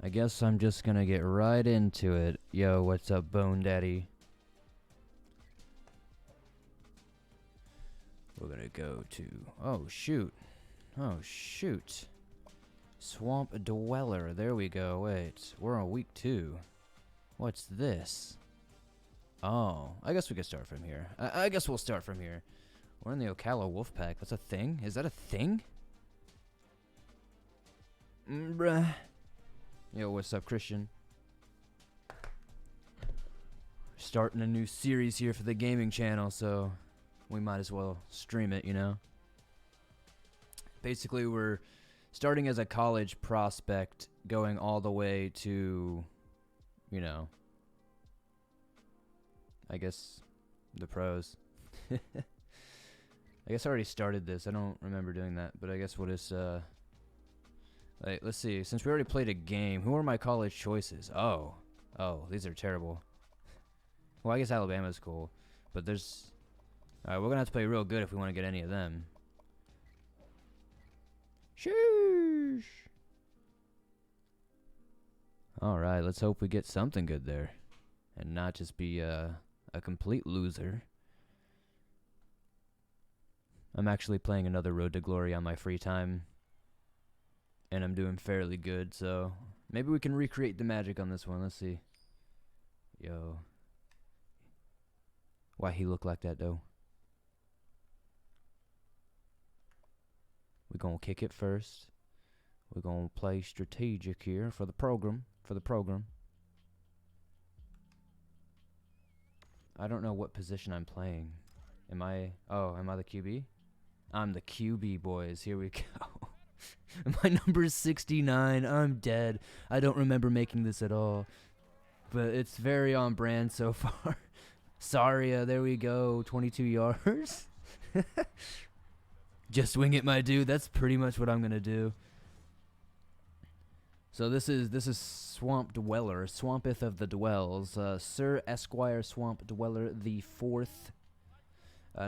I guess I'm just gonna get right into it. Yo, what's up, Bone Daddy? We're gonna go to... Oh, shoot. Oh, shoot. Swamp Dweller. There we go. Wait, we're on week 2. What's this? Oh, I guess we could start from here. I guess we'll start from here. We're in the Ocala Wolfpack. That's a thing? Is that a thing? Bruh. Yo, what's up, Christian? Starting a new series here for the gaming channel, so we might as well stream it, you know? Basically, we're starting as a college prospect, going all the way to, you know, I guess the pros. I guess I already started this. I don't remember doing that, but I guess we'll just, like, let's see. Since we already played a game, who are my college choices? Oh, these are terrible. Well, I guess Alabama's cool, but there's... Alright, we're gonna have to play real good if we want to get any of them. Sheesh. Alright, let's hope we get something good there. And not just be a complete loser. I'm actually playing another Road to Glory on my free time. And I'm doing fairly good, so maybe we can recreate the magic on this one. Let's see. Yo. Why he look like that, though? We're gonna kick it first. We're gonna play strategic here for the program. I don't know what position I'm playing. Am I the QB? I'm the QB, boys. Here we go. My number is 69. I'm dead. I don't remember making this at all. But it's very on brand so far. Sorry, there we go. 22 yards. Just wing it, my dude. That's pretty much what I'm gonna do. So this is Swamp Dweller, Swampeth of the Dwells, Sir Esquire Swamp Dweller the 4th,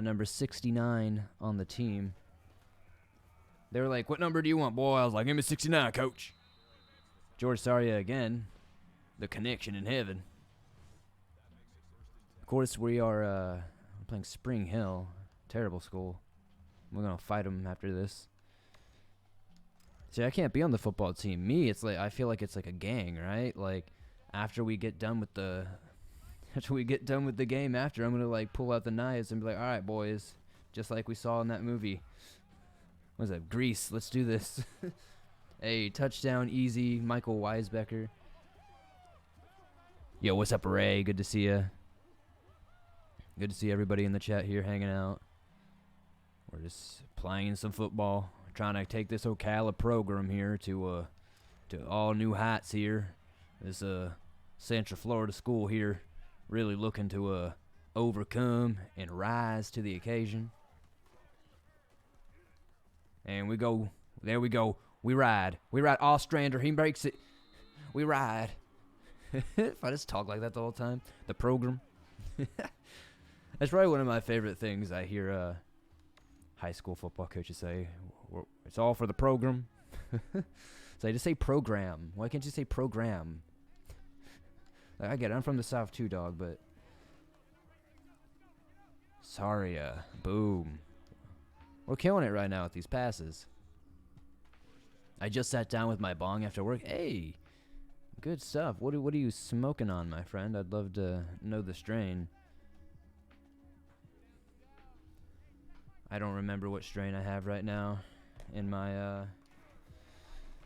number 69 on the team. They were like, "What number do you want, boy?" I was like, "Give me 69, coach." George Saria again, the connection in heaven. Of course, we are playing Spring Hill, terrible school. We're gonna fight them after this. See, I can't be on the football team. Me, it's like I feel like it's like a gang, right? Like after we get done with the game, I'm gonna like pull out the knives and be like, "All right, boys," just like we saw in that movie. What was that? Grease. Let's do this. Hey, touchdown, easy, Michael Weisbecker. Yo, what's up, Ray? Good to see ya. Good to see everybody in the chat here hanging out. We're just playing some football, trying to take this Ocala program here to all new heights here. This Central Florida school here, really looking to overcome and rise to the occasion. And we go, there we go. We ride Ostrander. He breaks it. We ride. If I just talk like that the whole time, the program. That's probably one of my favorite things I hear. High school football coaches say, "It's all for the program." So I just say program. Why can't you say program? Like, I get it. I'm from the South too, dog, but sorry, boom. We're killing it right now with these passes. I just sat down with my bong after work. Hey, good stuff. What are you smoking on, my friend? I'd love to know the strain. I don't remember what strain I have right now in my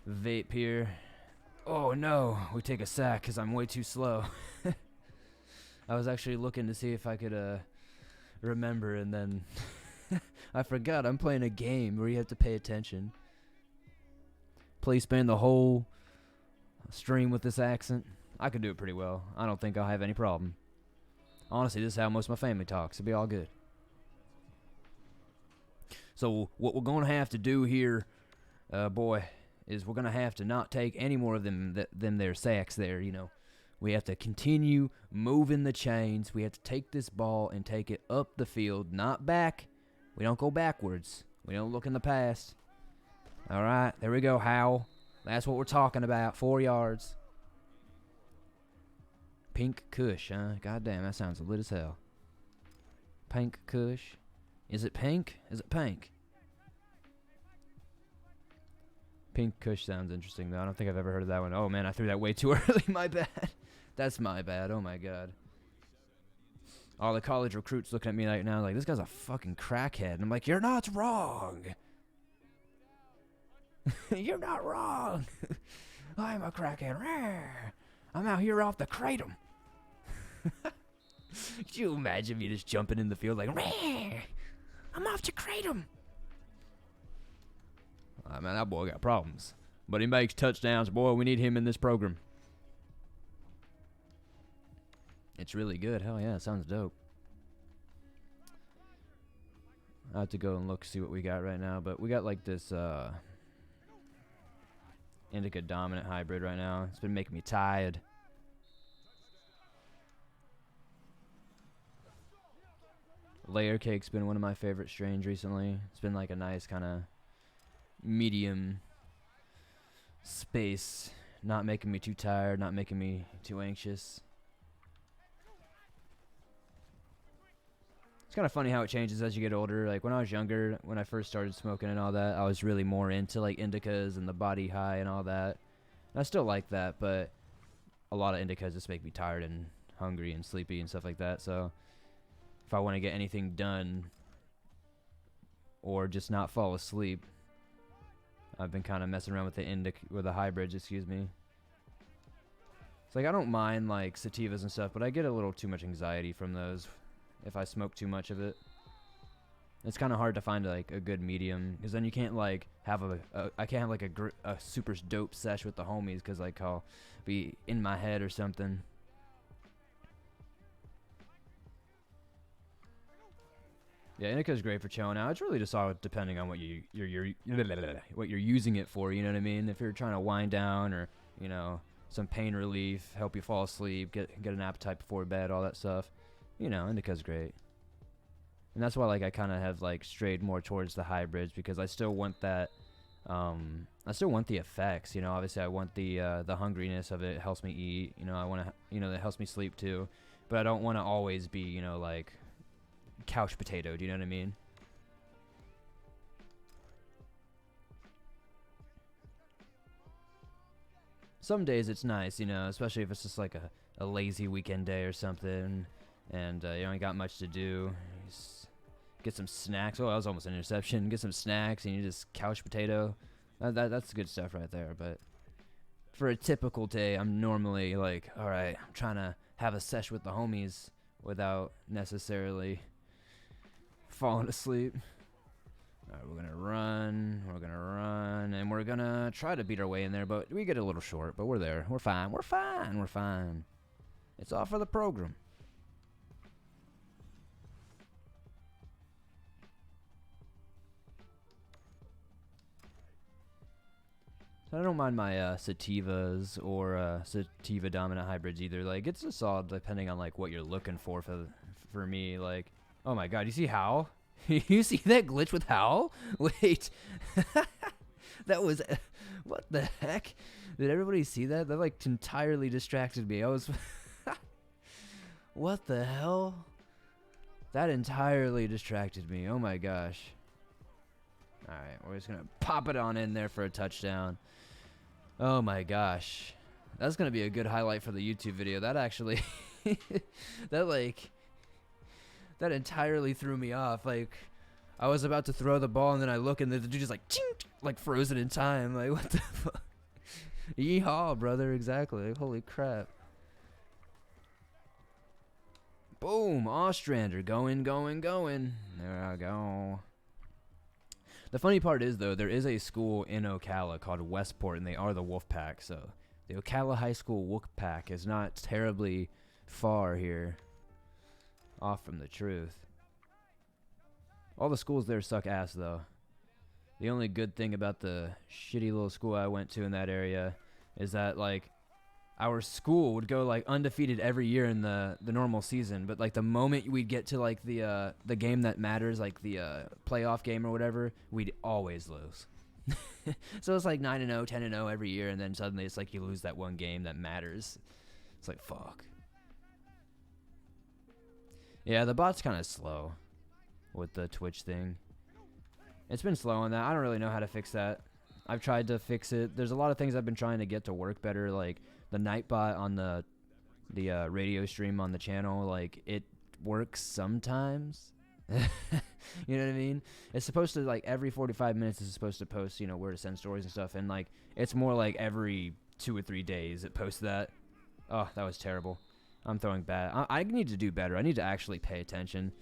vape here. Oh no, we take a sack because I'm way too slow. I was actually looking to see if I could remember, and then I forgot I'm playing a game where you have to pay attention. Please spend the whole stream with this accent. I could do it pretty well. I don't think I'll have any problem. Honestly, this is how most of my family talks. It'll be all good. So what we're going to have to do here, boy, is we're going to have to not take any more of them there sacks there, you know. We have to continue moving the chains. We have to take this ball and take it up the field, not back. We don't go backwards. We don't look in the past. All right, there we go, Howell. That's what we're talking about, 4 yards. Pink Kush, huh? Goddamn, that sounds lit as hell. Pink Kush. Is it pink? Is it pink? Pink Kush sounds interesting, though. I don't think I've ever heard of that one. Oh, man, I threw that way too early. My bad. That's my bad. Oh, my God. All the college recruits looking at me right now like, this guy's a fucking crackhead. And I'm like, you're not wrong. You're not wrong. I'm a crackhead. I'm out here off the kratom. Could you imagine me just jumping in the field like, I'm off to kratom. Man, that boy got problems. But he makes touchdowns. Boy, we need him in this program. It's really good. Hell yeah, it sounds dope. I have to go and look, see what we got right now. But we got like this indica dominant hybrid right now. It's been making me tired. Layer cake's been one of my favorite strains recently. It's been like a nice kind of medium space, not making me too tired, not making me too anxious. It's kind of funny how it changes as you get older. Like when I was younger, when I first started smoking and all that, I was really more into like indicas and the body high and all that. And I still like that, but a lot of indicas just make me tired and hungry and sleepy and stuff like that. So if I want to get anything done or just not fall asleep, I've been kind of messing around with the hybrids, excuse me. It's like I don't mind like sativas and stuff, but I get a little too much anxiety from those if I smoke too much of it. It's kind of hard to find like a good medium, because then you can't like have I can't have like a super dope sesh with the homies, because like I'll be in my head or something. Yeah, indica's great for chilling out. It's really just all depending on what what you're using it for. You know what I mean? If you're trying to wind down, or you know, some pain relief, help you fall asleep, get an appetite before bed, all that stuff. You know, indica's great. And that's why like I kind of have like strayed more towards the hybrids, because I still want that. I still want the effects. You know, obviously I want the hungriness of it. It helps me eat. You know, I want to. You know, that helps me sleep too. But I don't want to always be, you know, like couch potato. Do you know what I mean? Some days it's nice, you know, especially if it's just like a lazy weekend day or something, and you ain't got much to do. Just get some snacks. Oh, that was almost an interception. Get some snacks, and you just couch potato. That's good stuff right there. But for a typical day, I'm normally like, all right, I'm trying to have a sesh with the homies without necessarily falling asleep. All right, we're gonna run, and we're gonna try to beat our way in there, but we get a little short, but we're there. We're fine. It's all for the program. I don't mind my sativas or sativa dominant hybrids either. Like, it's just all depending on like what you're looking for me. Like, oh my god, you see Howl? You see that glitch with Howl? Wait, that was what the heck? Did everybody see that? That like entirely distracted me. I was what the hell? That entirely distracted me. Oh my gosh. All right, we're just gonna pop it on in there for a touchdown. Oh my gosh, that's gonna be a good highlight for the YouTube video. That actually, that entirely threw me off. Like, I was about to throw the ball, and then I look, and the dude just like, chink, like frozen in time. Like, what the fuck? Yeehaw, brother! Exactly. Holy crap! Boom! Ostrander, going. There I go. The funny part is, though, there is a school in Ocala called Westport, and they are the Wolfpack. So the Ocala High School Wolfpack is not terribly far here off from the truth. All the schools there suck ass, though. The only good thing about the shitty little school I went to in that area is that, like, our school would go like undefeated every year in the normal season, but like the moment we'd get to like the game that matters, like the playoff game or whatever, we'd always lose. So it's like 9-0, 10-0 every year, and then suddenly it's like you lose that one game that matters. It's like, fuck. Yeah, the bot's kind of slow with the Twitch thing. It's been slow on that. I don't really know how to fix that. I've tried to fix it. There's a lot of things I've been trying to get to work better, like the Nightbot on the radio stream on the channel. Like, it works sometimes. You know what I mean? It's supposed to, like, every 45 minutes it's supposed to post, you know, where to send stories and stuff. And, like, it's more like every 2 or 3 days it posts that. Oh, that was terrible. I'm throwing bad. I need to do better. I need to actually pay attention.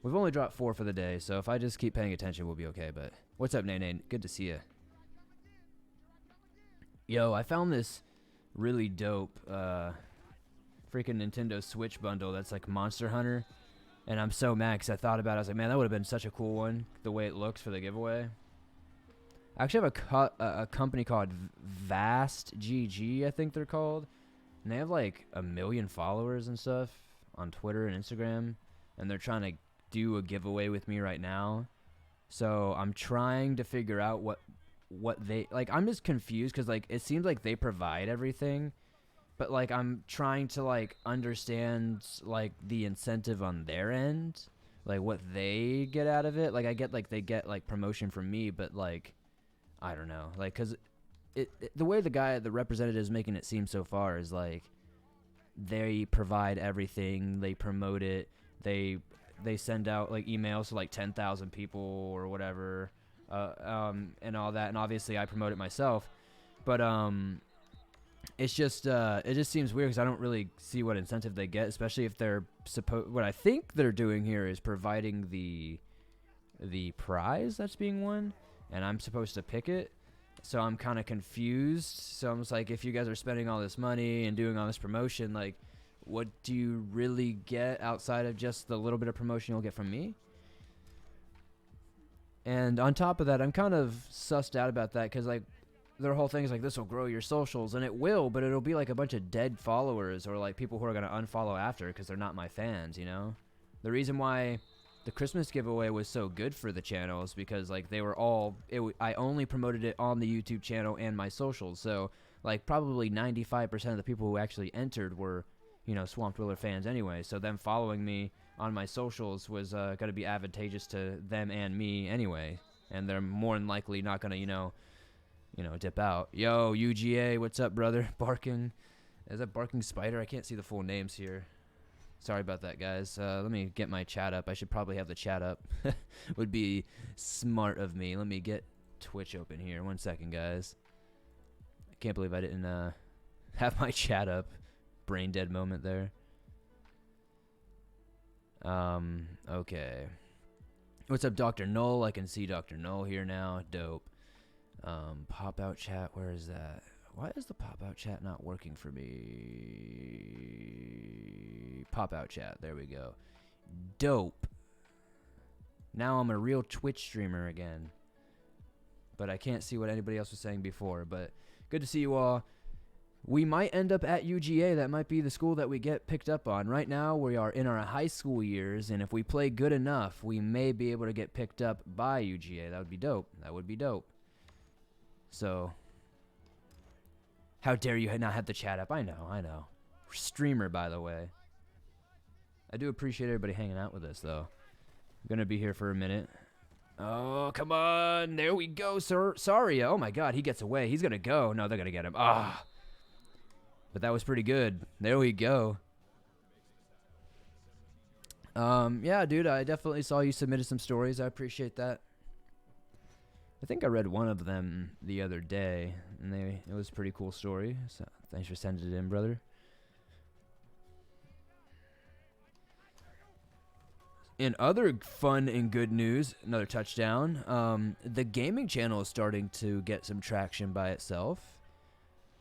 We've only dropped 4 for the day, so if I just keep paying attention, we'll be okay. But what's up, Nene? Good to see you. Yo, I found this really dope freaking Nintendo Switch bundle that's like Monster Hunter. And I'm so mad because I thought about it. I was like, man, that would have been such a cool one, the way it looks for the giveaway. I actually have a company called Vast GG, I think they're called. And they have like 1 million followers and stuff on Twitter and Instagram. And they're trying to do a giveaway with me right now. So I'm trying to figure out what they... Like, I'm just confused because, like, it seems like they provide everything. But, like, I'm trying to, like, understand, like, the incentive on their end. Like, what they get out of it. Like, I get, like, they get, like, promotion from me. But, like, I don't know. Like, because the way the representative is making it seem so far is, like, they provide everything. They promote it. They send out, like, emails to, like, 10,000 people or whatever. And all that. And, obviously, I promote it myself. But, it's just it just seems weird because I don't really see what incentive they get, especially if they're what I think they're doing here is providing the prize that's being won, and I'm supposed to pick it. So I'm kind of confused. So I'm just like, if you guys are spending all this money and doing all this promotion, like, what do you really get outside of just the little bit of promotion you'll get from me? And on top of that, I'm kind of sussed out about that because, like, their whole thing is like, this will grow your socials, and it will, but it'll be like a bunch of dead followers or like people who are going to unfollow after because they're not my fans, you know? The reason why the Christmas giveaway was so good for the channel is because, like, they were all, I only promoted it on the YouTube channel and my socials, so, like, probably 95% of the people who actually entered were, you know, Swamp Dweller fans anyway, so them following me on my socials was going to be advantageous to them and me anyway, and they're more than likely not going to, you know, dip out. Yo, UGA, what's up, brother? Barking. Is that Barking Spider? I can't see the full names here. Sorry about that, guys. Let me get my chat up. I should probably have the chat up. Would be smart of me. Let me get Twitch open here. 1 second, guys. I can't believe I didn't have my chat up. Brain dead moment there. Okay. What's up, Dr. Null? I can see Dr. Null here now. Dope. Pop-out chat, where is that? Why is the pop-out chat not working for me? Pop-out chat, there we go. Dope. Now I'm a real Twitch streamer again. But I can't see what anybody else was saying before, but good to see you all. We might end up at UGA. That might be the school that we get picked up on. Right now, we are in our high school years, and if we play good enough, we may be able to get picked up by UGA. That would be dope. That would be dope. So, how dare you not have the chat up? I know. Streamer, by the way. I do appreciate everybody hanging out with us, though. I'm going to be here for a minute. Oh, come on. There we go, sir. Sorry. Oh, my God. He gets away. He's going to go. No, they're going to get him. Ah. But that was pretty good. There we go. Yeah, dude, I definitely saw you submitted some stories. I appreciate that. I think I read one of them the other day, and it was a pretty cool story, so thanks for sending it in, brother. In other fun and good news, another touchdown, the gaming channel is starting to get some traction by itself.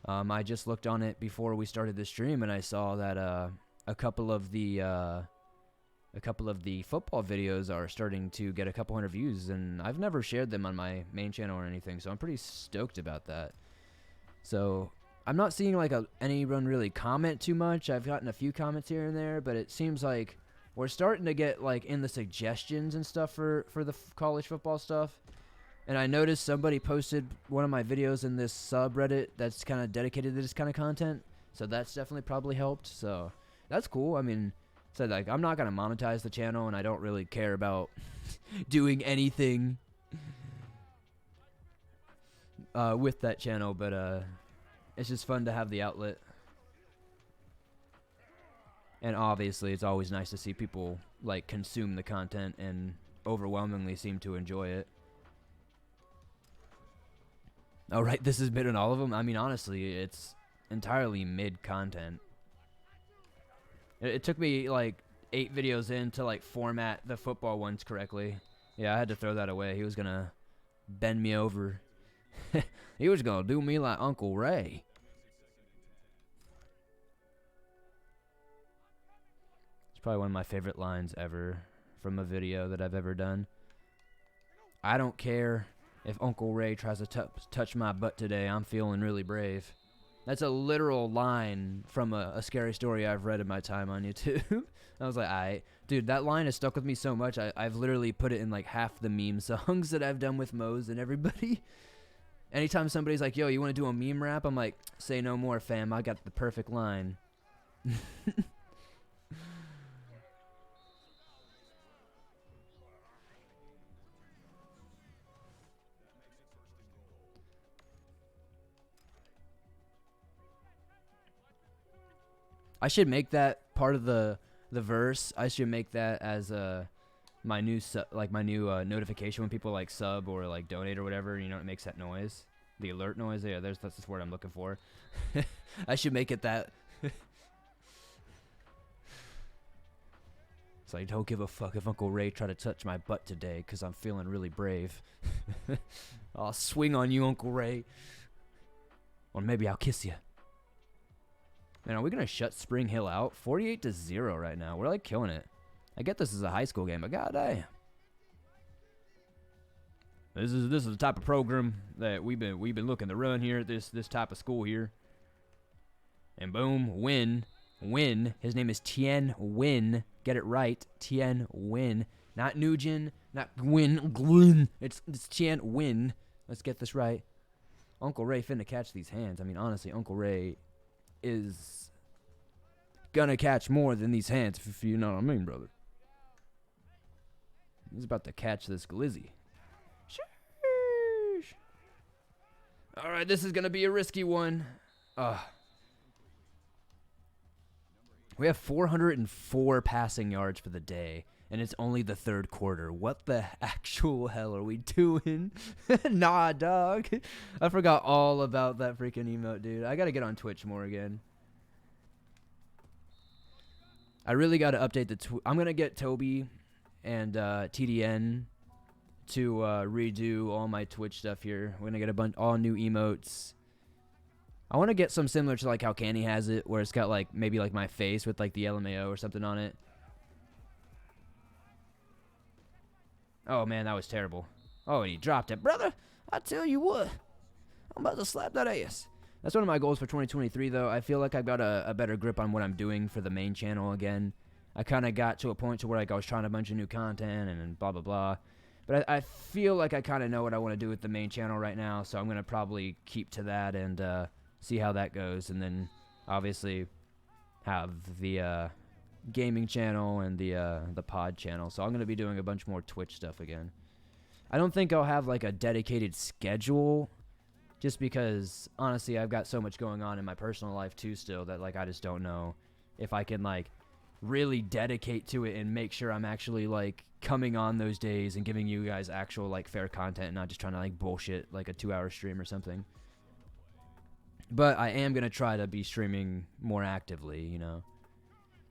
I just looked on it before we started the stream, and I saw that a couple of the football videos are starting to get a couple hundred views, and I've never shared them on my main channel or anything, so I'm pretty stoked about that. So I'm not seeing like anyone really comment too much. I've gotten a few comments here and there, but it seems like we're starting to get like in the suggestions and stuff for the college football stuff. And I noticed somebody posted one of my videos in this subreddit that's kind of dedicated to this kind of content, so that's definitely probably helped. So that's cool. I mean, said like I'm not gonna monetize the channel, and I don't really care about doing anything with that channel, but it's just fun to have the outlet. And obviously, it's always nice to see people like consume the content and overwhelmingly seem to enjoy it. Oh, right, this is mid on all of them? I mean, honestly, it's entirely mid content. It took me like 8 videos in to like format the football ones correctly. Yeah, I had to throw that away. He was gonna bend me over. He was gonna do me like Uncle Ray. It's probably one of my favorite lines ever from a video that I've ever done. I don't care if Uncle Ray tries to touch my butt today. I'm feeling really brave. That's a literal line from a scary story I've read in my time on YouTube. I was like, dude, that line has stuck with me so much. I've literally put it in like half the meme songs that I've done with Mose and everybody. Anytime somebody's like, yo, you want to do a meme rap? I'm like, say no more, fam. I got the perfect line. I should make that part of the verse. I should make that as my new notification when people like sub or like donate or whatever. You know, it makes that noise, the alert noise. Yeah, that's the word I'm looking for. I should make it that. So I don't give a fuck if Uncle Ray tried to touch my butt today because I'm feeling really brave. I'll swing on you, Uncle Ray. Or maybe I'll kiss you. Man, are we going to shut Spring Hill out? 48-0 right now. We're like killing it. I get this is a high school game, but goddamn. This is the type of program that we've been looking to run here at this type of school here. And boom, win. His name is Tien Win. Get it right. Tien Win. Not Nugent, not Gwyn. It's Tien Win. Let's get this right. Uncle Ray finna catch these hands. I mean, honestly, Uncle Ray is gonna catch more than these hands, if you know what I mean, brother. He's about to catch this glizzy. Sheesh. All right, this is gonna be a risky one. We have 404 passing yards for the day, and it's only the third quarter. What the actual hell are we doing? Nah, dog. I forgot all about that freaking emote, dude. I gotta get on Twitch more again. I really gotta update the I'm gonna get Toby and TDN to redo all my Twitch stuff here. We're gonna get all new emotes. I want to get some similar to like how Canny has it, where it's got like maybe like my face with like the LMAO or something on it. Oh man, that was terrible. Oh, and he dropped it. Brother, I tell you what, I'm about to slap that ass. That's one of my goals for 2023, though. I feel like I've got a better grip on what I'm doing for the main channel again. I kind of got to a point to where like I was trying a bunch of new content and blah, blah, blah. But I feel like I kind of know what I want to do with the main channel right now, so I'm going to probably keep to that and see how that goes. And then, obviously, have the gaming channel and the pod channel. So I'm going to be doing a bunch more Twitch stuff again. I don't think I'll have like a dedicated schedule, just because honestly I've got so much going on in my personal life too still that like I just don't know if I can like really dedicate to it and make sure I'm actually like coming on those days and giving you guys actual like fair content and not just trying to like bullshit like a 2-hour stream or something. But I am going to try to be streaming more actively, you know.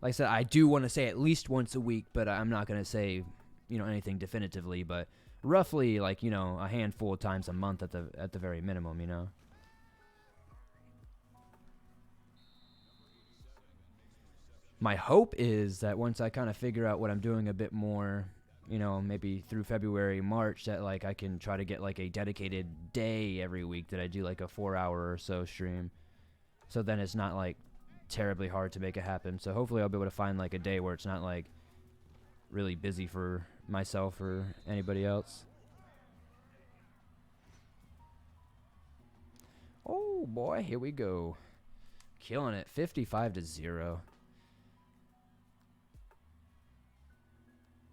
Like I said, I do want to say at least once a week, but I'm not going to say, you know, anything definitively, but roughly like, you know, a handful of times a month at the very minimum, you know. My hope is that once I kind of figure out what I'm doing a bit more, you know, maybe through February, March, that like I can try to get like a dedicated day every week that I do like a 4-hour or so stream. So then it's not like terribly hard to make it happen. So hopefully I'll be able to find like a day where it's not like really busy for myself or anybody else. Oh boy, here we go. Killing it. 55-0.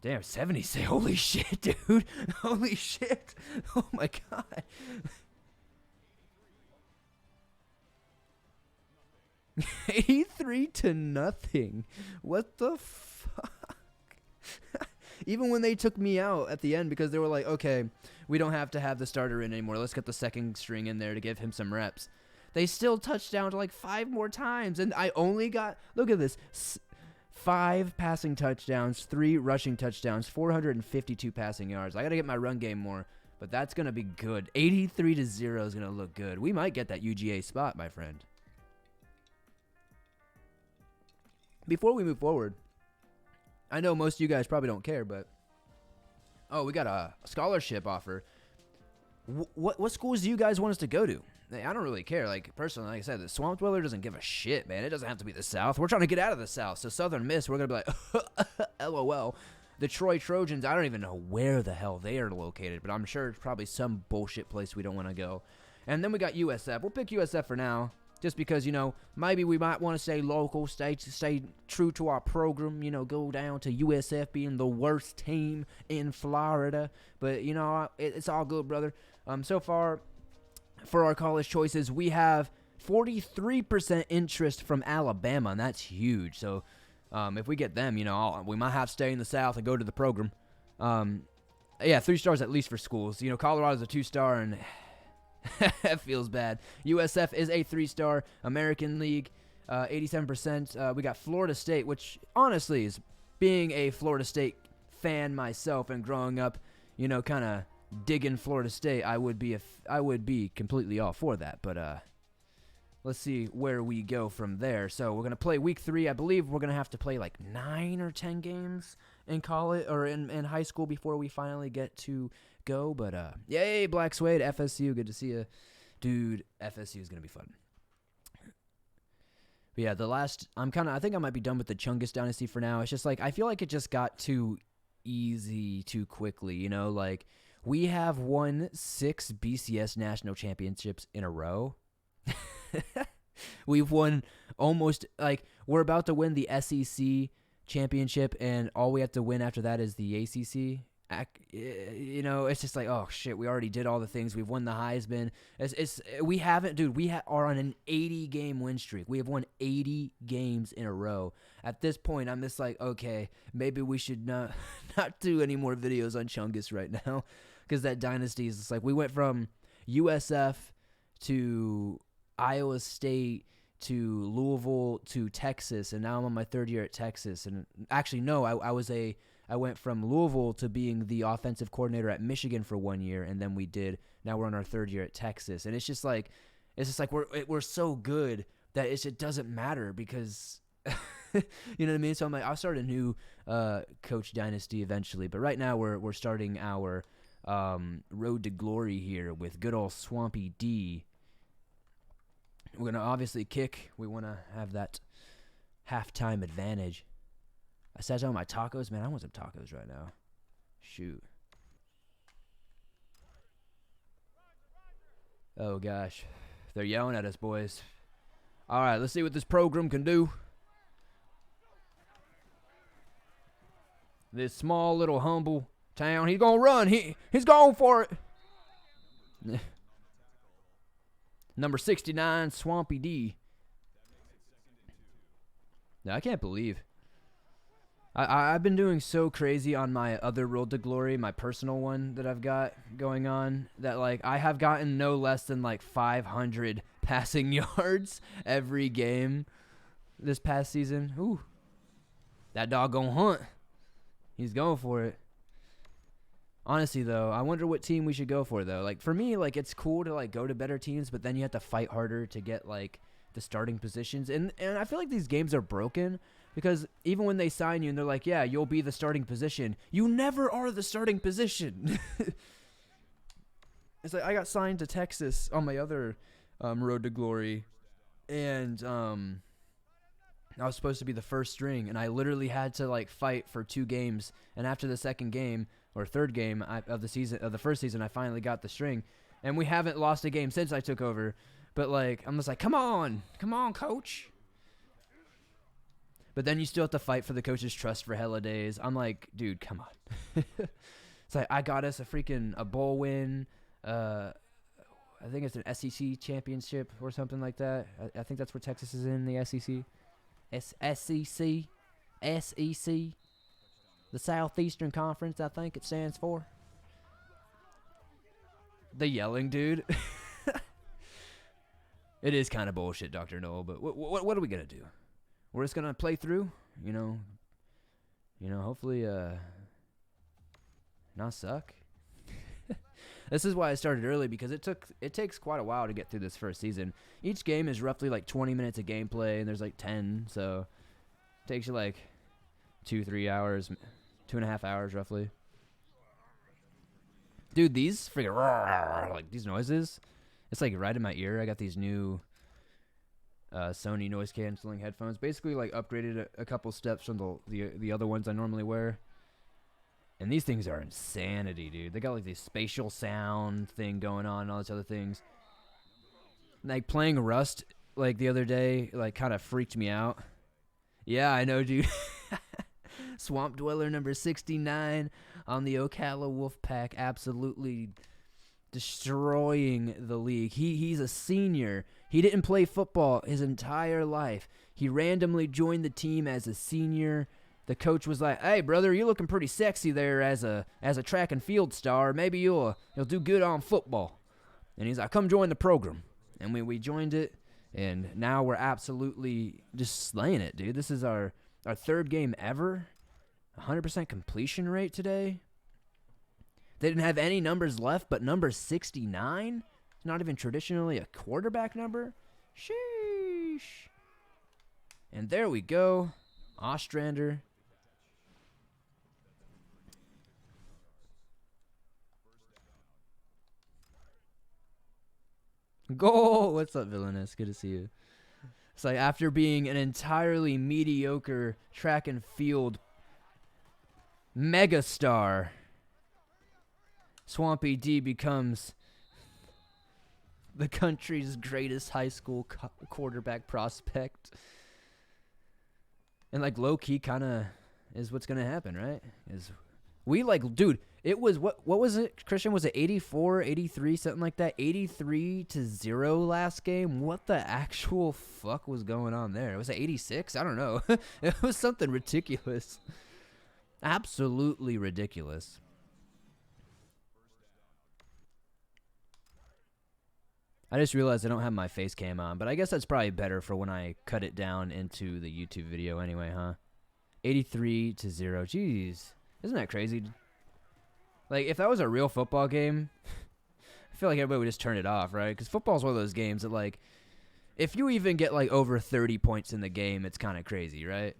Damn, 76. Holy shit, dude. Holy shit. Oh, my God. 83-0. What the fuck? Even when they took me out at the end because they were like, okay, we don't have to have the starter in anymore. Let's get the second string in there to give him some reps. They still touched down to like 5 more times, and I only got, look at this, 5 passing touchdowns, 3 rushing touchdowns, 452 passing yards. I got to get my run game more, but that's going to be good. 83-0 is going to look good. We might get that UGA spot, my friend. Before we move forward, I know most of you guys probably don't care, but oh, we got a scholarship offer. What schools do you guys want us to go to? I don't really care. Like, personally, like I said, the Swamp Dweller doesn't give a shit, man. It doesn't have to be the South. We're trying to get out of the South. So Southern Miss, we're going to be like, LOL. The Troy Trojans, I don't even know where the hell they are located, but I'm sure it's probably some bullshit place we don't want to go. And then we got USF. We'll pick USF for now. Just because, you know, maybe we might want to stay local, stay true to our program, you know, go down to USF being the worst team in Florida. But, you know, it's all good, brother. So far, for our college choices, we have 43% interest from Alabama, and that's huge. So, if we get them, you know, we might have to stay in the South and go to the program. Yeah, 3 stars at least for schools. You know, Colorado's a 2-star, and that feels bad. USF is a 3-star. American League, 87%. We got Florida State, which honestly is, being a Florida State fan myself and growing up, you know, kind of digging Florida State, I would be completely all for that. But let's see where we go from there. So we're gonna play week 3. I believe we're gonna have to play like 9 or 10 games in college or in high school before we finally get to go. But yay, Black Suede, FSU, good to see you, dude. FSU is gonna be fun. But yeah, I think I might be done with the Chungus dynasty for now. It's just like I feel like it just got too easy too quickly, you know. Like, we have won 6 BCS national championships in a row. We've won almost, like, we're about to win the SEC championship, and all we have to win after that is the ACC. You know, it's just like, oh shit, we already did all the things. We've won the Heisman. We haven't, dude. We are on an 80-game win streak. We have won 80 games in a row. At this point, I'm just like, okay, maybe we should not do any more videos on Chungus right now, because that dynasty is just like, we went from USF to Iowa State to Louisville to Texas, and now I'm on my 3rd year at Texas. And actually, no, I went from Louisville to being the offensive coordinator at Michigan for 1 year, and then now we're on our 3rd year at Texas. And it's just like we're so good that it doesn't matter because, you know what I mean? So I'm like, I'll start a new coach dynasty eventually, but right now we're starting our road to glory here with good old Swampy D. We're going to obviously kick. We want to have that halftime advantage. I sat down my tacos. Man, I want some tacos right now. Shoot. Oh, gosh. They're yelling at us, boys. All right, let's see what this program can do. This small, little, humble town. He's going to run. He's going for it. Number 69, Swampy D. Yeah, I can't believe. I've been doing so crazy on my other Road to Glory, my personal one that I've got going on, that like I have gotten no less than like 500 passing yards every game this past season. Ooh, that dog gonna hunt. He's going for it. Honestly, though, I wonder what team we should go for, though. Like, for me, like, it's cool to, like, go to better teams, but then you have to fight harder to get, like, the starting positions. And I feel like these games are broken because even when they sign you and they're like, yeah, you'll be the starting position, you never are the starting position. It's like I got signed to Texas on my other Road to Glory, and I was supposed to be the first string, and I literally had to, like, fight for 2 games. And after the second game, or 3rd game of the first season, I finally got the string, and we haven't lost a game since I took over. But like, I'm just like, come on, coach. But then you still have to fight for the coach's trust for hella days. I'm like, dude, come on. It's like, I got us a bowl win. I think it's an SEC championship or something like that. I think that's where Texas is in the SEC. SEC. The Southeastern Conference, I think it stands for. The yelling, dude. It is kind of bullshit, Dr. Noel, but what are we going to do? We're just going to play through, hopefully not suck. This is why I started early, because it takes quite a while to get through this first season. Each game is roughly like 20 minutes of gameplay, and there's like 10, so it takes you like 2-3 hours, 2.5 hours roughly. Dude, these freaking like these noises, it's like right in my ear. I got these new Sony noise canceling headphones. Basically, like upgraded a couple steps from the other ones I normally wear. And these things are insanity, dude. They got like this spatial sound thing going on and all these other things. Like playing Rust like the other day, like kind of freaked me out. Yeah, I know, dude. Swamp Dweller number 69 on the Ocala Wolfpack, absolutely destroying the league. He's a senior. He didn't play football his entire life. He randomly joined the team as a senior. The coach was like, "Hey, brother, you're looking pretty sexy there as a track and field star. Maybe you'll do good on football." And he's like, "Come join the program." And we joined it, and now we're absolutely just slaying it, dude. This is our third game ever. 100% completion rate today. They didn't have any numbers left, but number 69, it's not even traditionally a quarterback number. Sheesh. And there we go. Ostrander. Goal! What's up, Villainous? Good to see you. It's like after being an entirely mediocre track and field megastar, Swampy D becomes the country's greatest high school quarterback prospect. And like low-key kind of is what's going to happen, right? Is we like, dude, it was, what was it, Christian? Was it 84, 83, something like that? 83-0 last game? What the actual fuck was going on there? Was it 86? I don't know. It was something ridiculous. Absolutely ridiculous. I just realized I don't have my face cam on, but I guess that's probably better for when I cut it down into the YouTube video anyway, huh? 83-0. Jeez. Isn't that crazy? Like, if that was a real football game, I feel like everybody would just turn it off, right? Because football's one of those games that, like, if you even get, like, over 30 points in the game, it's kind of crazy, right?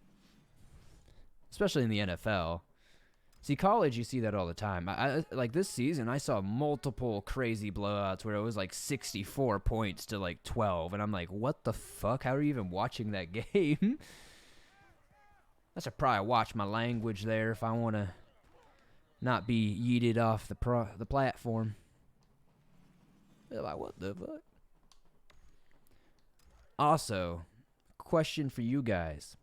Especially in the NFL. See, college, you see that all the time. I like this season, I saw multiple crazy blowouts where it was like 64 points to like 12, and I'm like, what the fuck? How are you even watching that game? I should probably watch my language there if I want to not be yeeted off the platform. Like, what the fuck? Also, question for you guys.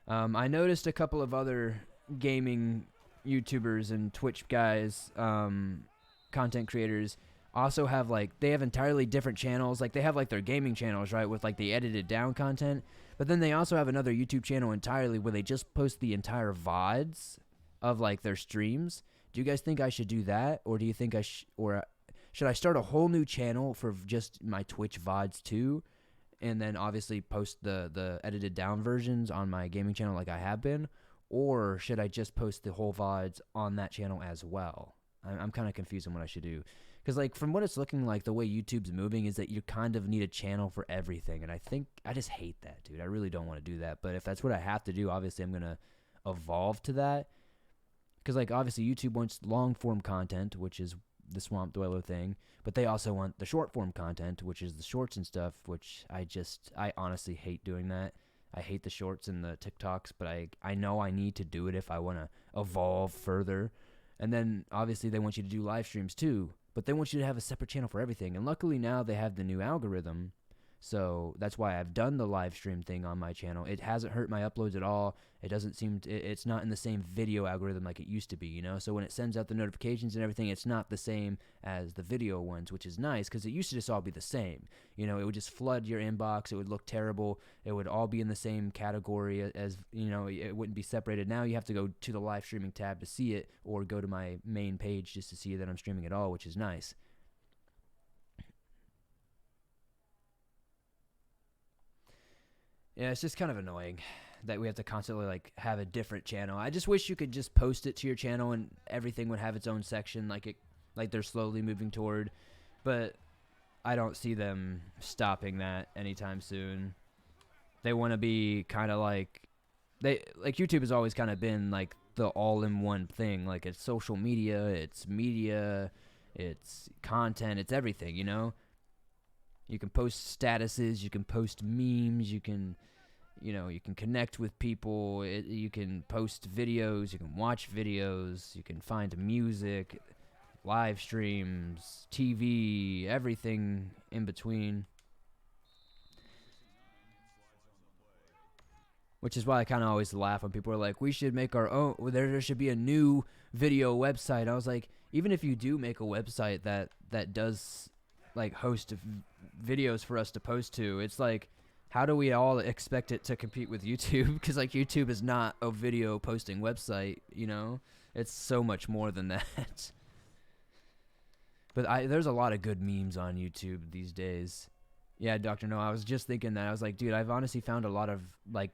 I noticed a couple of other gaming YouTubers and Twitch guys, content creators, also have they have entirely different channels. Like, they have like their gaming channels, right, with like the edited down content, but then they also have another YouTube channel entirely where they just post the entire VODs of like their streams. Do you guys think I should do that, or do you think should I start a whole new channel for just my Twitch VODs too, and then obviously post the edited down versions on my gaming channel like I have been? Or should I just post the whole VODs on that channel as well? I'm kind of confused on what I should do. Because, like, from what it's looking like, the way YouTube's moving is that you kind of need a channel for everything. And I just hate that, dude. I really don't want to do that. But if that's what I have to do, obviously I'm going to evolve to that. Because, like, obviously YouTube wants long-form content, which is the Swamp Dweller thing. But they also want the short-form content, which is the shorts and stuff, which I honestly hate doing that. I hate the shorts and the TikToks, but I know I need to do it if I want to evolve further. And then, obviously, they want you to do live streams too, but they want you to have a separate channel for everything. And luckily now they have the new algorithm, So that's why I've done the live stream thing on my channel. It hasn't hurt my uploads at all. It doesn't seem it's not in the same video algorithm like it used to be, you know? So when it sends out the notifications and everything, it's not the same as the video ones, which is nice because it used to just all be the same. You know, it would just flood your inbox. It would look terrible. It would all be in the same category as, you know, it wouldn't be separated. Now you have to go to the live streaming tab to see it, or go to my main page just to see that I'm streaming at all, which is nice. Yeah, it's just kind of annoying that we have to constantly like have a different channel. I just wish you could just post it to your channel and everything would have its own section like they're slowly moving toward. But I don't see them stopping that anytime soon. They want to be kind of like YouTube has always kind of been like the all-in-one thing. Like it's social media, it's media, it's content, it's everything, you know? You can post statuses, you can post memes, you can connect with people, you can post videos, you can watch videos, you can find music, live streams, TV, everything in between. Which is why I kind of always laugh when people are like, we should make our own, there should be a new video website. I was like, even if you do make a website that does like host videos for us to post to, it's like, how do we all expect it to compete with YouTube? Because like YouTube is not a video posting website, you know? It's so much more than that. But there's a lot of good memes on YouTube these days. Yeah, Dr. No, I was just thinking that. I was like, dude, I've honestly found a lot of like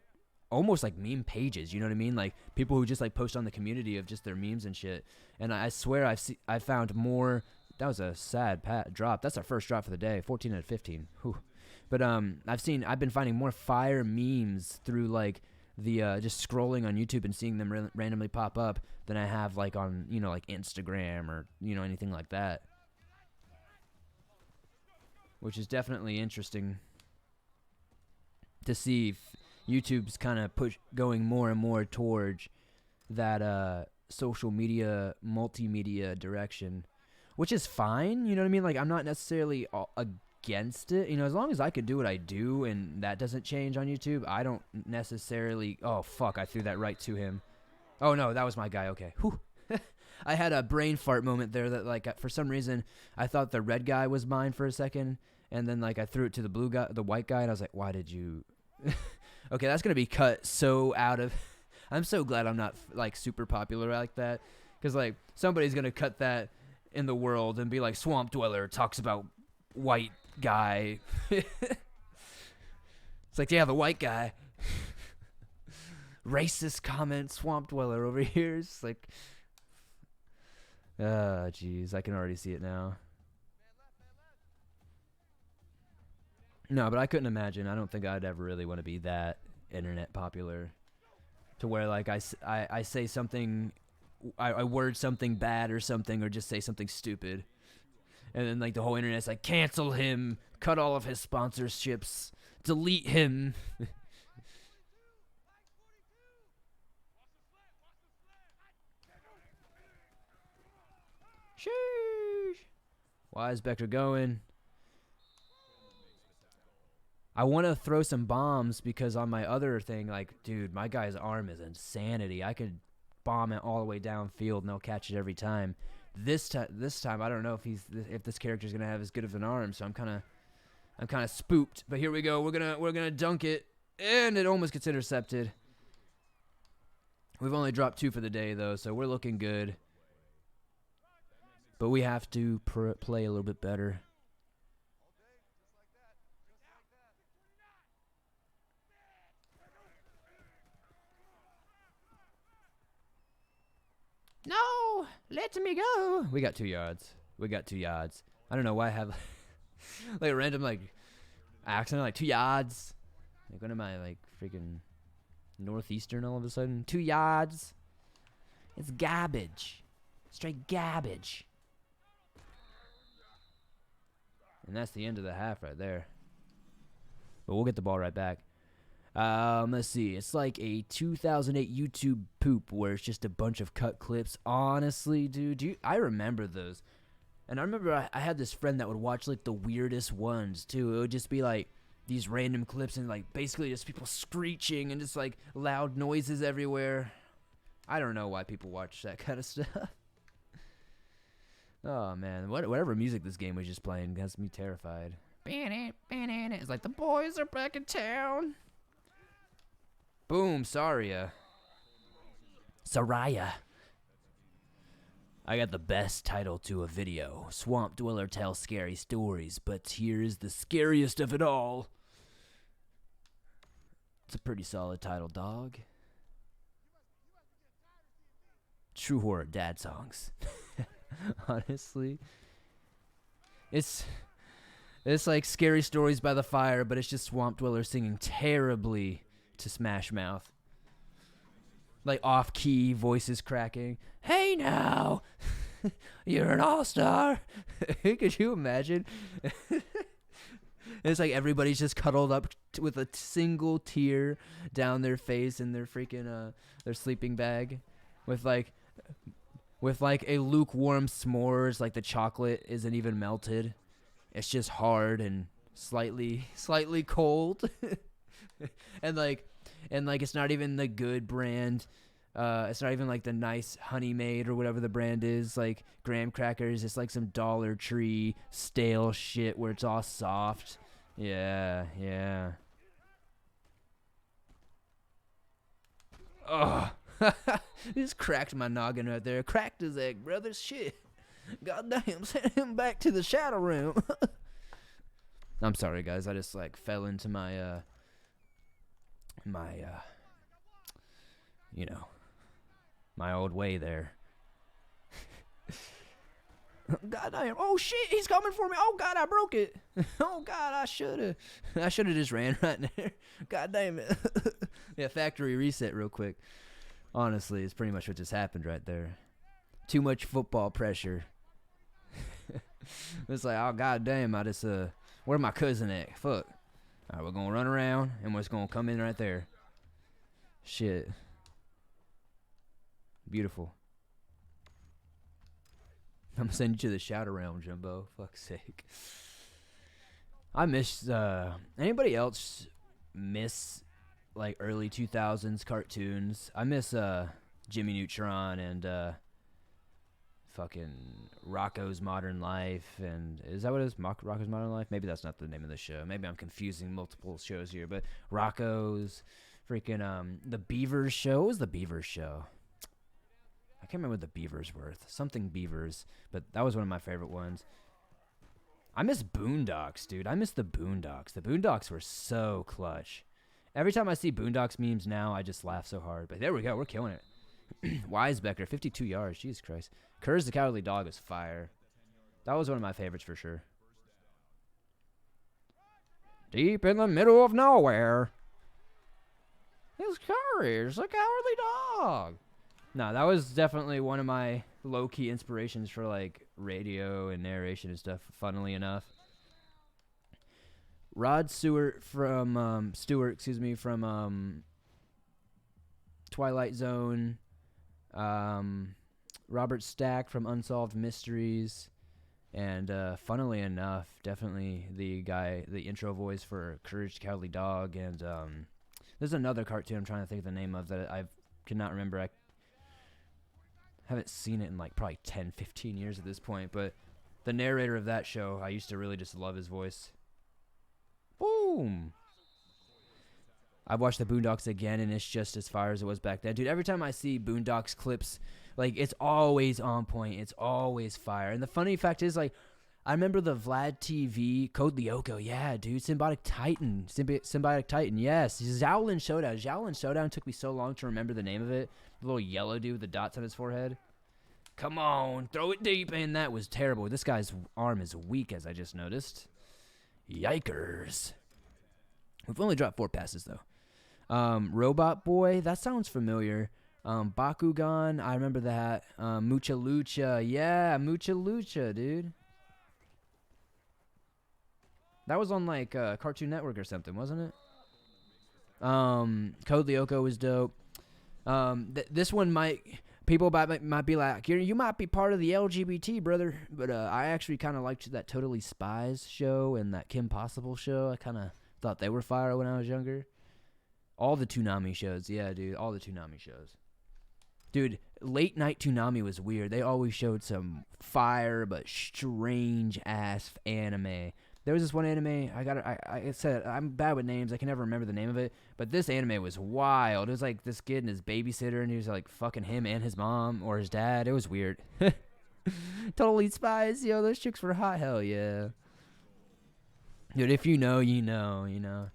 almost like meme pages, you know what I mean? Like people who just like post on the community of just their memes and shit. And I swear I found more. That was a sad drop. That's our first drop for the day, 14 out of 15. Whew. But I've been finding more fire memes through like the just scrolling on YouTube and seeing them randomly pop up than I have like on, you know, like Instagram or, you know, anything like that. Which is definitely interesting to see if YouTube's kind of going more and more towards that social media, multimedia direction, which is fine. You know what I mean? Like I'm not necessarily against it, you know, as long as I can do what I do and that doesn't change on YouTube. I don't necessarily. Oh fuck, I threw that right to him. Oh no, that was my guy. Okay. Whew. I had a brain fart moment there that like for some reason I thought the red guy was mine for a second, and then like I threw it to the white guy, and I was like, why did you? Okay, that's gonna be cut so out of. I'm so glad I'm not like super popular like that, because like somebody's gonna cut that in the world and be like, Swamp Dweller talks about white guy. It's like, yeah, the white guy. Racist comment, Swamp Dweller over here. It's like, jeez, I can already see it now. No, but I couldn't imagine. I don't think I'd ever really want to be that internet popular, to where like I say something, I word something bad or something, or just say something stupid, and then like the whole internet's like, cancel him, cut all of his sponsorships, delete him. Sheesh. Why is Becker going? I want to throw some bombs because on my other thing, like, dude, my guy's arm is insanity. I could bomb it all the way downfield and they'll catch it every time. This time, I don't know if this character's gonna have as good of an arm, so I'm kind of spooked. But here we go. We're gonna dunk it, and it almost gets intercepted. We've only dropped 2 for the day though, so we're looking good. But we have to play a little bit better. No, let me go. We got 2 yards. I don't know why I have like a random like accent, like 2 yards. Like when am I like freaking northeastern all of a sudden? 2 yards. It's garbage. Straight garbage. And that's the end of the half right there. But we'll get the ball right back. Let's see. It's like a 2008 YouTube poop where it's just a bunch of cut clips. Honestly, dude, I remember those. And I remember I had this friend that would watch like the weirdest ones too. It would just be like these random clips and like basically just people screeching and just like loud noises everywhere. I don't know why people watch that kind of stuff. Oh man, whatever music this game was just playing has me terrified. It's like the boys are back in town. Boom, Saraya. I got the best title to a video. Swamp Dweller tells scary stories, but here is the scariest of it all. It's a pretty solid title, dog. True horror dad songs. Honestly. It's like Scary Stories by the Fire, but it's just Swamp Dweller singing terribly to Smash Mouth. Like off-key, voices cracking. Hey now! You're an all-star! Could you imagine? It's like everybody's just cuddled up with a single tear down their face in their freaking their sleeping bag, with like a lukewarm s'mores, like the chocolate isn't even melted. It's just hard and slightly cold. and like it's not even the good brand. It's not even like the nice Honey Maid or whatever the brand is, like graham crackers. It's like some Dollar Tree stale shit where it's all soft. Yeah. Ugh. Just cracked my noggin right there. Cracked his egg, brother. Shit. Goddamn, send him back to the shadow room. I'm sorry, guys. I just like fell into my my old way there. Goddamn. Oh shit, he's coming for me. Oh god, I broke it. Oh god, I shoulda just ran right there. God damn it. Yeah, factory reset real quick. Honestly, it's pretty much what just happened right there. Too much football pressure. It's like, oh god damn, I just where my cousin at? Fuck. Alright, we're gonna run around and we're just gonna come in right there. Shit. Beautiful. I'm gonna send you to the shadow realm, Jumbo. Fuck's sake. I miss anybody else miss like early 2000s cartoons? I miss Jimmy Neutron and fucking Rocco's Modern Life. And is that what it is? Rocco's Modern Life? Maybe that's not the name of the show. Maybe I'm confusing multiple shows here. But Rocco's freaking the Beavers show. What was the Beavers show? I can't remember what the Beavers were. Something Beavers, but that was one of my favorite ones. I miss Boondocks, dude. I miss the Boondocks. The Boondocks were so clutch. Every time I see Boondocks memes now, I just laugh so hard. But there we go. We're killing it. Wisebecker, 52 yards. Jesus Christ. Courage the Cowardly Dog was fire. That was one of my favorites for sure. Deep in the middle of nowhere is Courage the Cowardly Dog. No, that was definitely one of my low-key inspirations for, like, radio and narration and stuff, funnily enough. Rod Stewart from, Twilight Zone. Robert Stack from Unsolved Mysteries. And, funnily enough, definitely the intro voice for Courage the Cowardly Dog. And, there's another cartoon I'm trying to think of the name of that I cannot remember. I haven't seen it in like probably 10, 15 years at this point, but the narrator of that show, I used to really just love his voice. Boom! I've watched the Boondocks again, and it's just as fire as it was back then. Dude, every time I see Boondocks clips, like, it's always on point. It's always fire. And the funny fact is, like, I remember the Vlad TV, Code Lyoko, yeah, dude, Symbiotic Titan, yes, Xiaolin Showdown. Xiaolin Showdown took me so long to remember the name of it. The little yellow dude with the dots on his forehead. Come on, throw it deep, and that was terrible. This guy's arm is weak, as I just noticed. Yikers. We've only dropped 4 passes, though. Robot Boy, that sounds familiar. Bakugan, I remember that. Mucha Lucha, yeah, Mucha Lucha, dude. That was on, like, Cartoon Network or something, wasn't it? Code Lyoko was dope. This one people might be like, you might be part of the LGBT, brother. But I actually kind of liked that Totally Spies show and that Kim Possible show. I kind of Thought they were fire when I was younger. All the Toonami shows. Yeah, dude. All the Toonami shows. Dude, late night Toonami was weird. They always showed some fire but strange ass anime. There was this one anime. I said I'm bad with names. I can never remember the name of it. But this anime was wild. It was like this kid and his babysitter, and he was like fucking him and his mom or his dad. It was weird. Totally Spies. Yo, those chicks were hot. Hell yeah. Dude, if you know, you know, you know.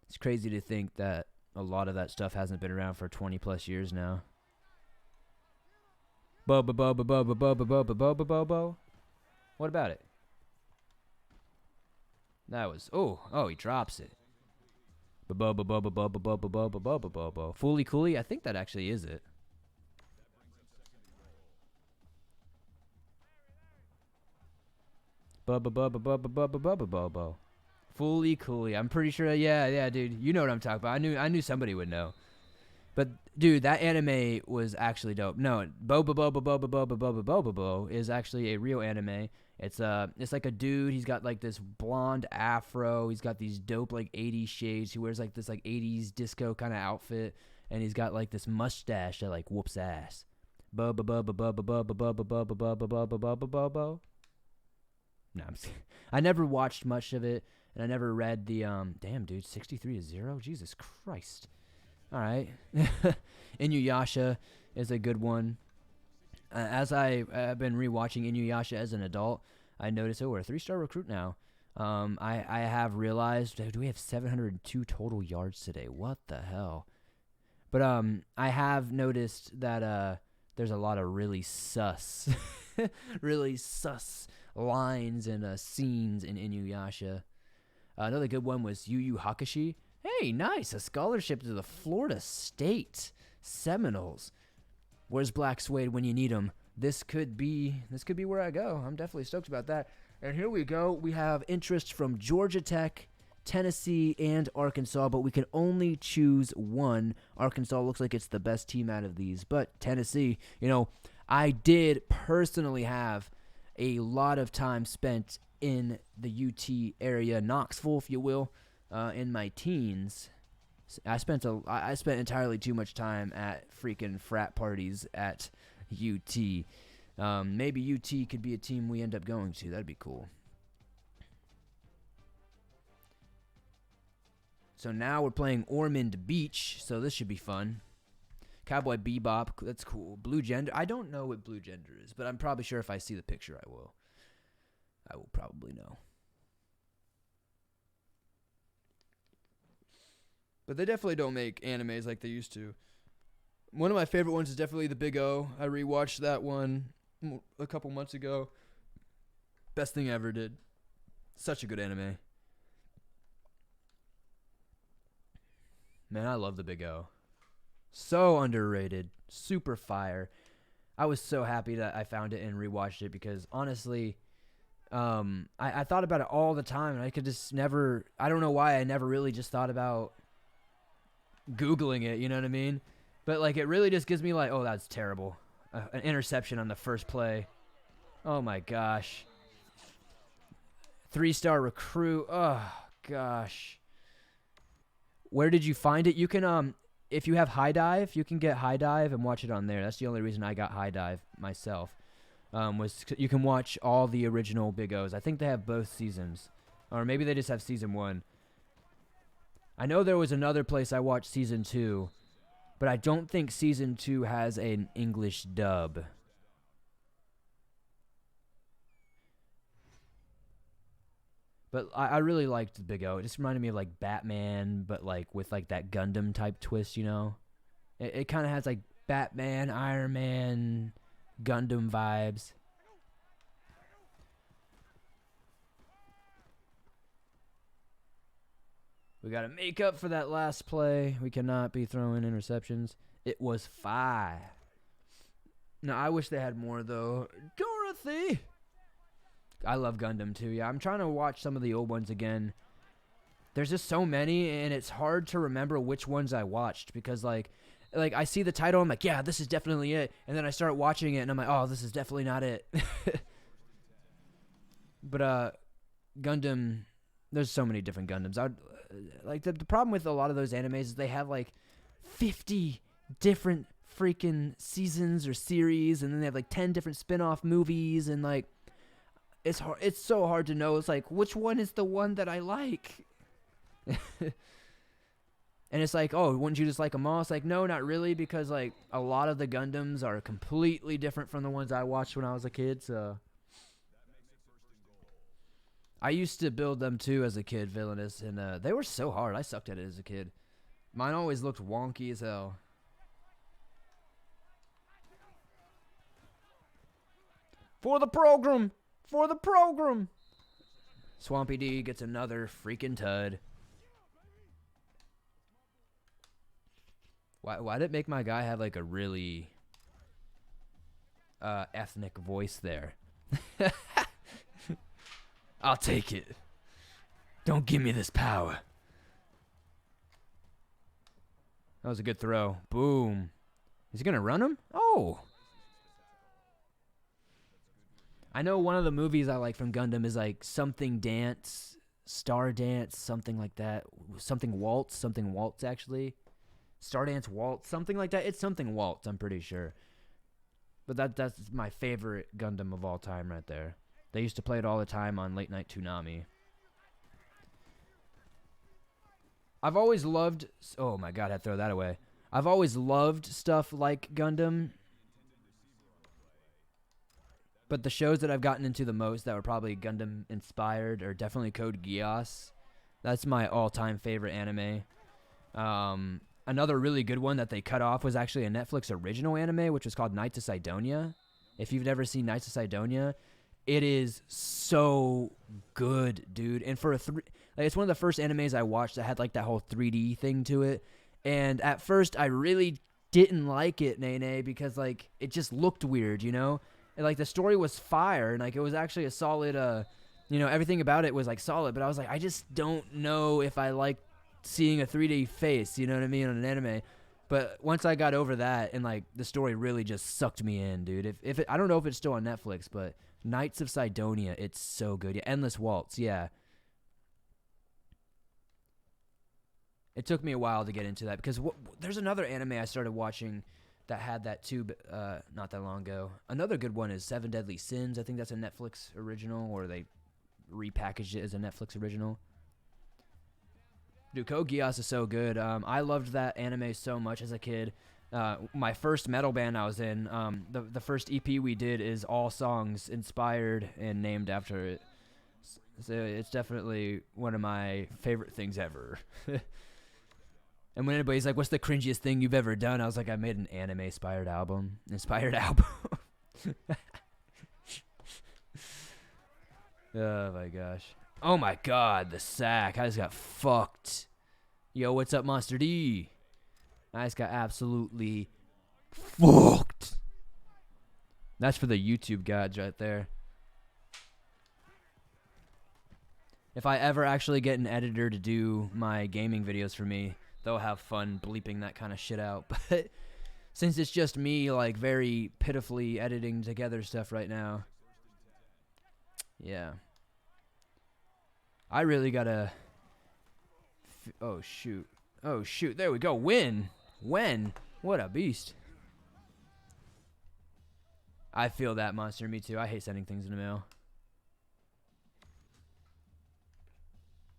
It's crazy to think that a lot of that stuff hasn't been around for 20 plus years now. Boba. What about it? That was oh he drops it. Fooly Cooly. I think that actually is it. Fooly Cooly. I'm pretty sure. Yeah, dude. You know what I'm talking about. I knew somebody would know. But dude, that anime was actually dope. No, Bobo is actually a real anime. It's like a dude. He's got like this blonde afro. He's got these dope like 80s shades. He wears like this like 80s disco kind of outfit, and he's got like this mustache that like whoops ass. No, I never watched much of it, and I never read the Damn, dude, 63-0. Jesus Christ. All right. Inuyasha is a good one. As I've been rewatching Inuyasha as an adult, I noticed, we're a 3-star recruit now. I have realized, do we have 702 total yards today? What the hell? But I have noticed that there's a lot of really sus lines and scenes in Inuyasha. Another good one was Yu Yu Hakusho. Hey, nice. A scholarship to the Florida State Seminoles. Where's Black Suede when you need him? This could be where I go. I'm definitely stoked about that. And here we go. We have interest from Georgia Tech, Tennessee, and Arkansas, but we can only choose one. Arkansas looks like it's the best team out of these, but Tennessee, I did personally have a lot of time spent in the UT area, Knoxville, if you will, in my teens. I spent entirely too much time at freaking frat parties at UT. Maybe UT could be a team we end up going to. That'd be cool. So now we're playing Ormond Beach, so this should be fun. Cowboy Bebop, that's cool. Blue Gender, I don't know what Blue Gender is, but I'm probably sure if I see the picture, I will. I will probably know. But they definitely don't make animes like they used to. One of my favorite ones is definitely The Big O. I rewatched that one a couple months ago. Best thing I ever did. Such a good anime. Man, I love The Big O. So underrated. Super fire. I was so happy that I found it and rewatched it because honestly, I thought about it all the time and I could just never, I don't know why I never really just thought about Googling it, you know what I mean? But like it really just gives me like, oh, that's terrible. An interception on the first play. Oh my gosh. 3-star recruit. Oh gosh. Where did you find it? You can if you have High Dive, you can get High Dive and watch it on there. That's the only reason I got High Dive myself. Was you can watch all the original Big O's. I think they have both seasons. Or maybe they just have season 1. I know there was another place I watched season 2, but I don't think season 2 has an English dub. But I really liked the Big O. It just reminded me of like Batman, but like with like that Gundam type twist, you know? It kind of has like Batman, Iron Man, Gundam vibes. We got to make up for that last play. We cannot be throwing interceptions. It was 5. No, I wish they had more though. Dorothy! I love Gundam too. Yeah, I'm trying to watch some of the old ones again. There's just so many, and it's hard to remember which ones I watched because like I see the title, I'm like, yeah, this is definitely it, and then I start watching it, and I'm like, oh, this is definitely not it. But Gundam There's so many different Gundams. Like the problem with a lot of those animes is they have like 50 different freaking seasons or series, and then they have like 10 different spin-off movies, and like it's hard. It's so hard to know. It's like, which one is the one that I like? And it's like, oh, wouldn't you just like them all? It's like, no, not really, because like a lot of the Gundams are completely different from the ones I watched when I was a kid. So I used to build them too as a kid, Villainous, and they were so hard. I sucked at it as a kid. Mine always looked wonky as hell. For the program! For the program! Swampy D gets another freaking tud. Why did it make my guy have like a really ethnic voice there? I'll take it. Don't give me this power. That was a good throw. Boom. Is he going to run him? Oh. I know one of the movies I like from Gundam is like Something Dance, Star Dance, something like that. Something Waltz actually. Stardance Waltz, something like that. It's something Waltz, I'm pretty sure. But that's my favorite Gundam of all time right there. They used to play it all the time on Late Night Toonami. I've always loved... Oh my god, I'd throw that away. I've always loved stuff like Gundam. But the shows that I've gotten into the most that were probably Gundam inspired are definitely Code Geass. That's my all-time favorite anime. Another really good one that they cut off was actually a Netflix original anime, which was called Knights of Sidonia. If you've never seen Knights of Sidonia, it is so good, dude. And for it's one of the first animes I watched that had like that whole 3D thing to it. And at first, I really didn't like it, Nene, because like it just looked weird, you know. And like the story was fire, and like it was actually a solid, everything about it was like solid. But I was like, I just don't know if I like seeing a 3D face, you know what I mean, on an anime. But once I got over that, and like the story really just sucked me in, dude. If I don't know if it's still on Netflix, but Knights of Sidonia, it's so good. Yeah, Endless Waltz, yeah. It took me a while to get into that because there's another anime I started watching that had that too, but not that long ago. Another good one is Seven Deadly Sins. I think that's a Netflix original, or they repackaged it as a Netflix original. Dude, Code Geass is so good. I loved that anime so much as a kid. My first metal band I was in, the first EP we did is all songs inspired and named after it. So it's definitely one of my favorite things ever. And when anybody's like, what's the cringiest thing you've ever done? I was like, I made an anime-inspired album. Oh, my gosh. Oh, my God, the sack. I just got fucked. Yo, what's up, Monster D? I just got absolutely fucked. That's for the YouTube gods right there. If I ever actually get an editor to do my gaming videos for me, they'll have fun bleeping that kind of shit out. But since it's just me, like, very pitifully editing together stuff right now, yeah. I really gotta... Oh, shoot. Oh, shoot. There we go. Win. When? What a beast. I feel that, Monster. Me too. I hate sending things in the mail.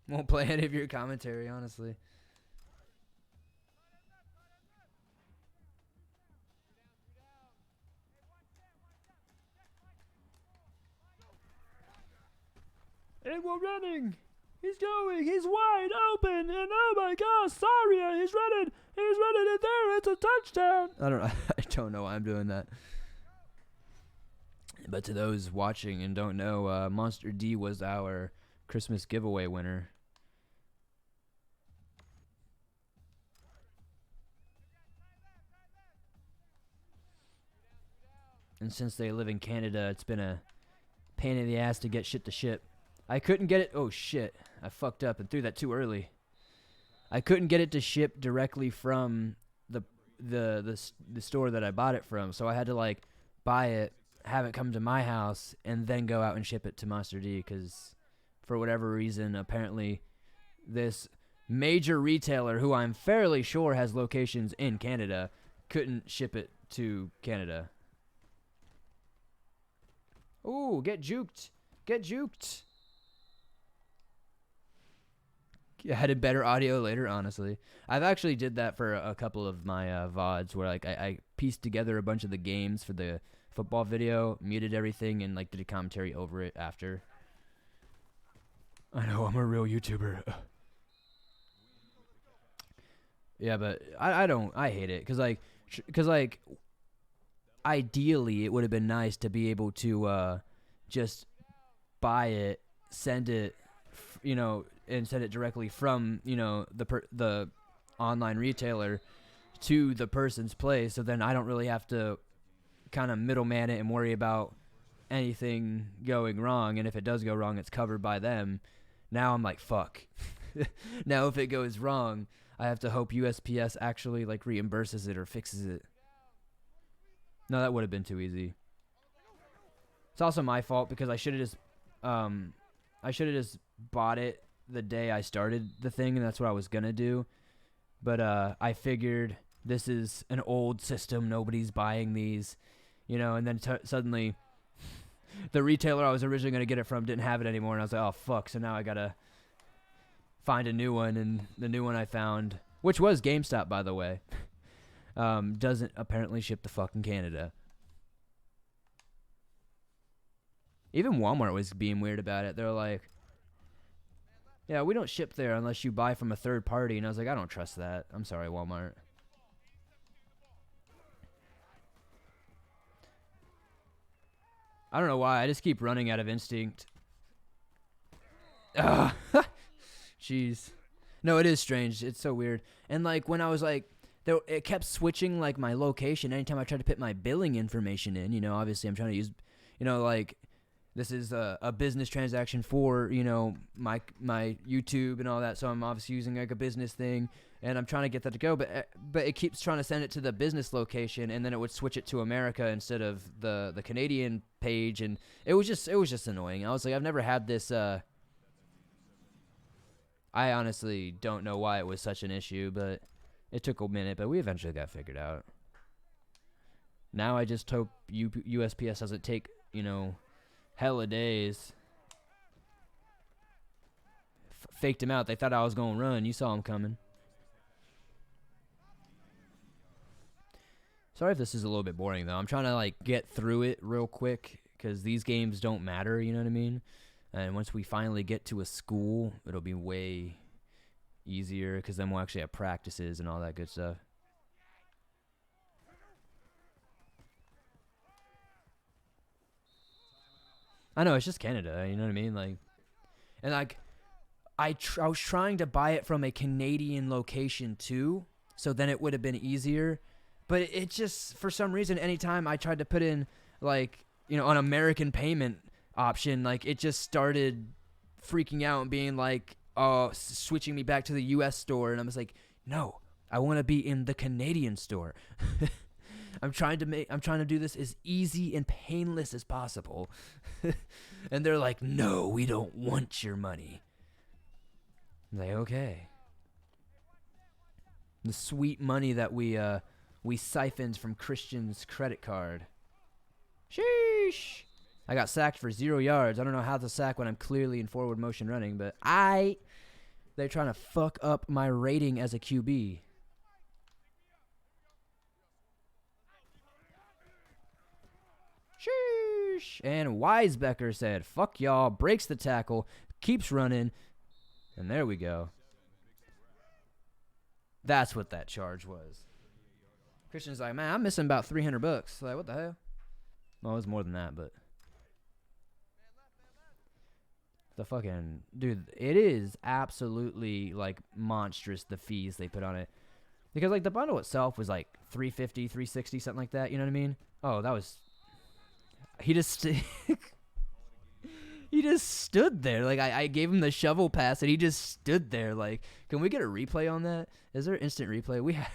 Won't play any of your commentary, honestly. And we're running. He's going. He's wide open. And oh my gosh, Saria, he's running. He's running in there. It's a touchdown. I don't know why I'm doing that. But to those watching and don't know, Monster D was our Christmas giveaway winner. And since they live in Canada, it's been a pain in the ass to get shit to ship. I couldn't get it. Oh, shit. I fucked up and threw that too early. I couldn't get it to ship directly from the store that I bought it from. So I had to, like, buy it, have it come to my house, and then go out and ship it to Monster D because for whatever reason, apparently this major retailer, who I'm fairly sure has locations in Canada, couldn't ship it to Canada. Ooh, get juked. Get juked. I had a better audio later, honestly. I've actually did that for a couple of my VODs where like I pieced together a bunch of the games for the football video, muted everything, and like did a commentary over it after. I know, I'm a real YouTuber. Yeah, but I hate it because like ideally it would have been nice to be able to just buy it, send it, and send it directly from the online retailer to the person's place, so then I don't really have to kind of middleman it and worry about anything going wrong, and if it does go wrong, it's covered by them. Now I'm like, fuck. Now if it goes wrong, I have to hope USPS actually like reimburses it or fixes it. No, that would have been too easy. It's also my fault because I should have just bought it the day I started the thing, and that's what I was gonna do. But I figured this is an old system, nobody's buying these, and then suddenly the retailer I was originally gonna get it from didn't have it anymore, and I was like, oh fuck, so now I gotta find a new one, and the new one I found, which was GameStop by the way, doesn't apparently ship to fucking Canada. Even Walmart was being weird about it. They're like, yeah, we don't ship there unless you buy from a third party. And I was like, I don't trust that. I'm sorry, Walmart. I don't know why. I just keep running out of instinct. Ugh. Jeez. No, it is strange. It's so weird. And like when I was like, it kept switching like my location anytime I tried to put my billing information in. Obviously I'm trying to use, like, this is a business transaction for, my YouTube and all that. So I'm obviously using like a business thing, and I'm trying to get that to go. But it keeps trying to send it to the business location, and then it would switch it to America instead of the Canadian page, and it was just annoying. I was like, I've never had this. I honestly don't know why it was such an issue, but it took a minute. But we eventually got figured out. Now I just hope USPS doesn't take hella days. Faked him out. They thought I was going to run. You saw him coming. Sorry if this is a little bit boring, though. I'm trying to, like, get through it real quick because these games don't matter, you know what I mean? And once we finally get to a school, it'll be way easier because then we'll actually have practices and all that good stuff. I know, it's just Canada, you know what I mean? Like, and like, I was trying to buy it from a Canadian location too, so then it would have been easier. But it just, for some reason, anytime I tried to put in like, an American payment option, like it just started freaking out and being like, oh, switching me back to the U.S. store, and I was like, no, I want to be in the Canadian store. I'm trying to do this as easy and painless as possible. And they're like, no, we don't want your money. I'm like, okay. The sweet money that we siphoned from Christian's credit card. Sheesh. I got sacked for 0 yards. I don't know how to sack when I'm clearly in forward motion running, but they're trying to fuck up my rating as a QB. Sheesh. And Weisbecker said, fuck y'all, breaks the tackle, keeps running, and there we go. That's what that charge was. Christian's like, man, I'm missing about $300. Like, what the hell? Well, it was more than that, but the fucking dude, it is absolutely like monstrous, the fees they put on it. Because like the bundle itself was like $350, $360, something like that, you know what I mean? Oh, that was he just he just stood there. Like I gave him the shovel pass and he just stood there. Like, can we get a replay on that? Is there instant replay? We have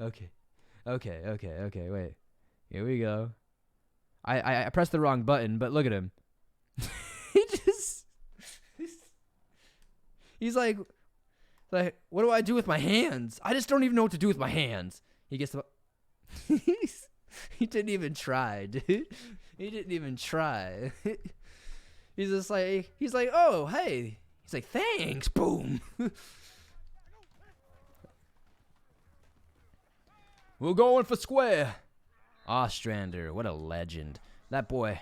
Okay. Wait. Here we go. I pressed the wrong button, but look at him. He's like, what do I do with my hands? I just don't even know what to do with my hands. He gets the... He didn't even try, dude. He didn't even try. He's just like, oh, hey. He's like, thanks. Boom. We're going for square. Ostrander, what a legend. That boy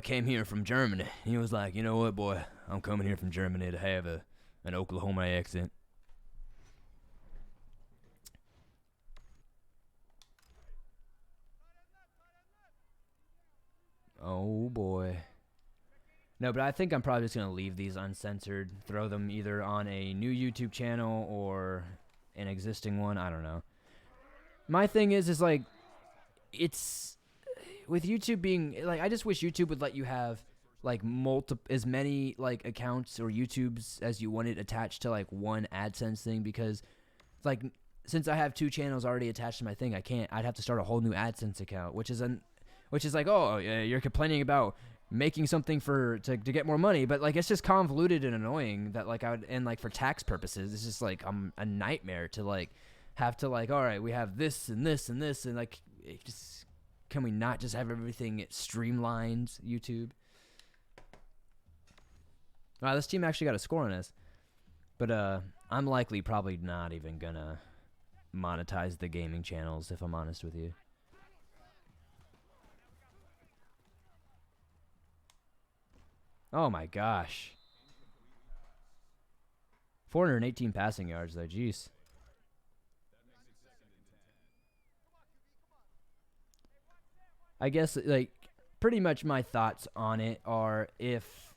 came here from Germany. He was like, you know what, boy? I'm coming here from Germany to have an Oklahoma accent. Oh, boy. No, but I think I'm probably just going to leave these uncensored. Throw them either on a new YouTube channel or an existing one. I don't know. My thing is like, it's... With YouTube being... Like, I just wish YouTube would let you have, like, as many, like, accounts or YouTubes as you wanted attached to, like, one AdSense thing. Because, like, since I have 2 channels already attached to my thing, I'd have to start a whole new AdSense account. Which is like, oh, you're complaining about making something to get more money, but like it's just convoluted and annoying that like and like for tax purposes it's just like a nightmare to like have to like, all right, we have this and this and this, and like can we not just have everything streamlined? YouTube. Wow, this team actually got a score on us, but I'm likely probably not even gonna monetize the gaming channels if I'm honest with you. Oh my gosh. 418 passing yards though, jeez. I guess like pretty much my thoughts on it are, if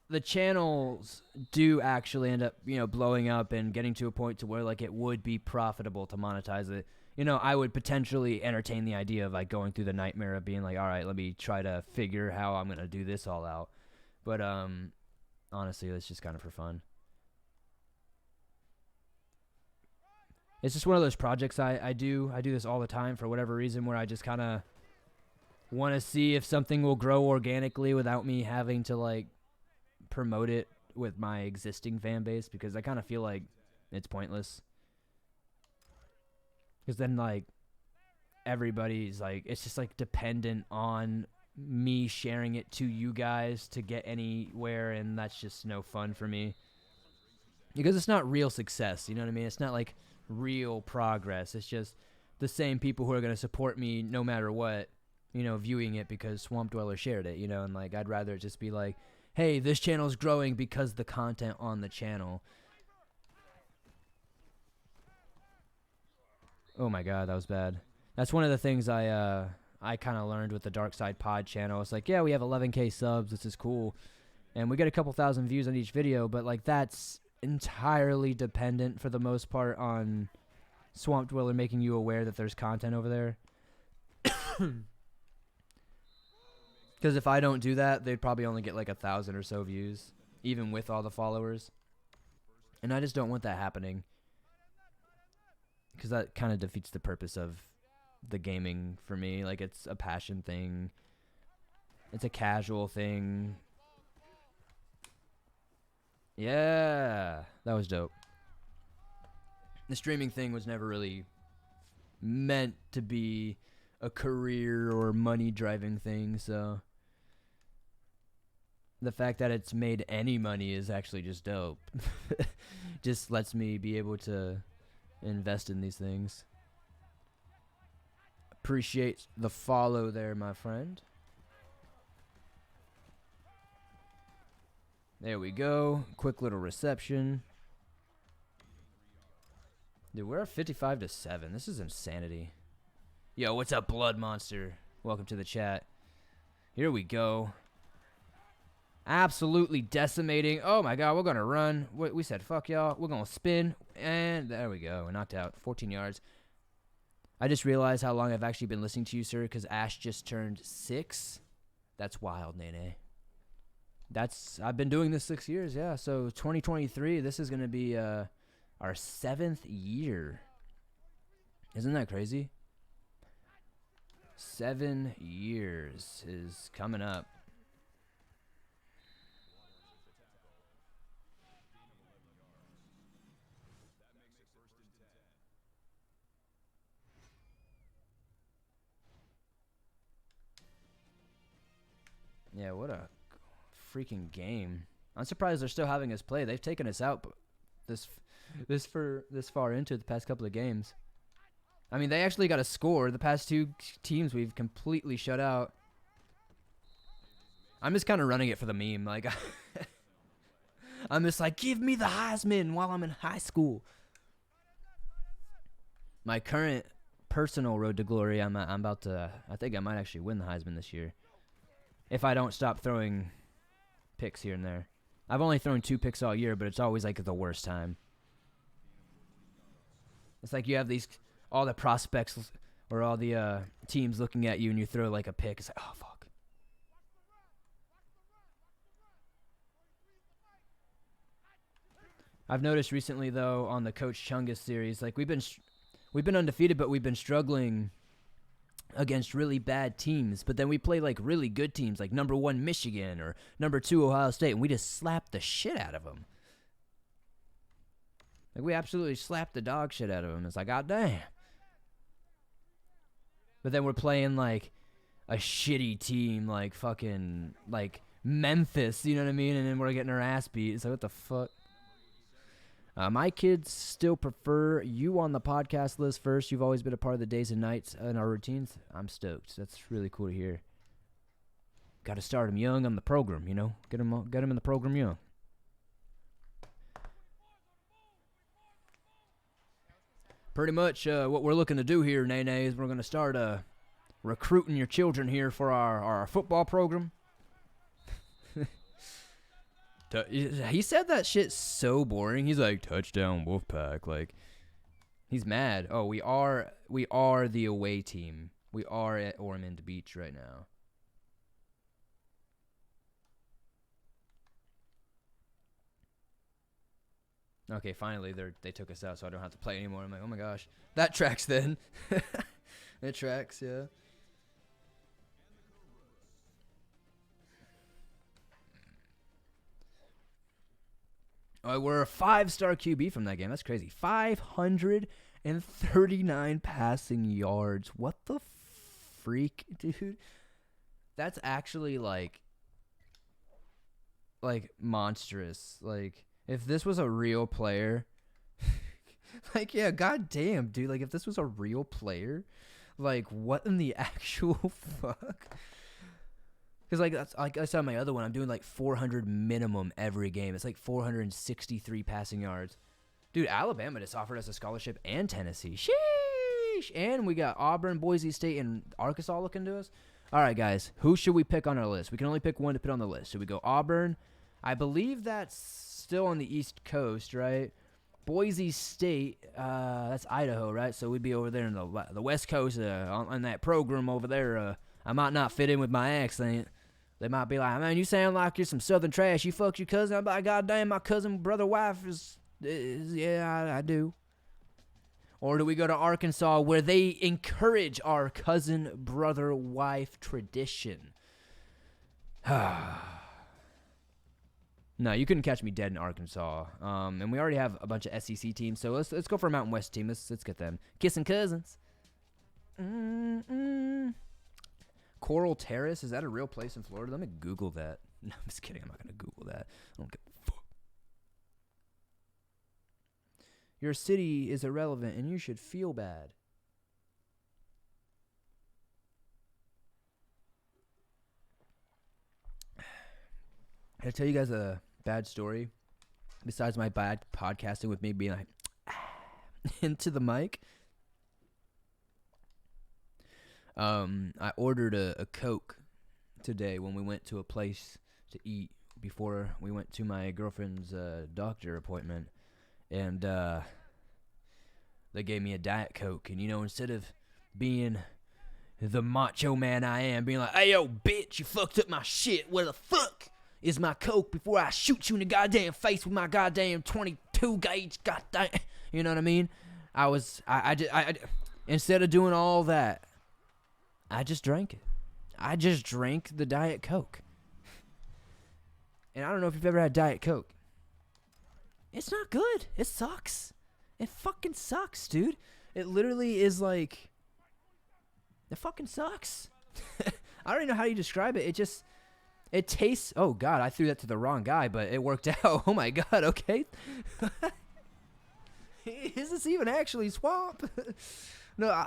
the channels do actually end up, blowing up and getting to a point to where like it would be profitable to monetize it, I would potentially entertain the idea of like going through the nightmare of being like, all right, let me try to figure how I'm going to do this all out. But honestly, it's just kind of for fun. It's just one of those projects I do. I do this all the time for whatever reason, where I just kind of want to see if something will grow organically without me having to like promote it with my existing fan base, because I kind of feel like it's pointless. Because then like everybody's like, it's just like dependent on me sharing it to you guys to get anywhere, and that's just no fun for me, because it's not real success, you know what I mean? It's not like real progress. It's just the same people who are going to support me no matter what, viewing it because Swamp Dweller shared it, and like I'd rather it just be like, hey, this channel's growing because the content on the channel. Oh my god, that was bad. That's one of the things I kind of learned with the Dark Side Pod channel. It's like, yeah, we have 11K subs, this is cool, and we get a couple thousand views on each video, but like that's entirely dependent for the most part on Swamp Dweller making you aware that there's content over there. Because if I don't do that, they'd probably only get like 1,000 or so views, even with all the followers, and I just don't want that happening, because that kind of defeats the purpose of the gaming for me. Like, it's a passion thing, it's a casual thing. Yeah, that was dope. The streaming thing was never really meant to be a career or money driving thing, so the fact that it's made any money is actually just dope. Just lets me be able to invest in these things. Appreciate the follow there, my friend. There we go. Quick little reception. Dude, we're at 55-7. This is insanity. Yo, what's up, Blood Monster? Welcome to the chat. Here we go. Absolutely decimating. Oh my god, we're gonna run. We said fuck y'all. We're gonna spin. And there we go. We're knocked out. 14 yards. I just realized how long I've actually been listening to you, sir, because Ash just turned 6. That's wild, Nene. I've been doing this 6 years, yeah. So 2023, this is going to be our 7th year. Isn't that crazy? 7 years is coming up. Yeah, what a freaking game. I'm surprised they're still having us play. They've taken us out this far into the past couple of games. I mean, they actually got a score. The past two teams we've completely shut out. I'm just kind of running it for the meme. Like, I'm just like, give me the Heisman while I'm in high school. My current personal road to glory, I'm about to, I think I might actually win the Heisman this year. If I don't stop throwing picks here and there. I've only thrown 2 picks all year, but it's always like the worst time. It's like you have all the prospects or all the teams looking at you and you throw like a pick. It's like, oh, fuck. I've noticed recently, though, on the Coach Chungus series, like we've been undefeated, but we've been struggling against really bad teams. But then we play like really good teams, like number 1 Michigan or number 2 Ohio State, and we just slap the shit out of them. Like we absolutely slapped the dog shit out of them. It's like, god damn. But then we're playing like a shitty team, like fucking like Memphis, you know what I mean? And then we're getting our ass beat. It's like, what the fuck? My kids still prefer you on the podcast list first. You've always been a part of the days and nights and our routines. I'm stoked. That's really cool to hear. Got to start them young on the program, you know? Get them in the program young. Pretty much what we're looking to do here, Nene, is we're going to start recruiting your children here for our football program. He said that shit so boring. He's like, touchdown Wolfpack. Like, he's mad. Oh, we are the away team. We are at Ormond Beach right now. Okay, finally they took us out, so I don't have to play anymore. I'm like, oh my gosh, that tracks then. It tracks, yeah. We're a 5-star QB from that game. That's crazy. 539 passing yards. What the freak, dude? That's actually like monstrous. Like, if this was a real player, like, yeah, goddamn, dude. Like, if this was a real player, like, what in the actual fuck? Because, like I saw my other one, I'm doing, like, 400 minimum every game. It's, like, 463 passing yards. Dude, Alabama just offered us a scholarship and Tennessee. Sheesh! And we got Auburn, Boise State, and Arkansas looking to us. All right, guys, who should we pick on our list? We can only pick one to put on the list. Should we go Auburn? I believe that's still on the East Coast, right? Boise State, that's Idaho, right? So we'd be over there in the West Coast on that program over there. I might not fit in with my accent. They might be like, man, you sound like you're some Southern trash. You fucked your cousin. I'm like, goddamn, my cousin, brother, wife is yeah, I do. Or do we go to Arkansas where they encourage our cousin, brother, wife tradition? No, you couldn't catch me dead in Arkansas. And we already have a bunch of SEC teams, so let's go for a Mountain West team. Let's get them. Kissing cousins. Coral Terrace, is that a real place in Florida? Let me Google that. No, I'm just kidding. I'm not going to Google that. I don't give a fuck. Your city is irrelevant, and you should feel bad. Can I tell you guys a bad story? Besides my bad podcasting with me being like, into the mic. I ordered a Coke today when we went to a place to eat before we went to my girlfriend's doctor appointment. And they gave me a Diet Coke. And, you know, instead of being the macho man I am, being like, hey, yo, bitch, you fucked up my shit. Where the fuck is my Coke before I shoot you in the goddamn face with my goddamn 22 gauge, goddamn. You know what I mean? I instead of doing all that, I just drank it. I just drank the Diet Coke. And I don't know if you've ever had Diet Coke. It's not good. It sucks. It fucking sucks, dude. It literally is like, it fucking sucks. I don't even know how you describe it. It tastes. Oh God, I threw that to the wrong guy, but it worked out. Oh my God. Okay. Is this even actually swamp? No,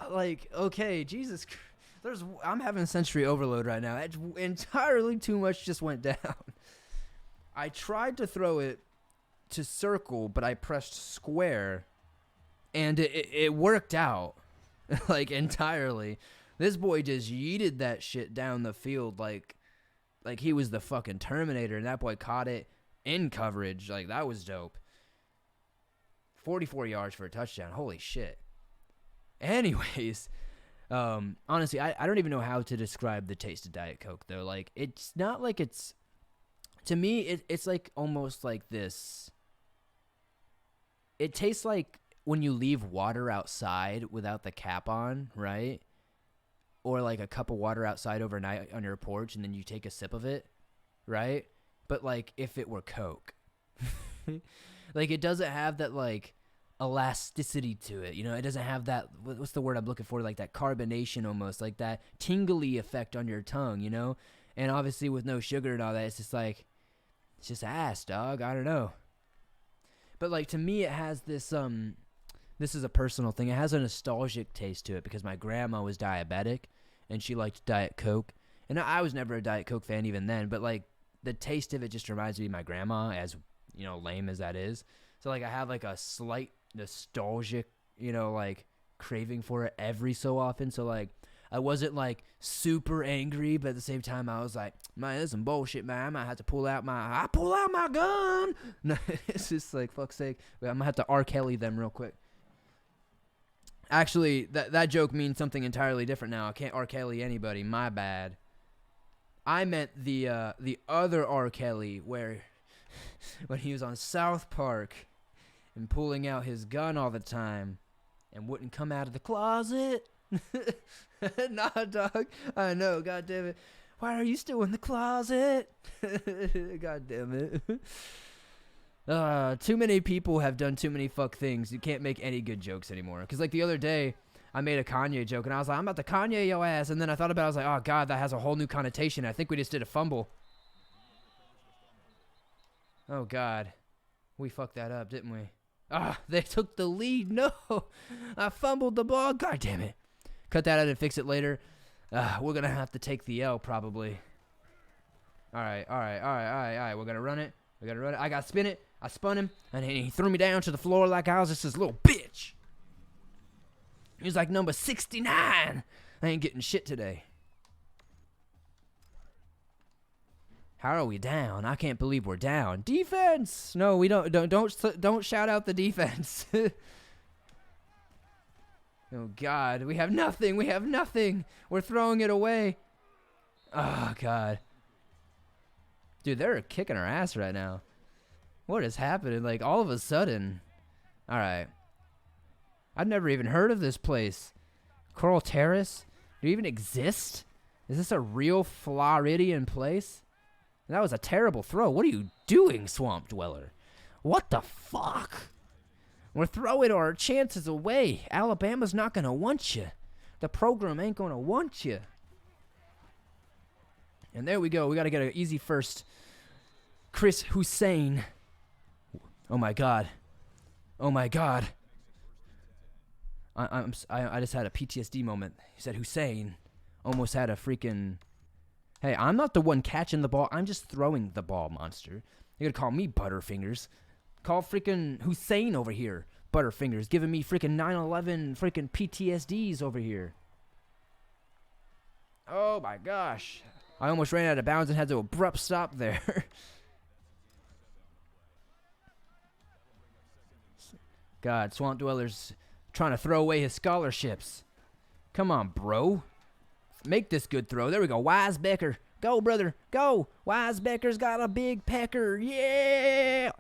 okay, Jesus. I'm having sensory overload right now. Entirely too much just went down. I tried to throw it to circle, but I pressed square, and it worked out, like, entirely. This boy just yeeted that shit down the field like he was the fucking Terminator, and that boy caught it in coverage. Like, that was dope. 44 yards for a touchdown. Holy shit. Anyways, honestly, I don't even know how to describe the taste of Diet Coke, though. Like, it's not like it's... To me, it's like almost like this. It tastes like when you leave water outside without the cap on, right? Or like a cup of water outside overnight on your porch, and then you take a sip of it, right? But like if it were Coke. Like, it doesn't have that, like, elasticity to it, you know? It doesn't have that, what's the word I'm looking for? Like, that carbonation almost, like that tingly effect on your tongue, you know? And obviously with no sugar and all that, it's just like, it's just ass, dog. I don't know. But, like, to me, it has this, this is a personal thing. It has a nostalgic taste to it because my grandma was diabetic, and she liked Diet Coke. And I was never a Diet Coke fan even then, but, like, the taste of it just reminds me of my grandma, as, you know, lame as that is. So, like, I have, like, a slight nostalgic, you know, like, craving for it every so often. So, like, I wasn't, like, super angry, but at the same time, I was like, man, this is some bullshit, man. I might have to pull out my gun. No, it's just like, fuck's sake. I'm going to have to R. Kelly them real quick. Actually, that joke means something entirely different now. I can't R. Kelly anybody. My bad. I meant the other R. Kelly, where when he was on South Park and pulling out his gun all the time and wouldn't come out of the closet. Nah, dog. I know. God damn it. Why are you still in the closet? God damn it. Too many people have done too many fuck things. You can't make any good jokes anymore. Because, like, the other day, I made a Kanye joke, and I was like, I'm about to Kanye your ass. And then I thought about it. I was like, oh, God, that has a whole new connotation. I think we just did a fumble. Oh, God. We fucked that up, didn't we? They took the lead. No. I fumbled the ball. God damn it. Cut that out and fix it later. We're going to have to take the L, probably. All right. We're going to run it. I got to spin it. I spun him, and he threw me down to the floor like I was just this little bitch. He was like number 69. I ain't getting shit today. How are we down? I can't believe we're down. Defense! No, we don't shout out the defense. Oh, God. We have nothing. We're throwing it away. Oh, God. Dude, they're kicking our ass right now. What is happening? Like, all of a sudden. All right. I've never even heard of this place. Coral Terrace? Do you even exist? Is this a real Floridian place? That was a terrible throw. What are you doing, Swamp Dweller? What the fuck? We're throwing our chances away. Alabama's not going to want you. The program ain't going to want you. And there we go. We got to get an easy first. Chris Hussein. Oh, my God. Oh, my God. I just had a PTSD moment. He said Hussein. Almost had a freaking... Hey, I'm not the one catching the ball. I'm just throwing the ball, monster. You're going to call me Butterfingers. Call freaking Hussein over here. Butterfingers. Giving me freaking 9/11 freaking PTSDs over here. Oh, my gosh. I almost ran out of bounds and had to abrupt stop there. God, Swamp Dweller's trying to throw away his scholarships. Come on, bro. Make this good throw. There we go. Wisebecker. Go, brother. Go. Wisebecker's got a big pecker. Yeah.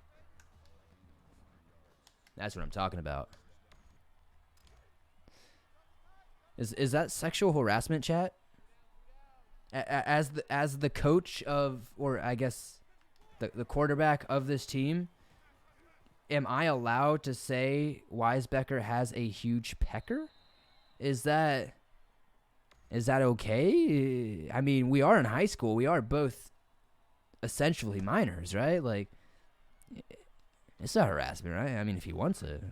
That's what I'm talking about. Is that sexual harassment, chat? As the coach of, or I guess the quarterback of this team, am I allowed to say Wisebecker has a huge pecker? Is that okay? I mean, we are in high school. We are both essentially minors, right? Like, it's not harassment, right? I mean, if he wants it,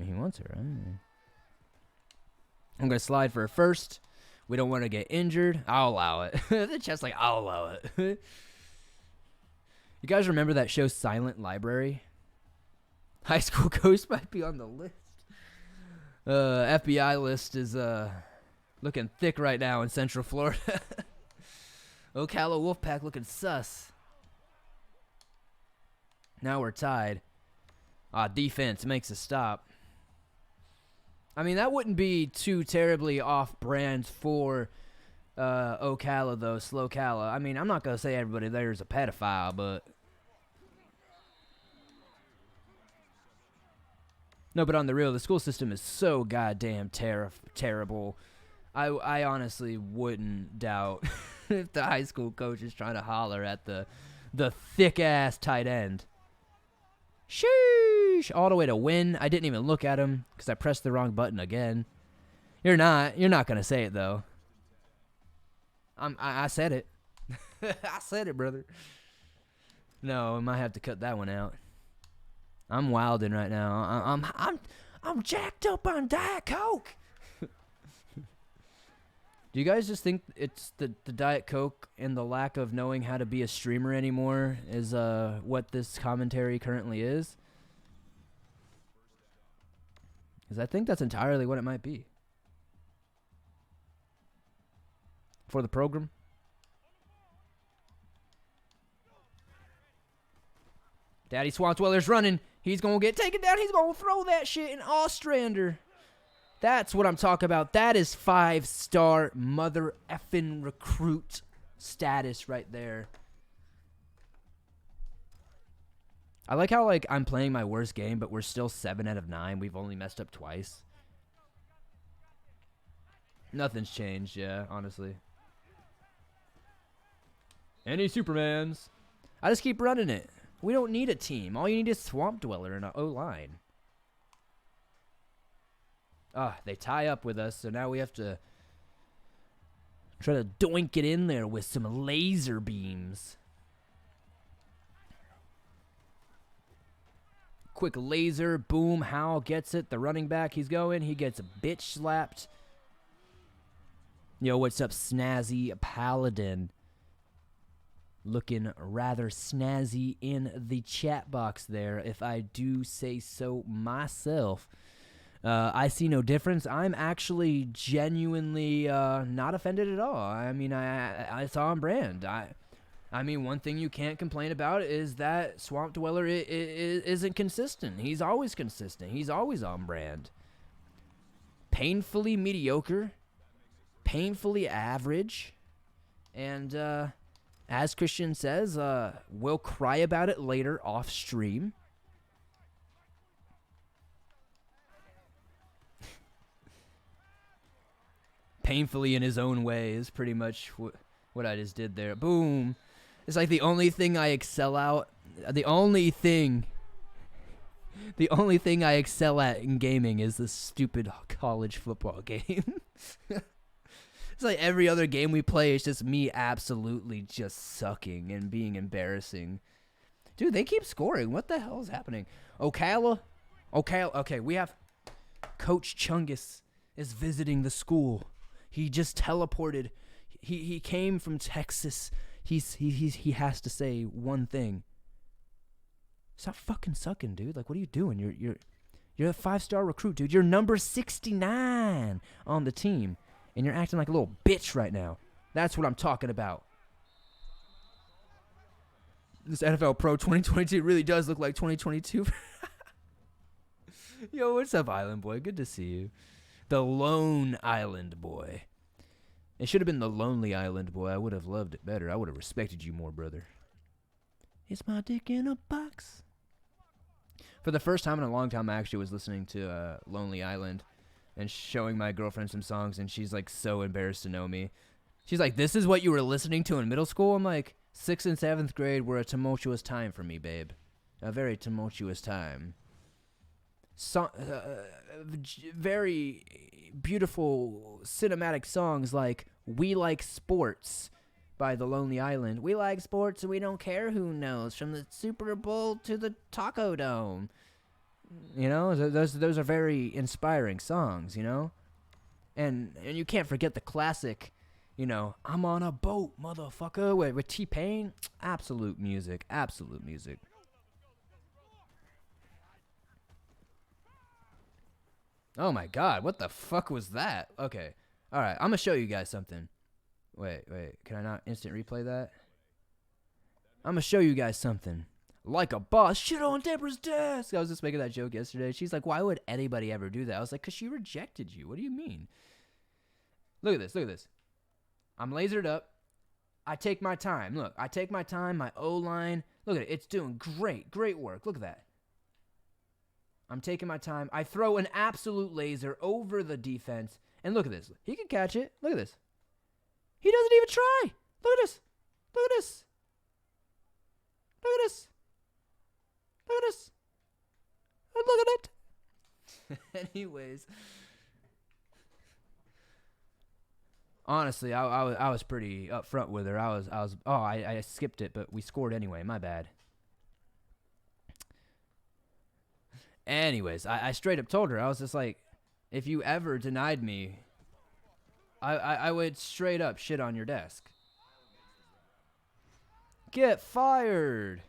he wants it, right? I'm gonna slide for a first. We don't want to get injured. I'll allow it. The chest, like, I'll allow it. You guys remember that show Silent Library? High school ghost might be on the list. FBI list is looking thick right now in Central Florida. Ocala Wolfpack looking sus. Now we're tied. Defense makes a stop. I mean, that wouldn't be too terribly off-brand for Ocala, though, Slocala. I mean, I'm not going to say everybody there is a pedophile, but... No, but on the real, the school system is so goddamn terrible. I honestly wouldn't doubt if the high school coach is trying to holler at the thick-ass tight end. Sheesh! All the way to win. I didn't even look at him because I pressed the wrong button again. You're not going to say it, though. I said it. I said it, brother. No, I might have to cut that one out. I'm wilding right now. I'm jacked up on Diet Coke. Do you guys just think it's the Diet Coke and the lack of knowing how to be a streamer anymore is what this commentary currently is? Because I think that's entirely what it might be. For the program. Daddy Swansweller's running. He's going to get taken down. He's going to throw that shit in Ostrander. That's what I'm talking about. That is 5-star mother effing recruit status right there. I like how, like, I'm playing my worst game, but we're still 7 out of 9. We've only messed up twice. Nothing's changed, yeah, honestly. Any Supermans? I just keep running it. We don't need a team. All you need is Swamp Dweller and an O-line. They tie up with us, so now we have to try to doink it in there with some laser beams. Quick laser, boom, Howell gets it. The running back, he's going. He gets bitch slapped. Yo, what's up, Snazzy Paladin? Looking rather snazzy in the chat box there, if I do say so myself. I see no difference. I'm actually genuinely not offended at all. I mean, I saw on brand. I mean, one thing you can't complain about is that Swamp Dweller isn't consistent. He's always consistent. He's always on brand. Painfully mediocre. Painfully average. And, as Christian says, we'll cry about it later off stream. Painfully in his own way is pretty much what I just did there. Boom. It's like the only thing I excel out. The only thing I excel at in gaming is this stupid college football game. It's like every other game we play is just me absolutely just sucking and being embarrassing. Dude, they keep scoring. What the hell is happening? Ocala. Okay, we have Coach Chungus is visiting the school. He just teleported. He came from Texas. He has to say one thing. Stop fucking sucking, dude. Like, what are you doing? You're a 5-star recruit, dude. You're number 69 on the team. And you're acting like a little bitch right now. That's what I'm talking about. This NFL Pro 2022 really does look like 2022. Yo, what's up, Island Boy? Good to see you. The Lone Island Boy. It should have been the Lonely Island Boy. I would have loved it better. I would have respected you more, brother. It's my dick in a box. For the first time in a long time, I actually was listening to Lonely Island and showing my girlfriend some songs, and she's, like, so embarrassed to know me. She's like, this is what you were listening to in middle school? I'm like, 6th and 7th grade were a tumultuous time for me, babe. A very tumultuous time. Very beautiful cinematic songs like We Like Sports, by The Lonely Island. We like sports and we don't care who knows, from the Super Bowl to the Taco Dome. You know, those are very inspiring songs, you know? And you can't forget the classic, you know, I'm on a boat, motherfucker, with T-Pain. Absolute music. Absolute music. Oh my god, what the fuck was that? Okay. Alright, I'm gonna show you guys something. Wait. Can I not instant replay that? I'm gonna show you guys something. Like a boss, shit on Deborah's desk. I was just making that joke yesterday. She's like, why would anybody ever do that? I was like, because she rejected you. What do you mean? Look at this. Look at this. I'm lasered up. I take my time. Look, I take my time. My O-line. Look at it. It's doing great. Great work. Look at that. I'm taking my time. I throw an absolute laser over the defense. And look at this. He can catch it. Look at this. He doesn't even try. Look at this. Look at this. Look at this. Look at this. Look at it. Anyways. Honestly, I was pretty upfront with her. I skipped it, but we scored anyway. My bad. Anyways, I straight up told her. I was just like, if you ever denied me, I would straight up shit on your desk. Get fired.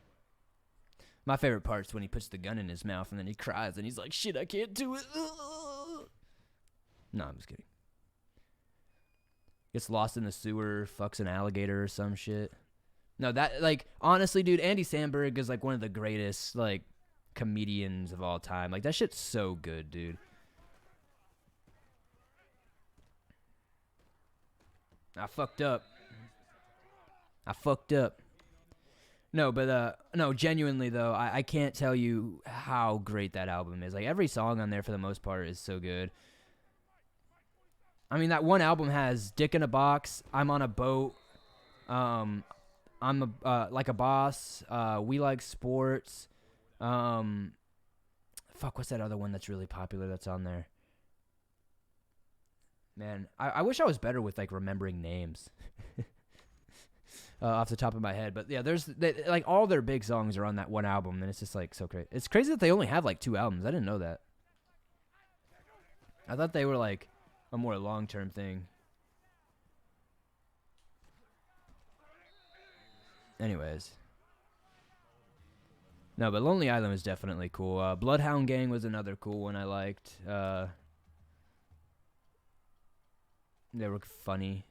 My favorite part's when he puts the gun in his mouth and then he cries and he's like, shit, I can't do it. No, I'm just kidding. Gets lost in the sewer, fucks an alligator or some shit. No, that, like, honestly, dude, Andy Samberg is, like, one of the greatest, like, comedians of all time. Like, that shit's so good, dude. I fucked up. No, but, no, genuinely, though, I can't tell you how great that album is. Like, every song on there, for the most part, is so good. I mean, that one album has Dick in a Box, I'm on a Boat, I'm Like a Boss, We Like Sports, fuck, what's that other one that's really popular that's on there? Man, I wish I was better with, like, remembering names. Off the top of my head. But yeah, like, all their big songs are on that one album, and it's just, like, so great. It's crazy that they only have, like, 2 albums. I didn't know that. I thought they were, like, a more long-term thing. Anyways. No, but Lonely Island was definitely cool. Bloodhound Gang was another cool one I liked. They were funny.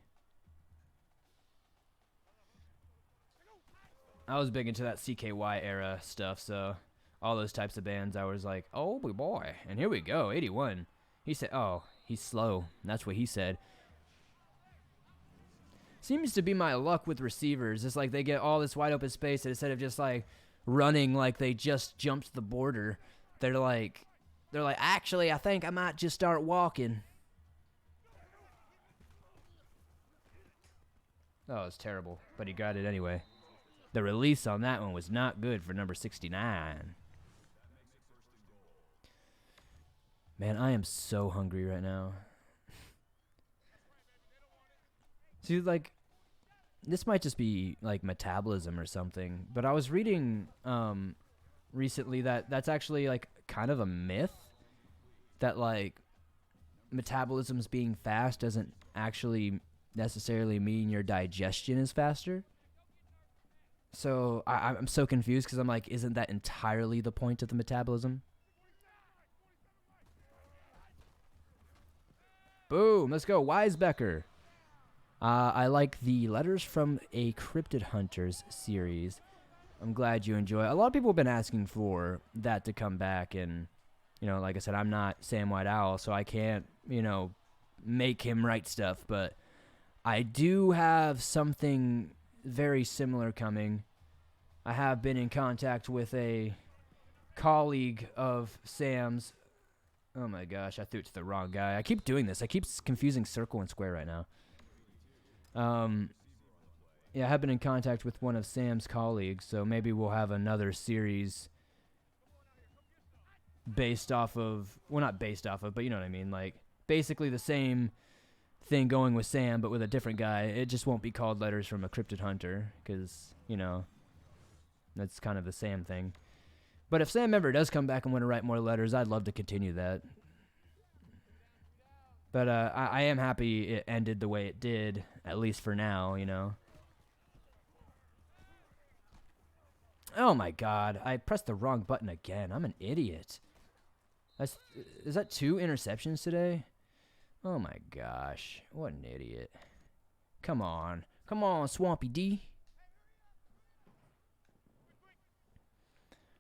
I was big into that CKY era stuff, so all those types of bands, I was like, oh boy, and here we go, 81. He said, oh, he's slow. That's what he said. Seems to be my luck with receivers. It's like they get all this wide open space, and instead of just, like, running like they just jumped the border, they're like, actually, I think I might just start walking. Oh, it's terrible, but he got it anyway. The release on that one was not good for number 69. Man, I am so hungry right now. See, like, this might just be, like, metabolism or something, but I was reading recently that that's actually, like, kind of a myth, that, like, metabolism's being fast doesn't actually necessarily mean your digestion is faster. So I'm so confused because I'm like, isn't that entirely the point of the metabolism? Boom, let's go. Weisbecker. I like the Letters from a Cryptid Hunters series. I'm glad you enjoy it. A lot of people have been asking for that to come back, and, you know, like I said, I'm not Sam White Owl, so I can't, you know, make him write stuff, but I do have something very similar coming. I have been in contact with a colleague of Sam's. Oh my gosh, I threw it to the wrong guy. I keep doing this. I keep confusing circle and square right now. Yeah, I have been in contact with one of Sam's colleagues, so maybe we'll have another series based off of, well, not based off of, but you know what I mean, like, basically the same thing going with Sam, but with a different guy. It just won't be called Letters from a Cryptid Hunter, because, you know, that's kind of the Sam thing. But if Sam ever does come back and want to write more letters, I'd love to continue that. But I am happy it ended the way it did, at least for now, you know. Oh my god, I pressed the wrong button again. I'm an idiot. Is that 2 interceptions today? Oh my gosh, what an idiot. Come on. Come on, Swampy D.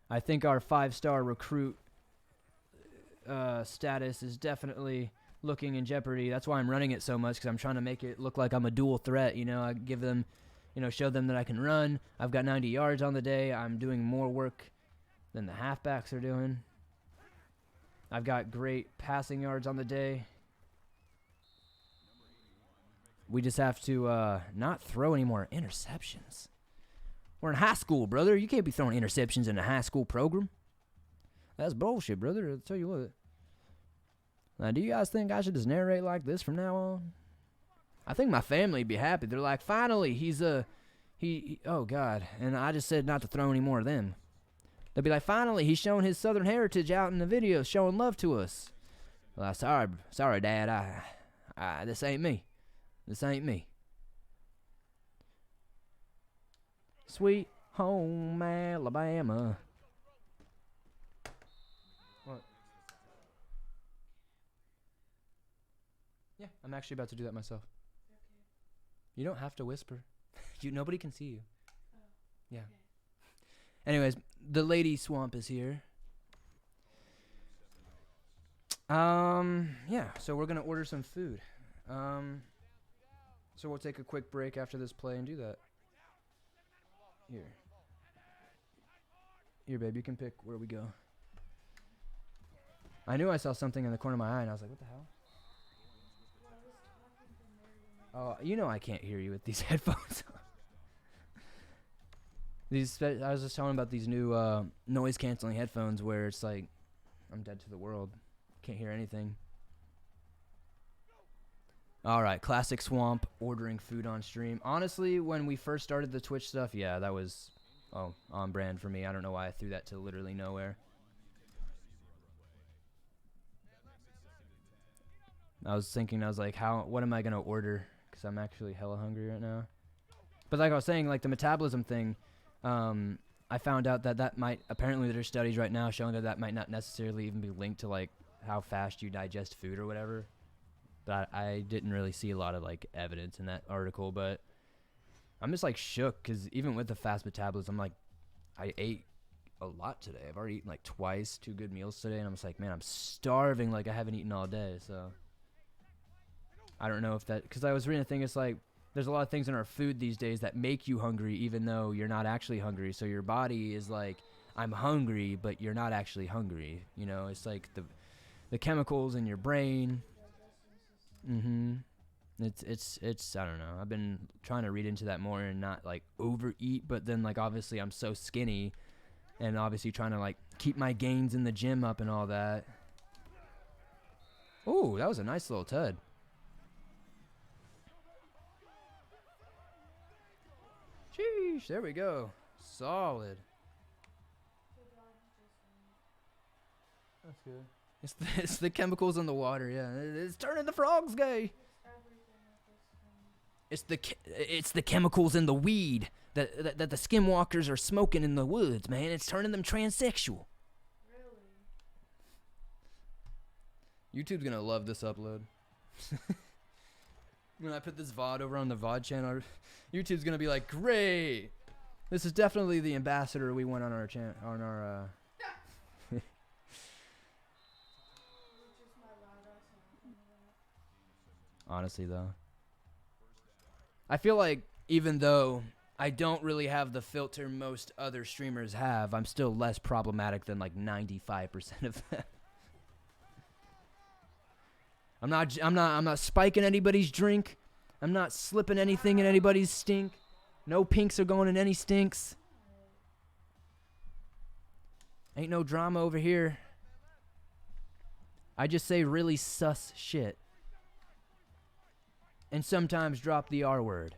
I think our 5-star recruit status is definitely looking in jeopardy. That's why I'm running it so much, because I'm trying to make it look like I'm a dual threat. You know, I give them, you know, show them that I can run. I've got 90 yards on the day. I'm doing more work than the halfbacks are doing. I've got great passing yards on the day. We just have to not throw any more interceptions. We're in high school, brother. You can't be throwing interceptions in a high school program. That's bullshit, brother. I'll tell you what. Now, do you guys think I should just narrate like this from now on? I think my family would be happy. They're like, finally, he oh, God. And I just said not to throw any more of them. They'll be like, finally, he's showing his Southern heritage out in the video, showing love to us. Well, sorry, Dad. This ain't me. This ain't me. Sweet home Alabama. What? Yeah, I'm actually about to do that myself. Okay. You don't have to whisper. Nobody can see you. Oh. Yeah. Okay. Anyways, the lady swamp is here. Yeah, so we're gonna order some food. So we'll take a quick break after this play and do that. Here, babe, you can pick where we go. I knew I saw something in the corner of my eye, and I was like, what the hell? Oh, you know I can't hear you with these headphones on. I was just telling about these new noise-canceling headphones where it's like, I'm dead to the world. Can't hear anything. All right, classic swamp, ordering food on stream. Honestly, when we first started the Twitch stuff, yeah, that was on brand for me. I don't know why I threw that to literally nowhere. I was thinking, I was like, what am I going to order? Because I'm actually hella hungry right now. But like I was saying, like the metabolism thing, I found out that might, apparently there's studies right now showing that might not necessarily even be linked to like how fast you digest food or whatever. But I didn't really see a lot of like evidence in that article, but I'm just like shook because even with the fast metabolism, like I ate a lot today. I've already eaten like twice, 2 good meals today, and I'm just like, man, I'm starving like I haven't eaten all day. So I don't know if that, because I was reading a thing, it's like there's a lot of things in our food these days that make you hungry even though you're not actually hungry. So your body is like, I'm hungry, but you're not actually hungry. You know, it's like the chemicals in your brain. It's I don't know. I've been trying to read into that more and not like overeat, but then like obviously I'm so skinny and obviously trying to like keep my gains in the gym up and all that. Ooh, that was a nice little tud. Sheesh, there we go. Solid. That's good. It's the chemicals in the water, yeah. It's turning the frogs gay. It's the chemicals in the weed that the skinwalkers are smoking in the woods, man. It's turning them transsexual. Really? YouTube's gonna love this upload. When I put this VOD over on the VOD channel, YouTube's gonna be like, great. This is definitely the ambassador we want on our channel, on our. Honestly, though, I feel like even though I don't really have the filter most other streamers have, I'm still less problematic than like 95% of them. I'm not spiking anybody's drink. I'm not slipping anything in anybody's stink. No pinks are going in any stinks. Ain't no drama over here. I just say really sus shit. and sometimes drop the R word.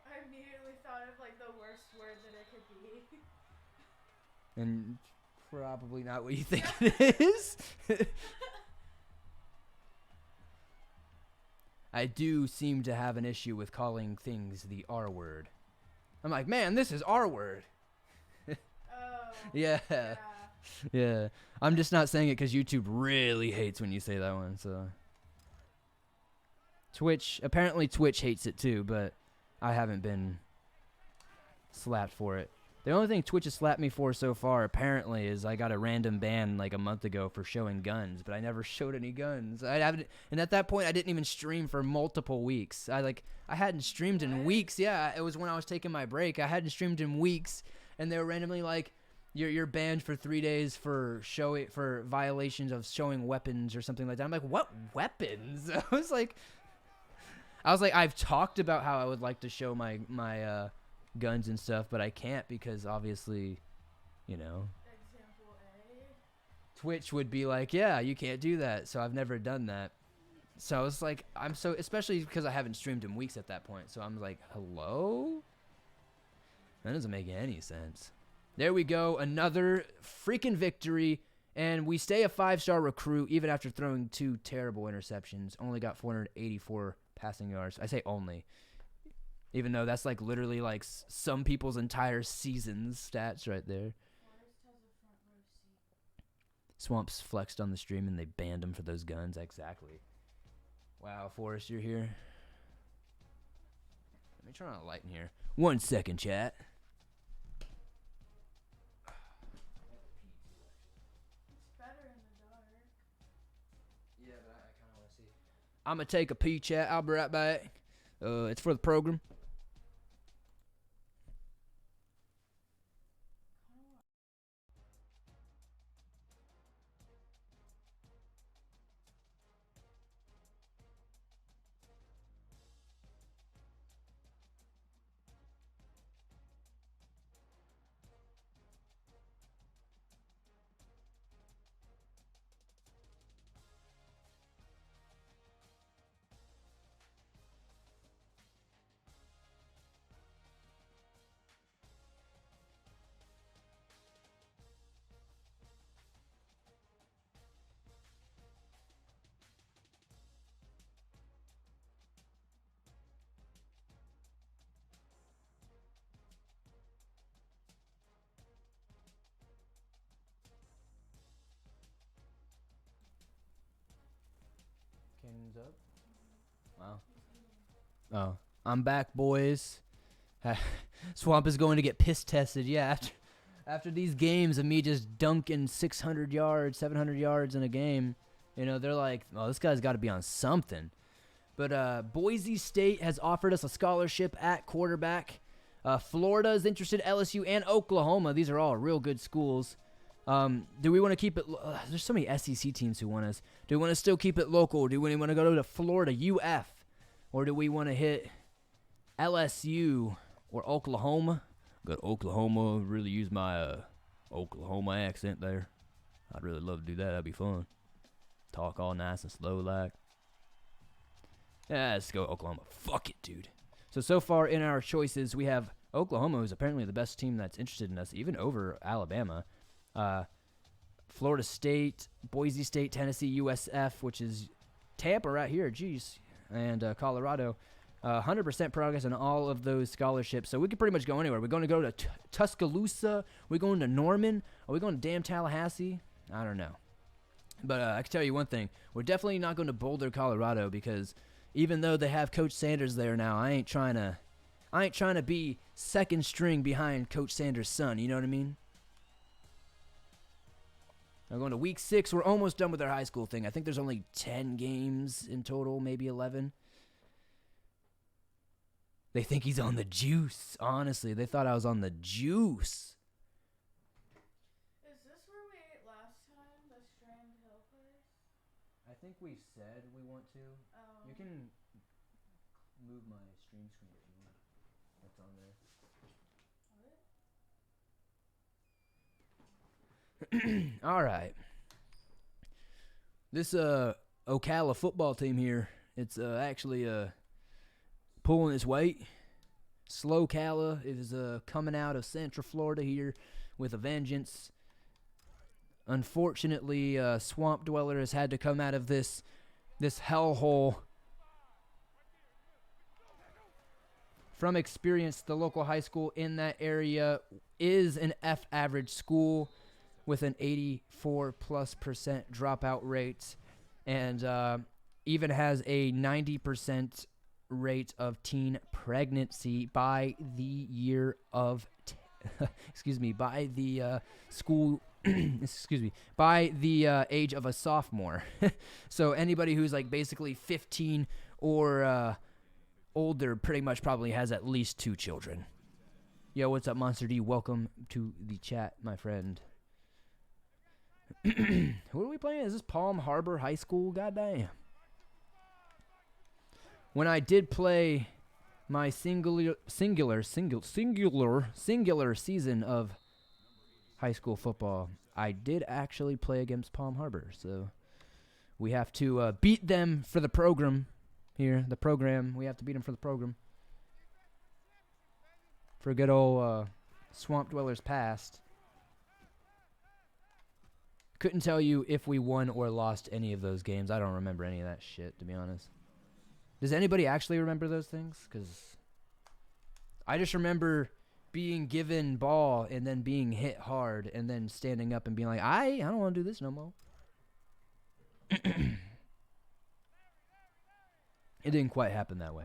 I immediately thought of like the worst word that it could be. And probably not what you think it is. I do seem to have an issue with calling things the R word. I'm like, man, this is R word. Oh. Yeah. Yeah. I'm just not saying it because YouTube really hates when you say that one, so. Apparently Twitch hates it too, but I haven't been slapped for it. The only thing Twitch has slapped me for so far, apparently, is I got a random ban like a month ago for showing guns, but I never showed any guns. And at that point, I didn't even stream for multiple weeks. I hadn't streamed in weeks. Yeah, it was when I was taking my break. I hadn't streamed in weeks, and they were randomly like, "You're banned for 3 days for violations of showing weapons or something like that." I'm like, "What weapons?" I was like, I've talked about how I would like to show my guns and stuff, but I can't because obviously, Example A. Twitch would be like, yeah, you can't do that. So I've never done that. So it's like, especially because I haven't streamed in weeks at that point. So I'm like, hello? That doesn't make any sense. There we go. Another freaking victory. And we stay a 5-star recruit even after throwing 2 terrible interceptions. Only got 484 passing yards. I say only. Even though that's like literally like some people's entire season's stats right there. Swamps flexed on the stream and they banned him for those guns. Exactly. Wow, Forrest, you're here. Let me turn on a light in here. 1 second, chat. It's better in the dark. Yeah, but I kind of want to see. I'm going to take a pee, chat. I'll be right back. It's for the program. Cannon's up. Wow. Oh, I'm back, boys. Swamp is going to get piss tested. Yeah, after these games of me just dunking 600 yards, 700 yards in a game, they're like, "Oh, this guy's got to be on something." But Boise State has offered us a scholarship at quarterback. Florida is interested, LSU and Oklahoma. These are all real good schools. Do we want to keep it? There's so many SEC teams who want us. Do we want to still keep it local? Do we want to go to Florida, UF? Or do we want to hit LSU or Oklahoma? Go to Oklahoma, really use my Oklahoma accent there. I'd really love to do that. That'd be fun. Talk all nice and slow like. Yeah, let's go Oklahoma. Fuck it, dude. So far in our choices, we have Oklahoma, who's apparently the best team that's interested in us, even over Alabama. Florida State, Boise State, Tennessee, USF, which is Tampa right here, jeez, and Colorado. 100% progress on all of those scholarships, so we could pretty much go anywhere. We're going to go to Tuscaloosa. We're going to Norman. Are we going to damn Tallahassee? I don't know. But I can tell you one thing. We're definitely not going to Boulder, Colorado, because even though they have Coach Sanders there now, I ain't trying to be second string behind Coach Sanders' son. You know what I mean? We're going to week 6. We're almost done with our high school thing. I think there's only 10 games in total, maybe 11. They think he's on the juice. Honestly, they thought I was on the juice. Is this where we ate last time? The Strand Hill place? I think we said we want to. Oh. You can move my stream screen if you want. That's on there. All right. This Ocala football team here. It's actually pulling its weight. Slow Cala is coming out of Central Florida here with a vengeance. Unfortunately, Swamp Dweller has had to come out of this hellhole. From experience, the local high school in that area is an F average school with an 84+% dropout rate, and even has a 90% rate of teen pregnancy by the year of by the school by the age of a sophomore. So anybody who's like basically 15 or older pretty much probably has at least 2 children. Yo, what's up, Monster D? Welcome to the chat, my friend. Who are we playing? Is this Palm Harbor High School? Goddamn. When I did play my singular season of high school football, I did actually play against Palm Harbor. So we have to beat them for the program here. The program. We have to beat them for the program. For good old Swamp Dwellers past. Couldn't tell you if we won or lost any of those games. I don't remember any of that shit, to be honest. Does anybody actually remember those things? Because I just remember being given ball and then being hit hard and then standing up and being like, I don't want to do this no more. It didn't quite happen that way.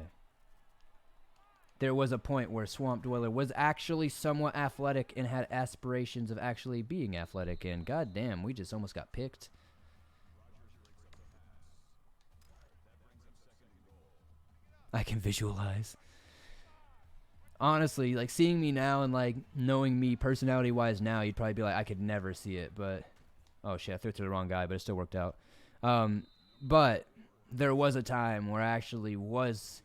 There was a point where Swamp Dweller was actually somewhat athletic and had aspirations of actually being athletic, and goddamn, we just almost got picked. I can visualize. Honestly, like seeing me now and like knowing me personality-wise now, you'd probably be like, I could never see it, but oh shit, I threw it to the wrong guy, but it still worked out. But there was a time where I actually was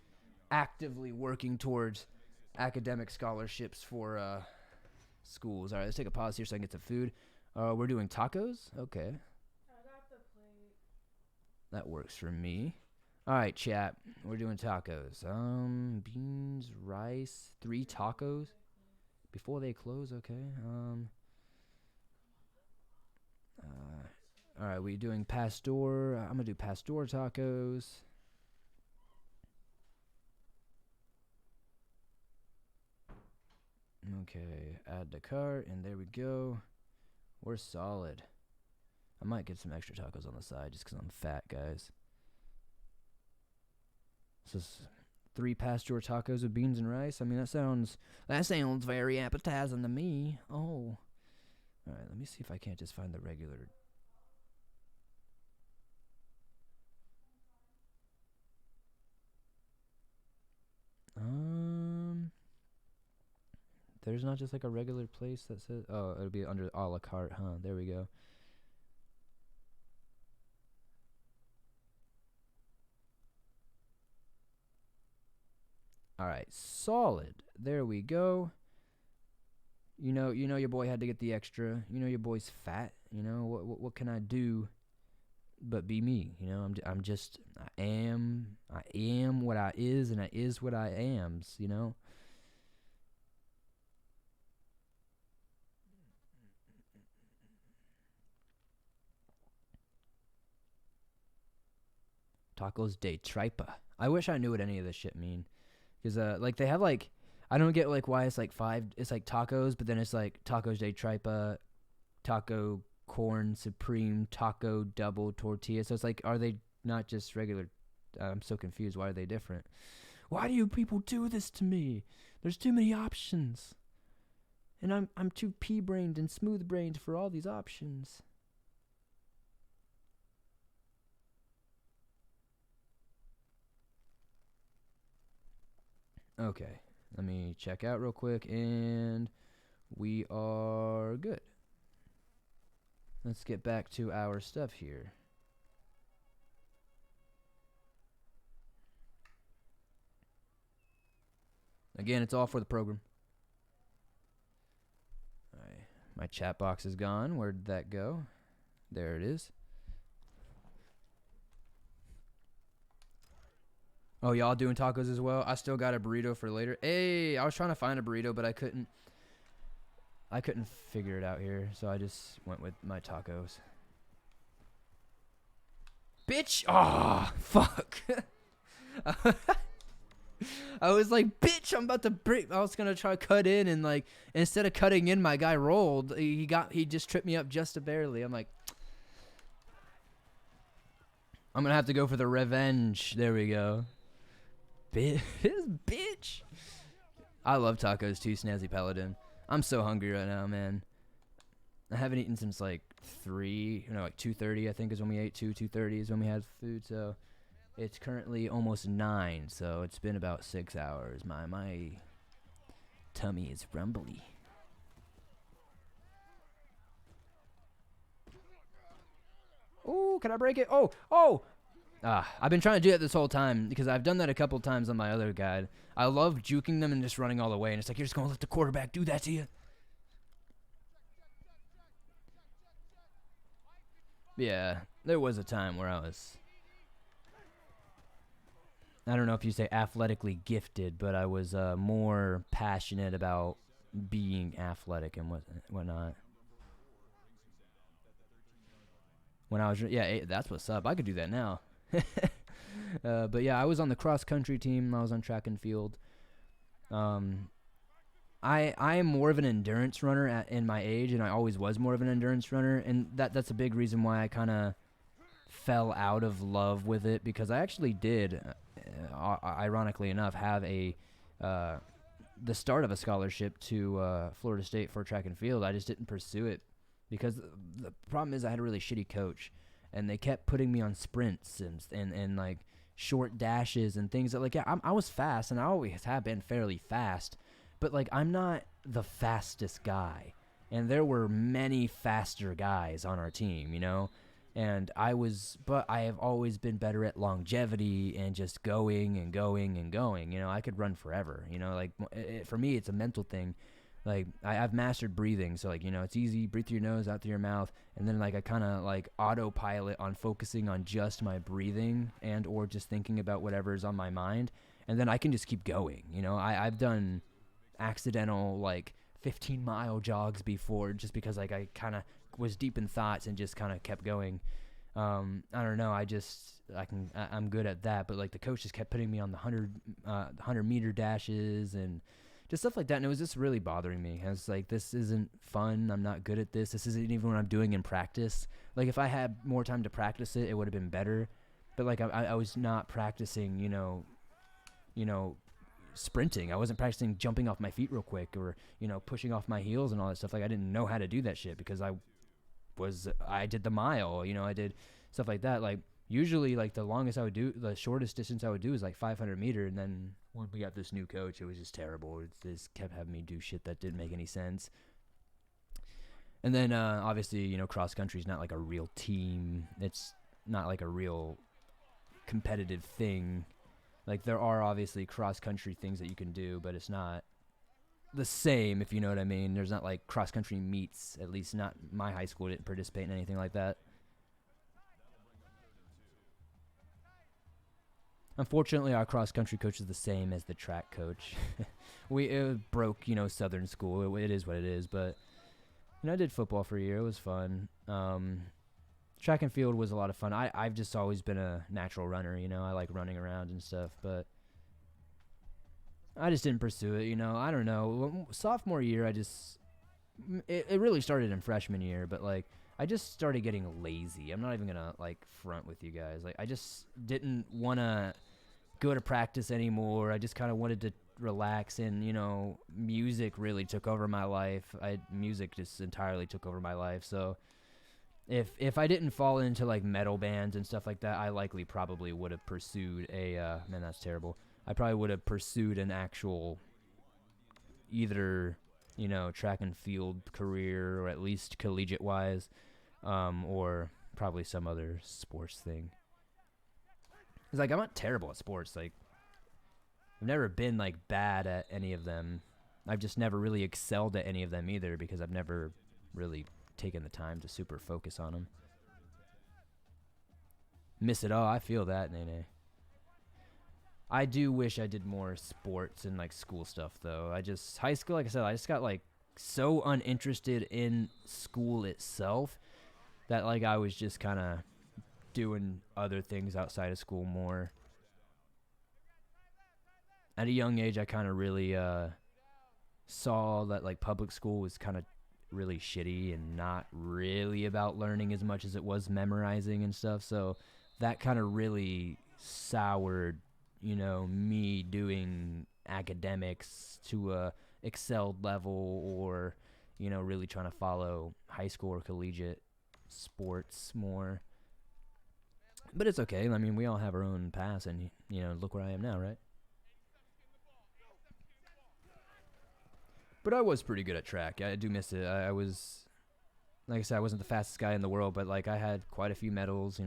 actively working towards academic scholarships for schools. All right, let's take a pause here so I can get some food. We're doing tacos? Okay. I got the plate. That works for me. All right, chat. We're doing tacos. Beans, rice, 3 tacos before they close. Okay. All right, we doing pastor. I'm gonna do pastor tacos. Okay, add to cart, and there we go. We're solid. I might get some extra tacos on the side just because I'm fat, guys. This is 3 pastor tacos with beans and rice. I mean, that sounds very appetizing to me. Oh. All right, let me see if I can't just find the regular. There's not just like a regular place that says, oh, it'll be under a la carte, huh? There we go. All right, solid. There we go. You know your boy had to get the extra. You know your boy's fat. You know what can I do but be me? You know, I am what I is, and I is what I ams. You know. Tacos de tripa. I wish I knew what any of this shit mean. Because, like, they have, like, I don't get, like, why it's, like, 5, it's, like, tacos, but then it's, like, tacos de tripa, taco corn supreme, taco double tortilla. So it's, like, are they not just regular? I'm so confused. Why are they different? Why do you people do this to me? There's too many options. And I'm too pea-brained and smooth-brained for all these options. Okay, let me check out real quick, and we are good. Let's get back to our stuff here. Again, it's all for the program. All right, my chat box is gone. Where did that go? There it is. Oh, y'all doing tacos as well? I still got a burrito for later. Hey, I was trying to find a burrito, but I couldn't. I couldn't figure it out here, so I just went with my tacos. Bitch! Oh, fuck. I was like, bitch, I'm about to break. I was gonna try to cut in, and like, instead of cutting in, my guy rolled. He just tripped me up just barely. I'm like, I'm gonna have to go for the revenge. There we go. Bitch. I love tacos too, Snazzy Paladin. I'm so hungry right now, man. I haven't eaten since like 2:30 I think is when we ate. 2:30 is when we had food, so it's currently almost 9, so it's been about 6 hours. My tummy is rumbly. Oh, can I break it? Oh! I've been trying to do that this whole time because I've done that a couple times on my other guide. I love juking them and just running all the way, and it's like, you're just going to let the quarterback do that to you? Yeah, there was a time where I don't know if you say athletically gifted, but I was more passionate about being athletic and whatnot. When I was, yeah, that's what's up. I could do that now. But yeah, I was on the cross country team. I was on track and field. I am more of an endurance runner in my age, and I always was more of an endurance runner, and that's a big reason why I kind of fell out of love with it, because I actually did, ironically enough, have the start of a scholarship to Florida State for track and field. I just didn't pursue it because the problem is I had a really shitty coach, and they kept putting me on sprints and like short dashes and things that, like, yeah, I was fast, and I always have been fairly fast, but like I'm not the fastest guy, and there were many faster guys on our team, you know. And but I have always been better at longevity and just going and going and going. You know, I could run forever. You know, like for me, it's a mental thing. Like I've mastered breathing, so like, you know, it's easy. Breathe through your nose, out through your mouth, and then like I kind of like autopilot on focusing on just my breathing and or just thinking about whatever's on my mind, and then I can just keep going. You know, I've done accidental like 15-mile jogs before just because like I kind of was deep in thoughts and just kind of kept going. I don't know. I'm good at that, but like the coach just kept putting me on the 100-meter dashes and just stuff like that. And it was just really bothering me. I was like, this isn't fun. I'm not good at this. This isn't even what I'm doing in practice. Like if I had more time to practice it, it would have been better. But like I was not practicing, you know, sprinting. I wasn't practicing jumping off my feet real quick or, you know, pushing off my heels and all that stuff. Like I didn't know how to do that shit because I did the mile, you know, I did stuff like that. Like usually like the shortest distance I would do is like 500-meter. And then when we got this new coach, it was just terrible. It just kept having me do shit that didn't make any sense. And then obviously, you know, cross country is not like a real team. It's not like a real competitive thing. Like there are obviously cross country things that you can do, but it's not the same, if you know what I mean. There's not like cross country meets, at least not my high school didn't participate in anything like that. Unfortunately, our cross country coach is the same as the track coach. It broke, you know, Southern school. It is what it is, but you know, I did football for a year. It was fun. Track and field was a lot of fun. I've just always been a natural runner, you know. I like running around and stuff, but I just didn't pursue it, you know. I don't know. Sophomore year, it really started in freshman year, but like I just started getting lazy. I'm not even gonna like front with you guys. Like I just didn't want to go to practice anymore. I just kind of wanted to relax, and you know, music really took over my life. Music just entirely took over my life. So if I didn't fall into like metal bands and stuff like that, I likely probably would have pursued man, that's terrible. I probably would have pursued an actual either, you know, track and field career, or at least collegiate wise, or probably some other sports thing. It's like I'm not terrible at sports. Like I've never been like bad at any of them. I've just never really excelled at any of them either because I've never really taken the time to super focus on them. Miss it all. I feel that, Nene. I do wish I did more sports and like school stuff though. High school, like I said, I just got like so uninterested in school itself that like I was just kind of doing other things outside of school more. At a young age, I kind of really saw that like public school was kind of really shitty and not really about learning as much as it was memorizing and stuff. So that kind of really soured, me doing academics to a excelled level or, really trying to follow high school or collegiate sports more. But it's okay. I mean, we all have our own paths, and, look where I am now, right? But I was pretty good at track. I do miss it. I was, like I said, I wasn't the fastest guy in the world, but like I had quite a few medals.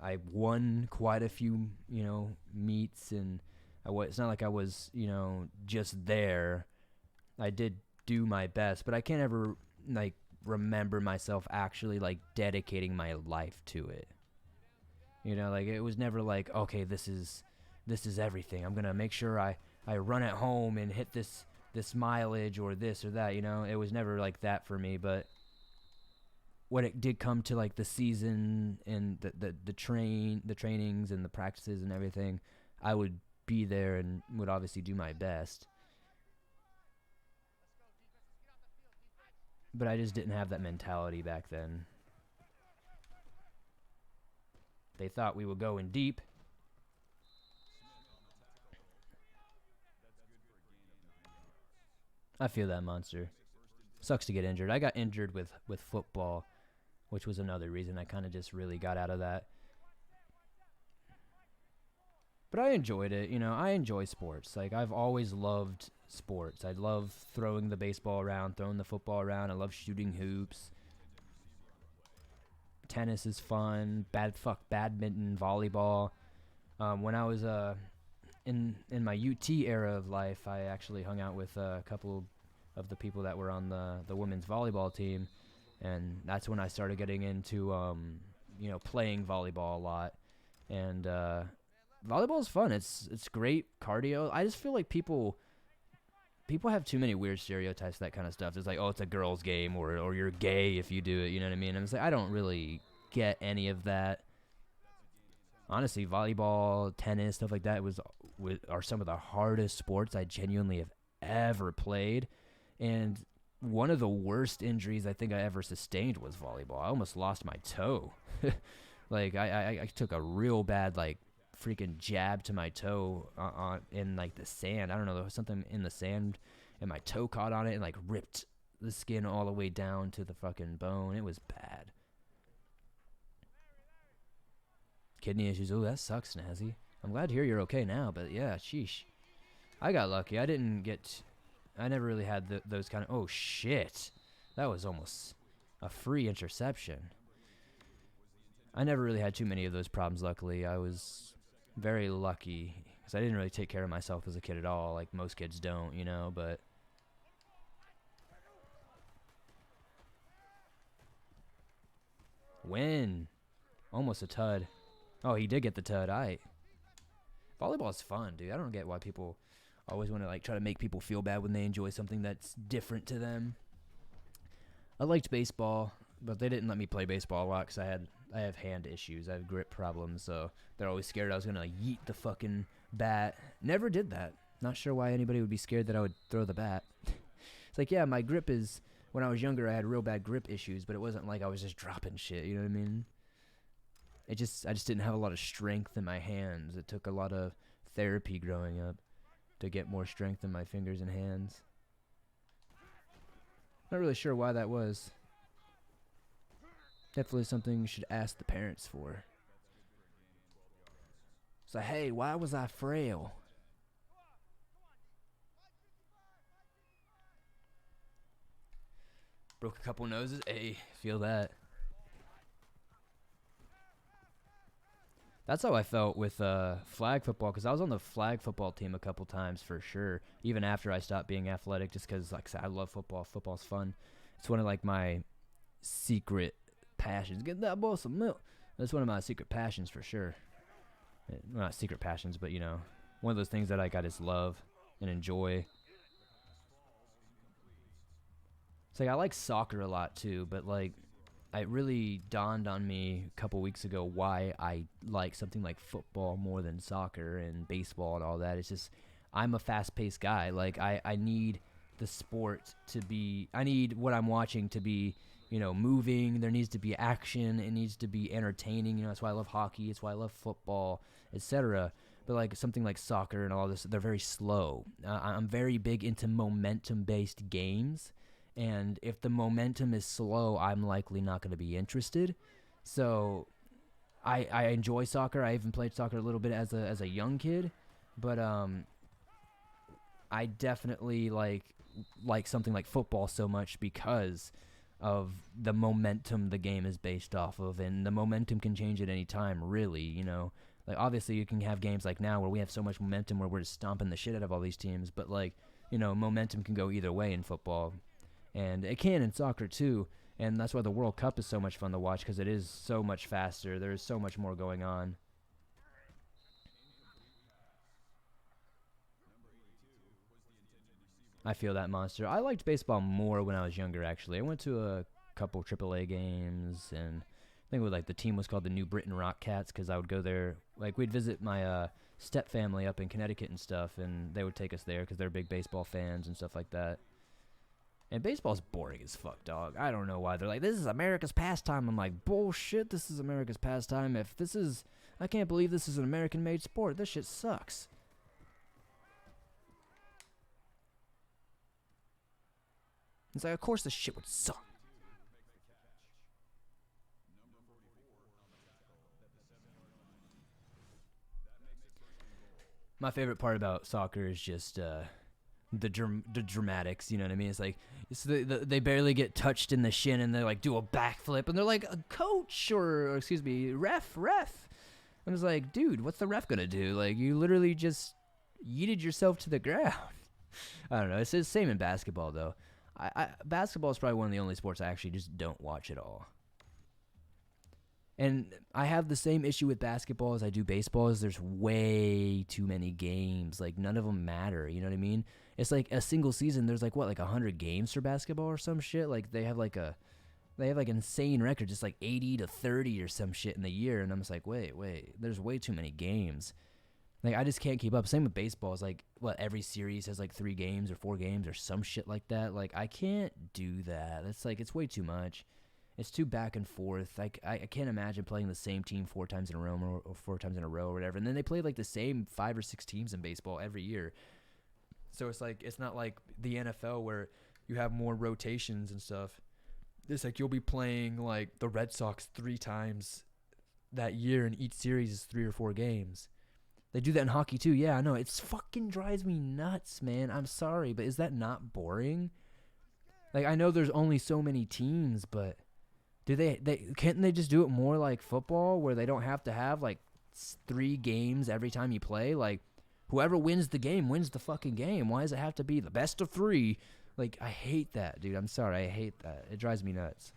I won quite a few, meets, and it's not like I was, just there. I did do my best, but I can't ever like remember myself actually like dedicating my life to it. Like it was never like, okay, this is everything. I'm gonna make sure I run at home and hit this mileage or this or that. It was never like that for me. But when it did come to like the season and the trainings and the practices and everything, I would be there and would obviously do my best. But I just didn't have that mentality back then. They thought we were going deep. I feel that, monster. Sucks to get injured. I got injured with football, which was another reason I kind of just really got out of that. But I enjoyed it. I enjoy sports. Like, I've always loved sports. I love throwing the baseball around, throwing the football around. I love shooting hoops. Tennis is fun. Badminton, volleyball. When I was in my UT era of life, I actually hung out with a couple of the people that were on the women's volleyball team, and that's when I started getting into playing volleyball a lot. And volleyball is fun. It's great cardio. I just feel like people have too many weird stereotypes for that kind of stuff. It's like, oh, it's a girls' game, or you're gay if you do it. You know what I mean? And it's like, I don't really get any of that. Honestly, volleyball, tennis, stuff like that are some of the hardest sports I genuinely have ever played. And one of the worst injuries I think I ever sustained was volleyball. I almost lost my toe. Like, I took a real bad, like, freaking jab to my toe in, like, the sand. I don't know, there was something in the sand, and my toe caught on it and, like, ripped the skin all the way down to the fucking bone. It was bad. Kidney issues. Oh, that sucks, Snazzy. I'm glad to hear you're okay now, but yeah, sheesh. I got lucky. I never really had those kind of... Oh, shit. That was almost a free interception. I never really had too many of those problems, luckily. I was very lucky, because I didn't really take care of myself as a kid at all, like most kids don't, but... Win. Almost a tud. Oh, he did get the tud. Volleyball is fun, dude. I don't get why people always want to like try to make people feel bad when they enjoy something that's different to them. I liked baseball, but they didn't let me play baseball a lot because I have hand issues. I have grip problems, so they're always scared I was gonna yeet the fucking bat. Never did that. Not sure why anybody would be scared that I would throw the bat. It's like, yeah, my grip is... When I was younger, I had real bad grip issues, but it wasn't like I was just dropping shit. You know what I mean? I just didn't have a lot of strength in my hands. It took a lot of therapy growing up to get more strength in my fingers and hands. Not really sure why that was. Definitely something you should ask the parents for. So, hey, why was I frail? Broke a couple noses. Hey, feel that. That's how I felt with flag football, because I was on the flag football team a couple times for sure, even after I stopped being athletic, just because, like I said, I love football. Football's fun. It's one of, like, my secret passions. Get that boy some milk. That's one of my secret passions for sure. not secret passions, but one of those things that I got is love and enjoy. It's like I like soccer a lot too, but like it really dawned on me a couple weeks ago why I like something like football more than soccer and baseball and all that. It's just I'm a fast-paced guy. Like I need the sport to be. I need what I'm watching to be moving. There needs to be action. It needs to be entertaining. That's why I love hockey. It's why I love football, etc. But like something like soccer and all this, they're very slow. I'm very big into momentum-based games. And if the momentum is slow, I'm likely not going to be interested. So I enjoy soccer. I even played soccer a little bit as a young kid. But I definitely like something like football so much because of the momentum the game is based off of. And the momentum can change at any time, really, Like, obviously, you can have games like now where we have so much momentum where we're just stomping the shit out of all these teams. But, momentum can go either way in football. And it can in soccer too, and that's why the World Cup is so much fun to watch because it is so much faster. There's so much more going on. I feel that, monster. I liked baseball more when I was younger, actually. I went to a couple AAA games, and I think the team was called the New Britain Rock Cats because I would go there. Like, we'd visit my step family up in Connecticut and stuff, and they would take us there because they're big baseball fans and stuff like that. And baseball's boring as fuck, dog. I don't know why. They're like, this is America's pastime. I'm like, bullshit, this is America's pastime. I can't believe this is an American-made sport. This shit sucks. It's like, of course this shit would suck. My favorite part about soccer is just the dramatics, you know what I mean? It's like they barely get touched in the shin and they like do a backflip and they're like, coach or excuse me, ref. I was like, dude, what's the ref gonna do? Like, you literally just yeeted yourself to the ground. I don't know. It's the same in basketball though. Basketball is probably one of the only sports I actually just don't watch at all. And I have the same issue with basketball as I do baseball. Is there's way too many games. Like, none of them matter. You know what I mean? It's like a single season. There's like 100 games for basketball or some shit. Like they have insane records, just like 80 to 30 or some shit in the year. And I'm just like, wait. There's way too many games. Like, I just can't keep up. Same with baseball. It's like every series has like 3 games or 4 games or some shit like that. Like, I can't do that. It's way too much. It's too back and forth. Like, I can't imagine playing the same team 4 times in a row or 4 times in a row or whatever. And then they play like the same 5 or 6 teams in baseball every year. So it's like, it's not like the NFL where you have more rotations and stuff. It's like you'll be playing like the Red Sox 3 times that year, and each series is 3 or 4 games. They do that in hockey too. Yeah, I know. It's fucking drives me nuts, man. I'm sorry, but is that not boring? Like, I know there's only so many teams, but can't they just do it more like football where they don't have to have like 3 games every time you play? Like, whoever wins the game wins the fucking game. Why does it have to be the best of 3? Like, I hate that, dude. I'm sorry. I hate that. It drives me nuts.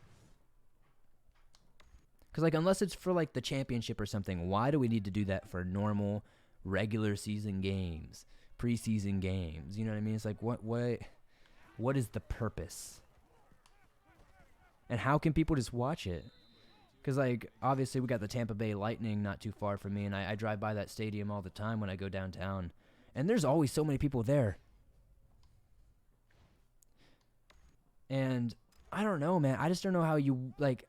Because, like, unless it's for, like, the championship or something, why do we need to do that for normal, regular season games, preseason games? You know what I mean? It's like, what is the purpose? And how can people just watch it? Because, like, obviously we got the Tampa Bay Lightning not too far from me, and I drive by that stadium all the time when I go downtown. And there's always so many people there. And I don't know, man. I just don't know how you, like,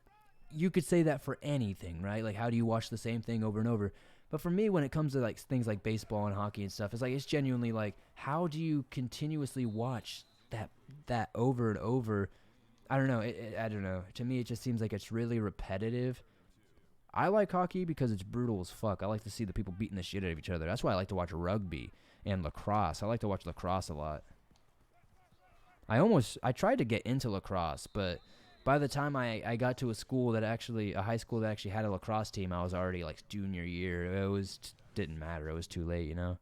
you could say that for anything, right? Like, how do you watch the same thing over and over? But for me, when it comes to, like, things like baseball and hockey and stuff, it's like, it's genuinely like, how do you continuously watch that over and over? I don't know. I don't know. To me, it just seems like it's really repetitive. I like hockey because it's brutal as fuck. I like to see the people beating the shit out of each other. That's why I like to watch rugby and lacrosse. I like to watch lacrosse a lot. I tried to get into lacrosse, but by the time I got to a high school that actually had a lacrosse team, I was already like junior year. Didn't matter. It was too late, you know?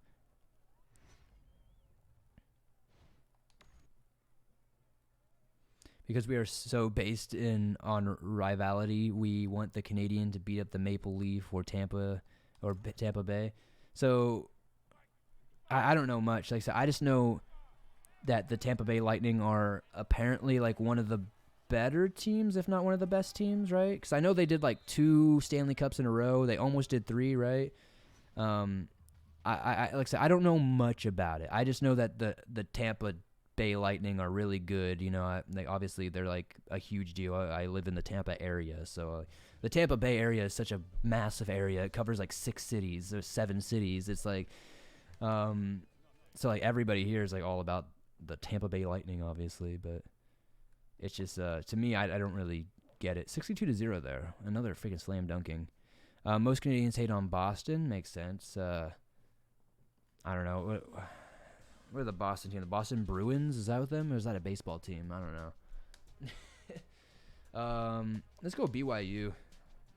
Because we are so based on rivalry, we want the Canadian to beat up the Maple Leaf or Tampa or Tampa Bay. So I don't know much. Like I said, I just know that the Tampa Bay Lightning are apparently like one of the better teams, if not one of the best teams, right? Because I know they did like 2 Stanley Cups in a row. They almost did 3, right? I like I said, I don't know much about it. I just know that the Tampa Bay Lightning are really good. You know, obviously they're like a huge deal. I live in the Tampa area, so the Tampa Bay area is such a massive area. It covers like 6 cities or 7 cities. It's like, so like everybody here is like all about the Tampa Bay Lightning, obviously, but it's just to me, I don't really get it. 62-0 there, another freaking slam dunking. Most Canadians hate on Boston. Makes sense. I don't know. What are the Boston team? The Boston Bruins? Is that with them? Or is that a baseball team? I don't know. Let's go BYU.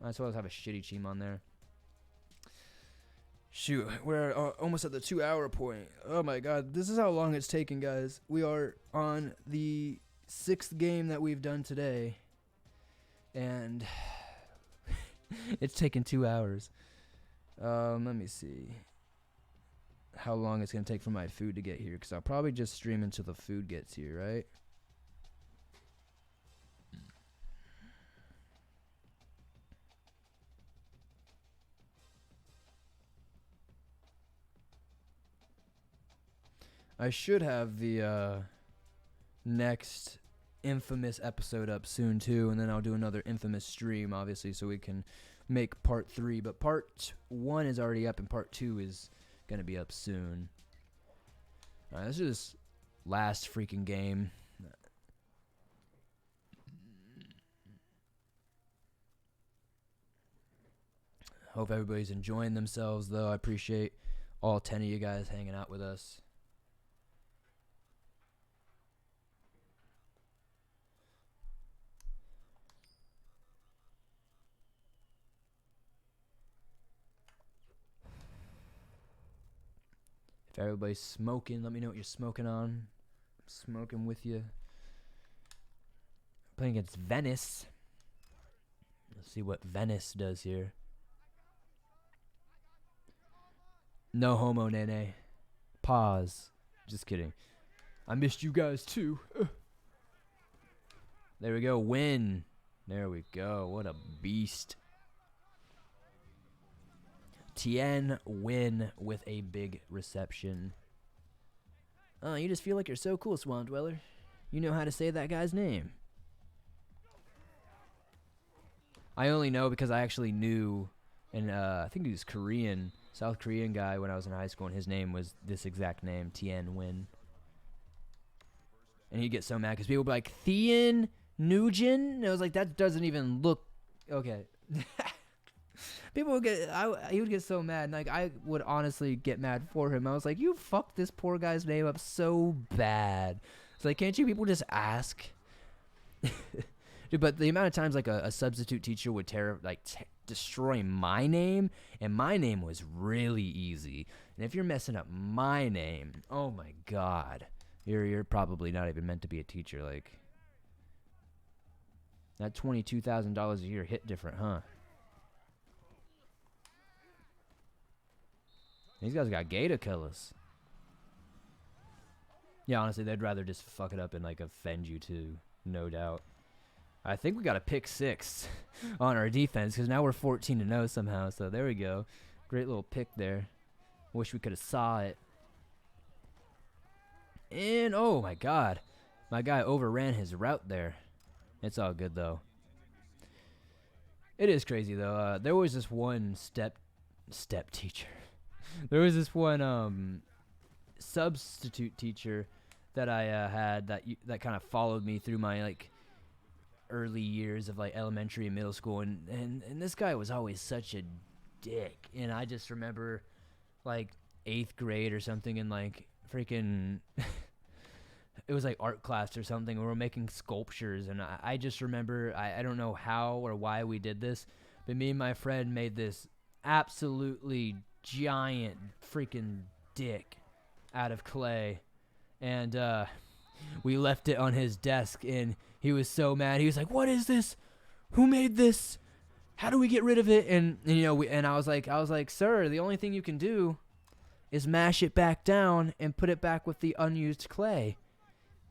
Might as well have a shitty team on there. Shoot, we're almost at the 2-hour point. Oh my god, this is how long it's taken, guys. We are on the 6th game that we've done today. And it's taken 2 hours. Let me see how long it's going to take for my food to get here, because I'll probably just stream until the food gets here, right? I should have the next Infamous episode up soon, too, and then I'll do another Infamous stream, obviously, so we can make part 3. But part 1 is already up, and part 2 is going to be up soon. Alright, this is this last freaking game. Hope everybody's enjoying themselves, though. I appreciate all 10 of you guys hanging out with us. If everybody's smoking, let me know what you're smoking on. I'm smoking with you. Playing against Venice. Let's see what Venice does here. No homo, Nene. Pause. Just kidding. I missed you guys too. There we go. Win. There we go. What a beast. Tien win with a big reception. Oh, you just feel like you're so cool, Swamp Dweller. You know how to say that guy's name. I only know because I actually knew, and I think he was Korean, South Korean guy when I was in high school, and his name was this exact name, Tien Win. And he'd get so mad because people would be like, Thien Nugent? And I was like, that doesn't even look... Okay. People would get... he would get so mad. And like, I would honestly get mad for him. I was like, you fucked this poor guy's name up so bad. It's like, can't you people just ask? Dude, but the amount of times like a substitute teacher would destroy my name, and my name was really easy. And if you're messing up my name, oh my god, you're probably not even meant to be a teacher. Like, that $22,000 a year hit different, huh? These guys got gator killers. Yeah, honestly, they'd rather just fuck it up and like offend you too, no doubt. I think we got a pick 6 on our defense because now we're 14-0 somehow. So there we go. Great little pick there. Wish we could have saw it. And, oh my god. My guy overran his route there. It's all good though. It is crazy though. There was this one step teacher. There was this one substitute teacher that I had that kind of followed me through my like early years of like elementary and middle school, and this guy was always such a dick. And I just remember like 8th grade or something, and like freaking it was like art class or something, we were making sculptures, and I just remember I don't know how or why we did this, but me and my friend made this absolutely giant freaking dick out of clay, and we left it on his desk, and he was so mad. He was like, what is this? Who made this? how do we get rid of it? And you know, I was like, sir, the only thing you can do is mash it back down and put it back with the unused clay.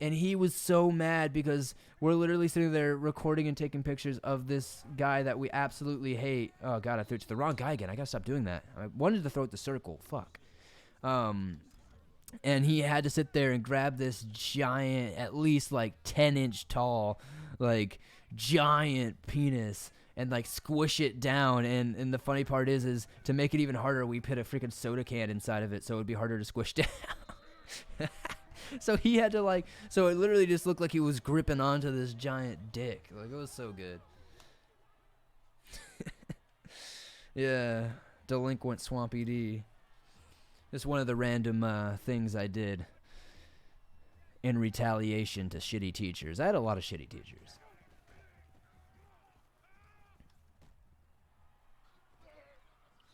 And he was so mad because we're literally sitting there recording and taking pictures of this guy that we absolutely hate. Oh, God, I threw it to the wrong guy again. I got to stop doing that. I wanted to throw it the circle. Fuck. And he had to sit there and grab this giant, at least like 10-inch tall, like giant penis and like squish it down. And the funny part is to make it even harder, we put a freaking soda can inside of it so it would be harder to squish down. So he had to so it literally just looked like he was gripping onto this giant dick. Like, it was so good. Yeah, delinquent Swampy D. Just one of the random things I did in retaliation to shitty teachers. I had a lot of shitty teachers.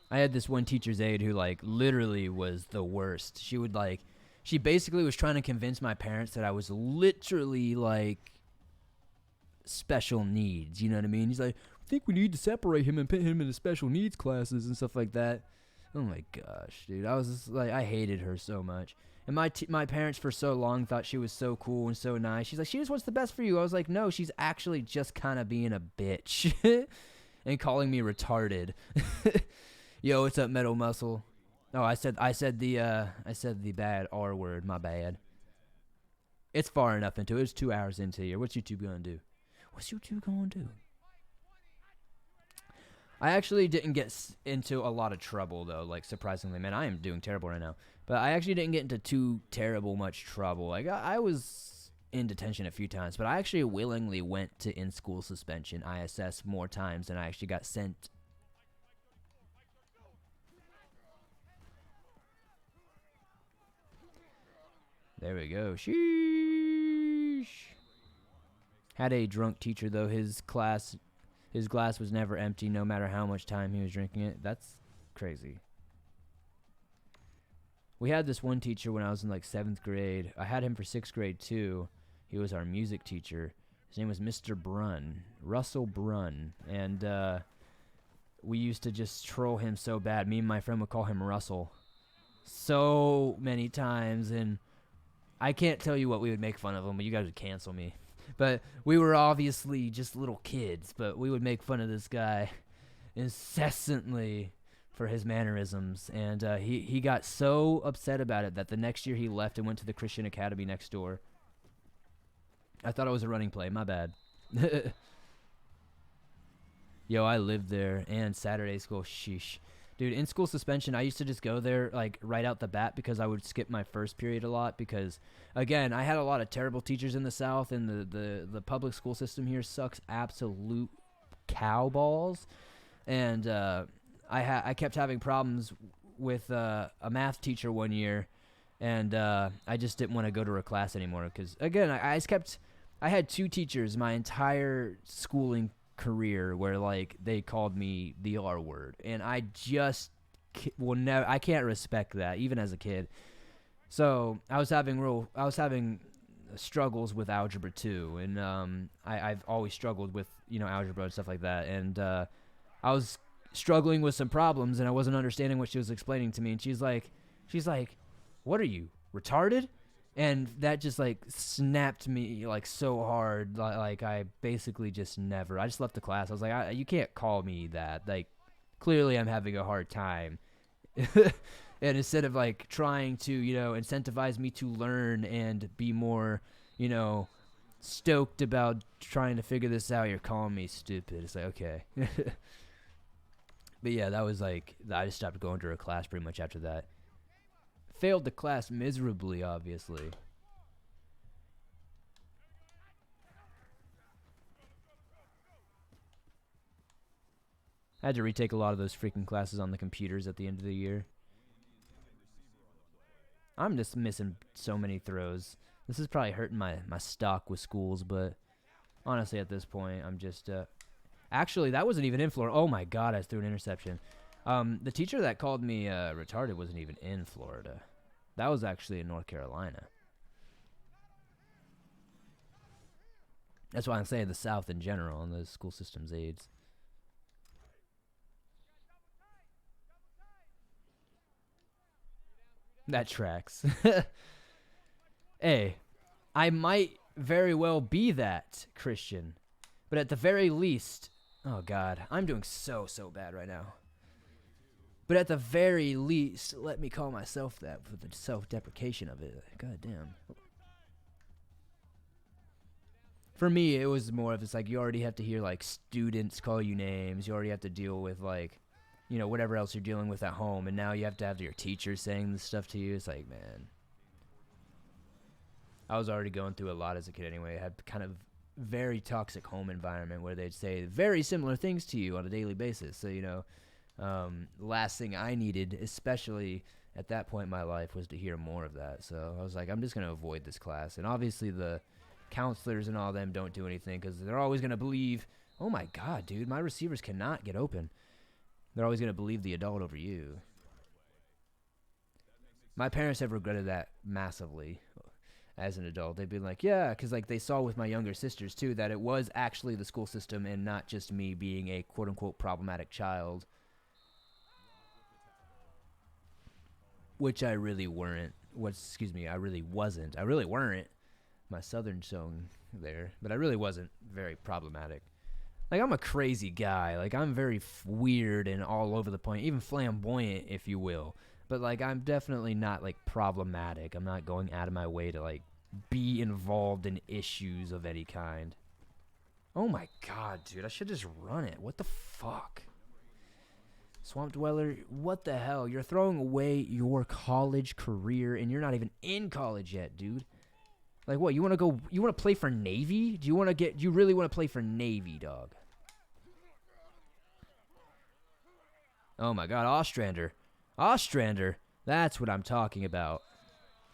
I had this one teacher's aide who literally was the worst. She basically was trying to convince my parents that I was literally special needs. You know what I mean? He's like, I think we need to separate him and put him into special needs classes and stuff like that. Oh my gosh, dude. I was just I hated her so much. And my parents for so long thought she was so cool and so nice. She's like, she just wants the best for you. I was like, no, she's actually just kind of being a bitch and calling me retarded. Yo, what's up, Metal Muscle? Oh, I said the bad R word. My bad. It's far enough into it. It's 2 hours into here. What's YouTube gonna do? What's YouTube gonna do? I actually didn't get into a lot of trouble though. Surprisingly, man, I am doing terrible right now. But I actually didn't get into too terrible much trouble. I was in detention a few times, but I actually willingly went to in-school suspension, ISS, more times than I actually got sent. There we go. Sheesh. Had a drunk teacher, though. His glass was never empty, no matter how much time he was drinking it. That's crazy. We had this one teacher when I was in 7th grade. I had him for 6th grade, too. He was our music teacher. His name was Mr. Brunn. Russell Brunn. And we used to just troll him so bad. Me and my friend would call him Russell so many times, and I can't tell you what we would make fun of him, but you guys would cancel me. But we were obviously just little kids, but we would make fun of this guy incessantly for his mannerisms. And he got so upset about it that the next year he left and went to the Christian Academy next door. I thought it was a running play. My bad. Yo, I lived there, and Saturday school. Sheesh. Dude, in school suspension, I used to just go there right out the bat because I would skip my first period a lot because, again, I had a lot of terrible teachers in the South, and the public school system here sucks absolute cow balls. And I kept having problems with a math teacher one year, and I just didn't want to go to her class anymore because, again, I had two teachers my entire schooling career where they called me the R word, and I just I can't respect that even as a kid. So I was having struggles with algebra too, and I've always struggled with algebra and stuff like that, and I was struggling with some problems, and I wasn't understanding what she was explaining to me, and she's like, what are you, retarded? And that just snapped me so hard. I basically just I just left the class. I was like, you can't call me that. Clearly I'm having a hard time. And instead of trying to incentivize me to learn and be more stoked about trying to figure this out, you're calling me stupid. It's okay. But yeah, that was I just stopped going to her class pretty much after that. Failed the class miserably, obviously. I had to retake a lot of those freaking classes on the computers at the end of the year. I'm just missing so many throws. This is probably hurting my stock with schools, but honestly at this point, I'm just... Actually, that wasn't even in Florida. Oh my god, I threw an interception. The teacher that called me retarded wasn't even in Florida. That was actually in North Carolina. That's why I'm saying the South in general and the school system's aides. That tracks. Hey, I might very well be that Christian, but at the very least, oh God, I'm doing so bad right now. But at the very least, let me call myself that for the self-deprecation of it. God damn. For me, it was more of it's like you already have to hear like students call you names. You already have to deal with like, you know, whatever else you're dealing with at home, and now you have to have your teachers saying this stuff to you. It's like, man, I was already going through a lot as a kid anyway. I had kind of very toxic home environment where they'd say very similar things to you on a daily basis. So, you know, last thing I needed, especially at that point in my life, was to hear more of that. So I was like, I'm just going to avoid this class. And obviously the counselors and all them don't do anything because they're always going to believe, oh my God, dude, my receivers cannot get open. They're always going to believe the adult over you. My parents have regretted that massively as an adult. They'd be like, yeah, because like they saw with my younger sisters too that it was actually the school system and not just me being a quote-unquote problematic child, which I really weren't. I really wasn't. I really weren't. My southern song there, but I really wasn't very problematic. Like, I'm a crazy guy. Like, I'm very weird and all over the point, even flamboyant, if you will. But, like, I'm definitely not, like, problematic. I'm not going out of my way to, like, be involved in issues of any kind. Oh, my God, dude. I should just run it. What the fuck? Swamp Dweller, what the hell? You're throwing away your college career, and you're not even in college yet, dude. Like, what? You want to play for Navy? Do you really want to play for Navy, dog? Oh my God, Ostrander. Ostrander, that's what I'm talking about.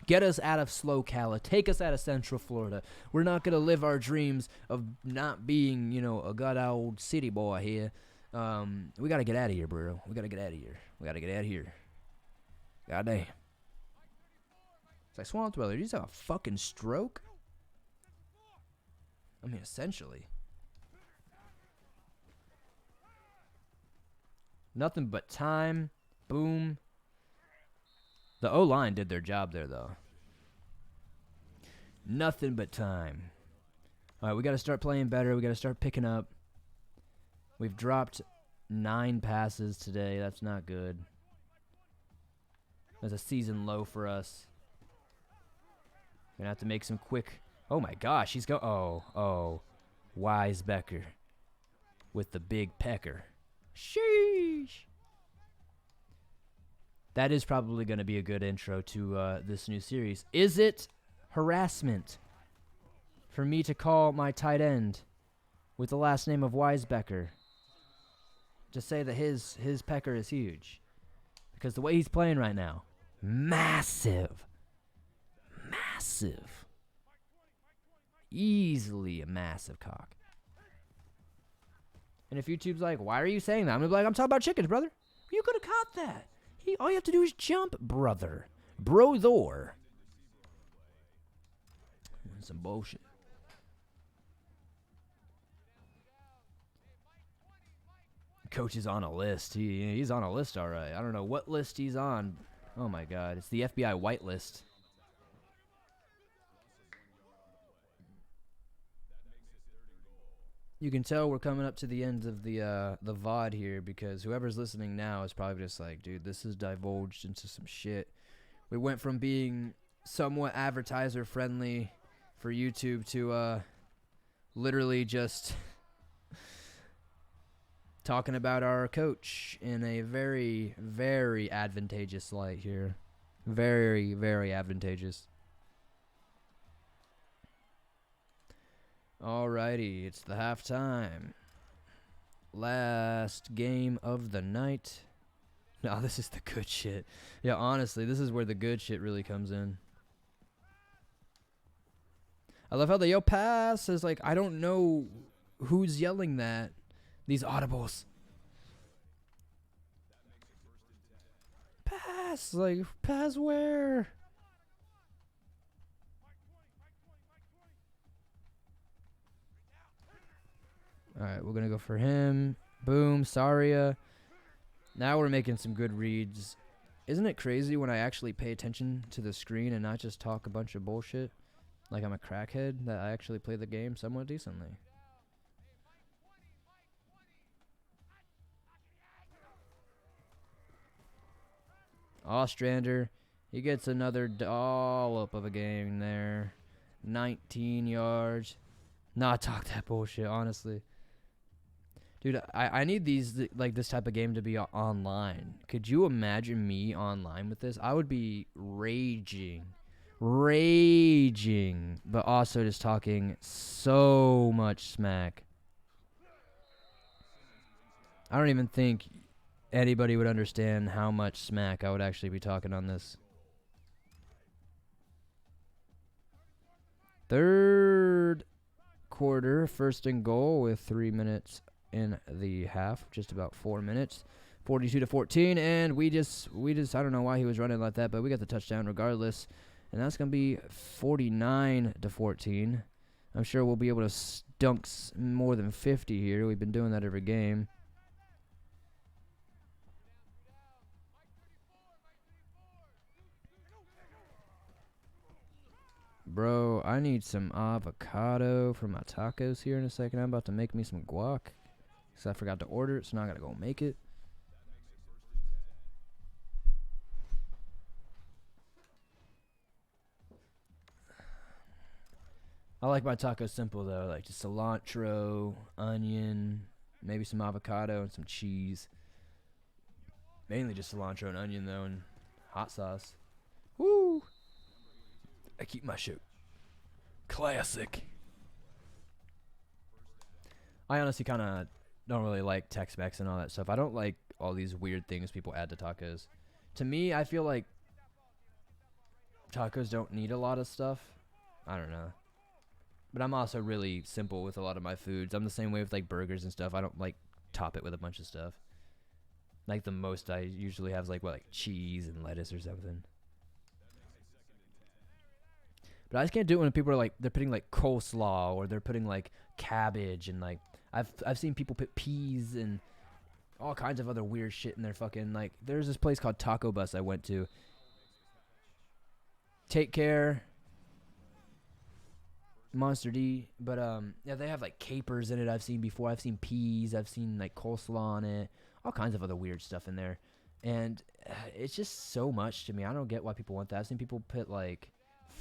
Get us out of SoCal. Take us out of Central Florida. We're not going to live our dreams of not being, you know, a good old city boy here. We got to get out of here, bro. We got to get out of here. God damn. It's like, Swamp Dweller, did you just have a fucking stroke? I mean, essentially. Nothing but time. Boom. The O-line did their job there, though. Nothing but time. All right, we got to start playing better. We got to start picking up. We've dropped 9 passes today. That's not good. That's a season low for us. Gonna have to make some quick. Oh my gosh, he's go. Oh, Wisebecker with the big pecker. Sheesh. That is probably going to be a good intro to this new series. Is it harassment for me to call my tight end with the last name of Wisebecker to say that his pecker is huge? Because the way he's playing right now, massive. Easily a massive cock. And if YouTube's like, why are you saying that? I'm going to be like, I'm talking about chickens, brother. You could have caught that. All you have to do is jump, brother. Brother. Some bullshit. Coach is on a list. He's on a list, all right. I don't know what list he's on. Oh, my God. It's the FBI white list. You can tell we're coming up to the end of the VOD here because whoever's listening now is probably just like, dude, this is divulged into some shit. We went from being somewhat advertiser friendly for YouTube to literally just talking about our coach in a very, very advantageous light here. Very, very advantageous. Alrighty, it's the halftime. Last game of the night. No, this is the good shit. Yeah, honestly, this is where the good shit really comes in. I love how they yell pass. Is like, I don't know who's yelling that. These audibles. Pass. Like, pass where? All right, we're going to go for him. Boom, Saria. Now we're making some good reads. Isn't it crazy when I actually pay attention to the screen and not just talk a bunch of bullshit like I'm a crackhead, that I actually play the game somewhat decently? Ostrander, he gets another dollop of a game there. 19 yards. Not talk that bullshit, honestly. Dude, I need these, like, this type of game to be online. Could you imagine me online with this? I would be raging. Raging. But also just talking so much smack. I don't even think anybody would understand how much smack I would actually be talking on this. Third quarter, 1st and goal with 3 minutes in the half, just about 4 minutes, 42-14, and we just I don't know why he was running like that, but we got the touchdown regardless, and that's gonna be 49-14. I'm sure we'll be able to dunk more than 50 here. We've been doing that every game. Bro, I need some avocado for my tacos here in a second. I'm about to make me some guac, because I forgot to order it, so now I gotta go make it. I like my tacos simple, though. Like just cilantro, onion, maybe some avocado, and some cheese. Mainly just cilantro and onion, though, and hot sauce. Woo! I keep my shit classic. I honestly kind of don't really like Tex-Mex and all that stuff. I don't like all these weird things people add to tacos. To me, I feel like tacos don't need a lot of stuff. I don't know. But I'm also really simple with a lot of my foods. I'm the same way with like burgers and stuff. I don't like top it with a bunch of stuff. Like the most I usually have is like cheese and lettuce or something. But I just can't do it when people are like, they're putting like coleslaw or they're putting like cabbage and like I've seen people put peas and all kinds of other weird shit in their fucking, like, there's this place called Taco Bus I went to. Take care, Monster D. But yeah, they have like capers in it. I've seen before. I've seen peas. I've seen like coleslaw on it. All kinds of other weird stuff in there, and it's just so much to me. I don't get why people want that. I've seen people put like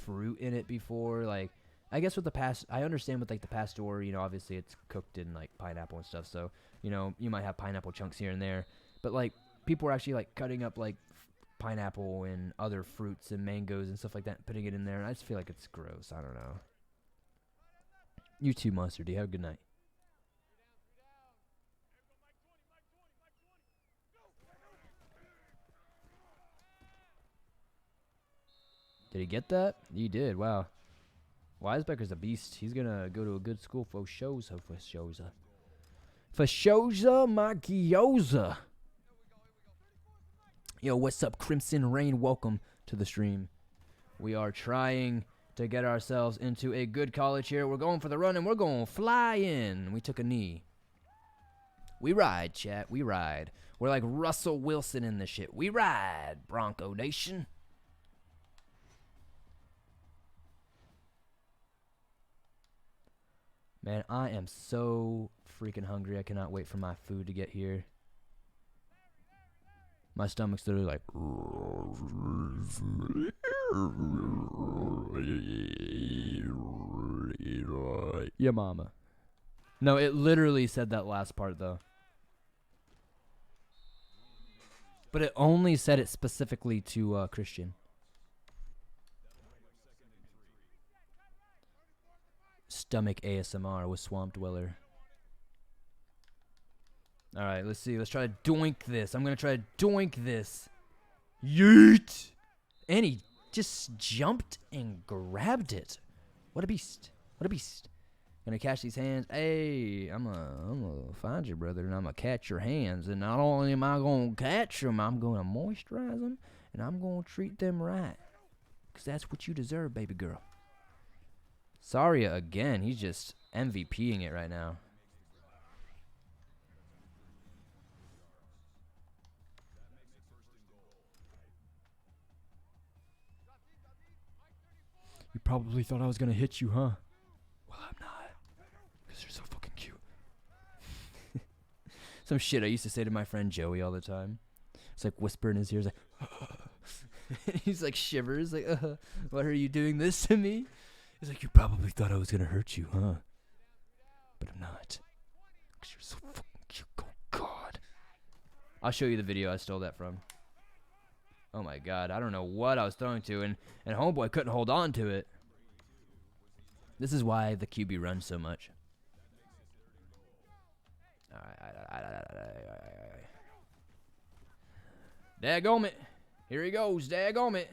fruit in it before. Like, I guess with the I understand with like the pastor, you know, obviously it's cooked in like pineapple and stuff, so you know you might have pineapple chunks here and there, but like people are actually like cutting up like pineapple and other fruits and mangoes and stuff like that and putting it in there, and I just feel like it's gross. I don't know. You too, Monster D. Have a good night. Did he get that? He did. Wow. Weisbecker's a beast. He's going to go to a good school for Shoza. For Shoza, my gyoza. Yo, what's up, Crimson Rain? Welcome to the stream. We are trying to get ourselves into a good college here. We're going for the run, and we're going to fly in. We took a knee. We ride, chat. We ride. We're like Russell Wilson in this shit. We ride, Bronco Nation. Man, I am so freaking hungry. I cannot wait for my food to get here. My stomach's literally like... Yeah, mama. No, it literally said that last part, though. But it only said it specifically to Christian. Stomach ASMR with Swamp Dweller. Alright, let's see. Let's try to doink this. I'm going to try to doink this. Yeet! And he just jumped and grabbed it. What a beast. What a beast. Gonna catch these hands. Hey, I'm gonna find you, brother, and I'm gonna catch your hands. And not only am I gonna catch them, I'm gonna moisturize them, and I'm gonna treat them right. Because that's what you deserve, baby girl. Saria again. He's just MVPing it right now. probably thought I was gonna hit you, huh? Well, I'm not, because you're so fucking cute. Some shit I used to say to my friend Joey all the time. It's like whisper in his ears, like, he's like shivers, like, why are you doing this to me? He's like, you probably thought I was gonna hurt you, huh? But I'm not, because you're so fucking cute. Oh, God. I'll show you the video I stole that from. Oh, my God. I don't know what I was throwing to, and homeboy couldn't hold on to it. This is why the QB runs so much. All right. Daggone it. Here he goes. Daggone it.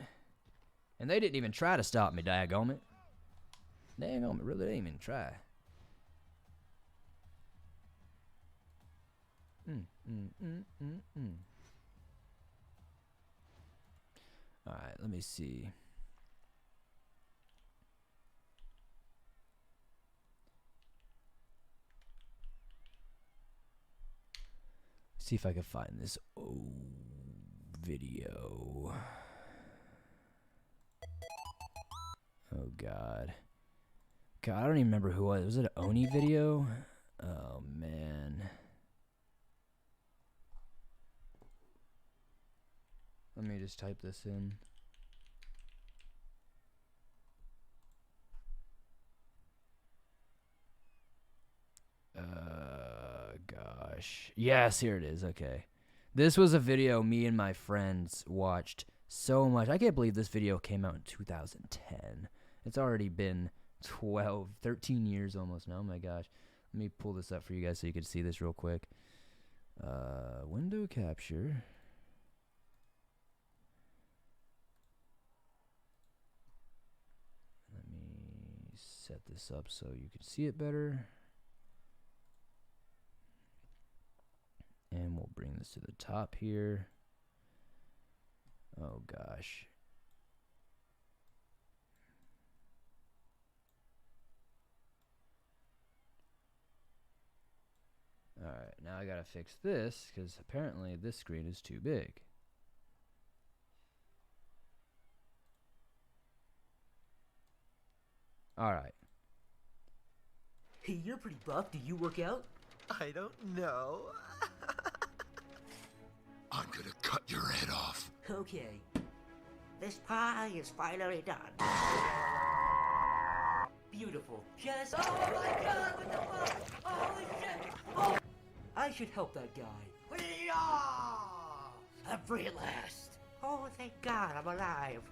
And they didn't even try to stop me. Daggone it. Daggone it. Really didn't even try. All right. Let me see. See if I can find this old video. Oh, God. God, I don't even remember who it was. Was it an Oni video? Oh, man. Let me just type this in. Gosh. Yes, here it is. Okay. This was a video me and my friends watched so much. I can't believe this video came out in 2010. It's already been 13 years almost now. Oh my gosh. Let me pull this up for you guys so you can see this real quick. Window capture. Let me set this up so you can see it better. And we'll bring this to the top here. Oh, gosh. All right, now I got to fix this because apparently this screen is too big. All right. Hey, you're pretty buff. Do you work out? I don't know. I'm gonna cut your head off. Okay. This pie is finally done. Beautiful. Just... Oh my God, what the fuck? Holy shit! Oh. I should help that guy. I'm free at last. Oh, thank God, I'm alive.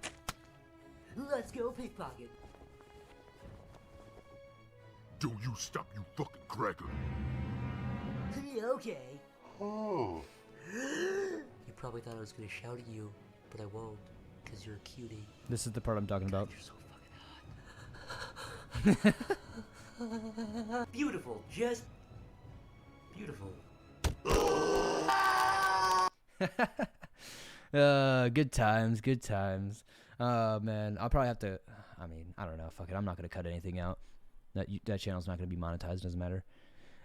Let's go pickpocket. Don't you stop, you fucking cracker. Okay. Oh. You probably thought I was gonna shout at you, but I won't, because you're a cutie. This is the part I'm talking about. You're so fucking hot. Beautiful, just beautiful. Good times, good times. Man, I'll probably have to, I mean, I don't know, fuck it, I'm not gonna cut anything out. That channel's not gonna be monetized, doesn't matter.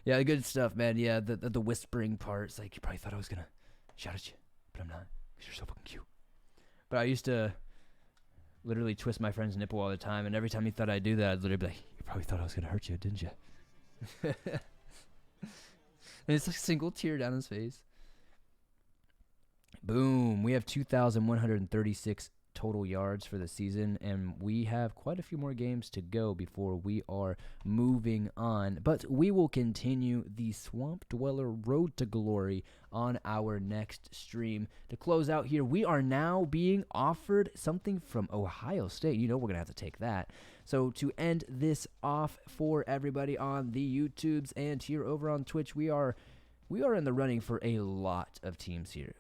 Yeah, good stuff, man. Yeah, the whispering parts, like, you probably thought I was gonna shout at you, but I'm not, because you're so fucking cute. But I used to literally twist my friend's nipple all the time, and every time he thought I'd do that, I'd literally be like, you probably thought I was gonna hurt you, didn't you? And it's a single tear down his face. Boom. We have 2,136 total yards for the season, and we have quite a few more games to go before we are moving on. But we will continue the Swamp Dweller Road to Glory on our next stream. To close out here, we are now being offered something from Ohio State. You know we're going to have to take that. So to end this off for everybody on the YouTubes and here over on Twitch, we are in the running for a lot of teams here.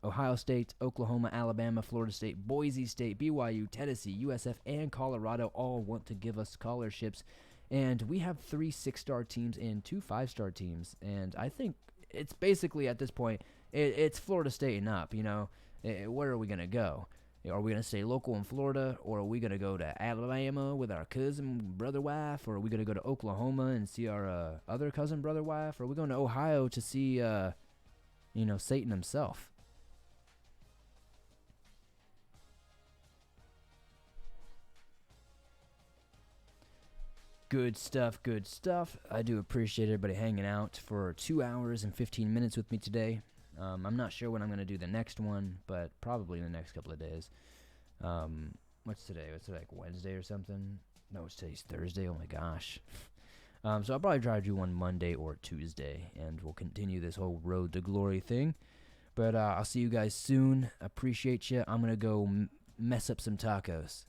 Ohio State, Oklahoma, Alabama, Florida State, Boise State, BYU, Tennessee, USF, and Colorado all want to give us scholarships. And we have 3 6-star teams and 2 5-star teams. And I think it's basically at this point, it's Florida State and up. You know, where are we going to go? Are we going to stay local in Florida, or are we going to go to Alabama with our cousin, brother, wife, or are we going to go to Oklahoma and see our other cousin, brother, wife, or are we going to Ohio to see, Satan himself? Good stuff, good stuff. I do appreciate everybody hanging out for 2 hours and 15 minutes with me today. I'm not sure when I'm going to do the next one, but probably in the next couple of days. What's today? What's it, like Wednesday or something? No, today's Thursday. Oh my gosh. So I'll probably try to do one Monday or Tuesday, and we'll continue this whole Road to Glory thing. But I'll see you guys soon. Appreciate you. I'm going to go mess up some tacos.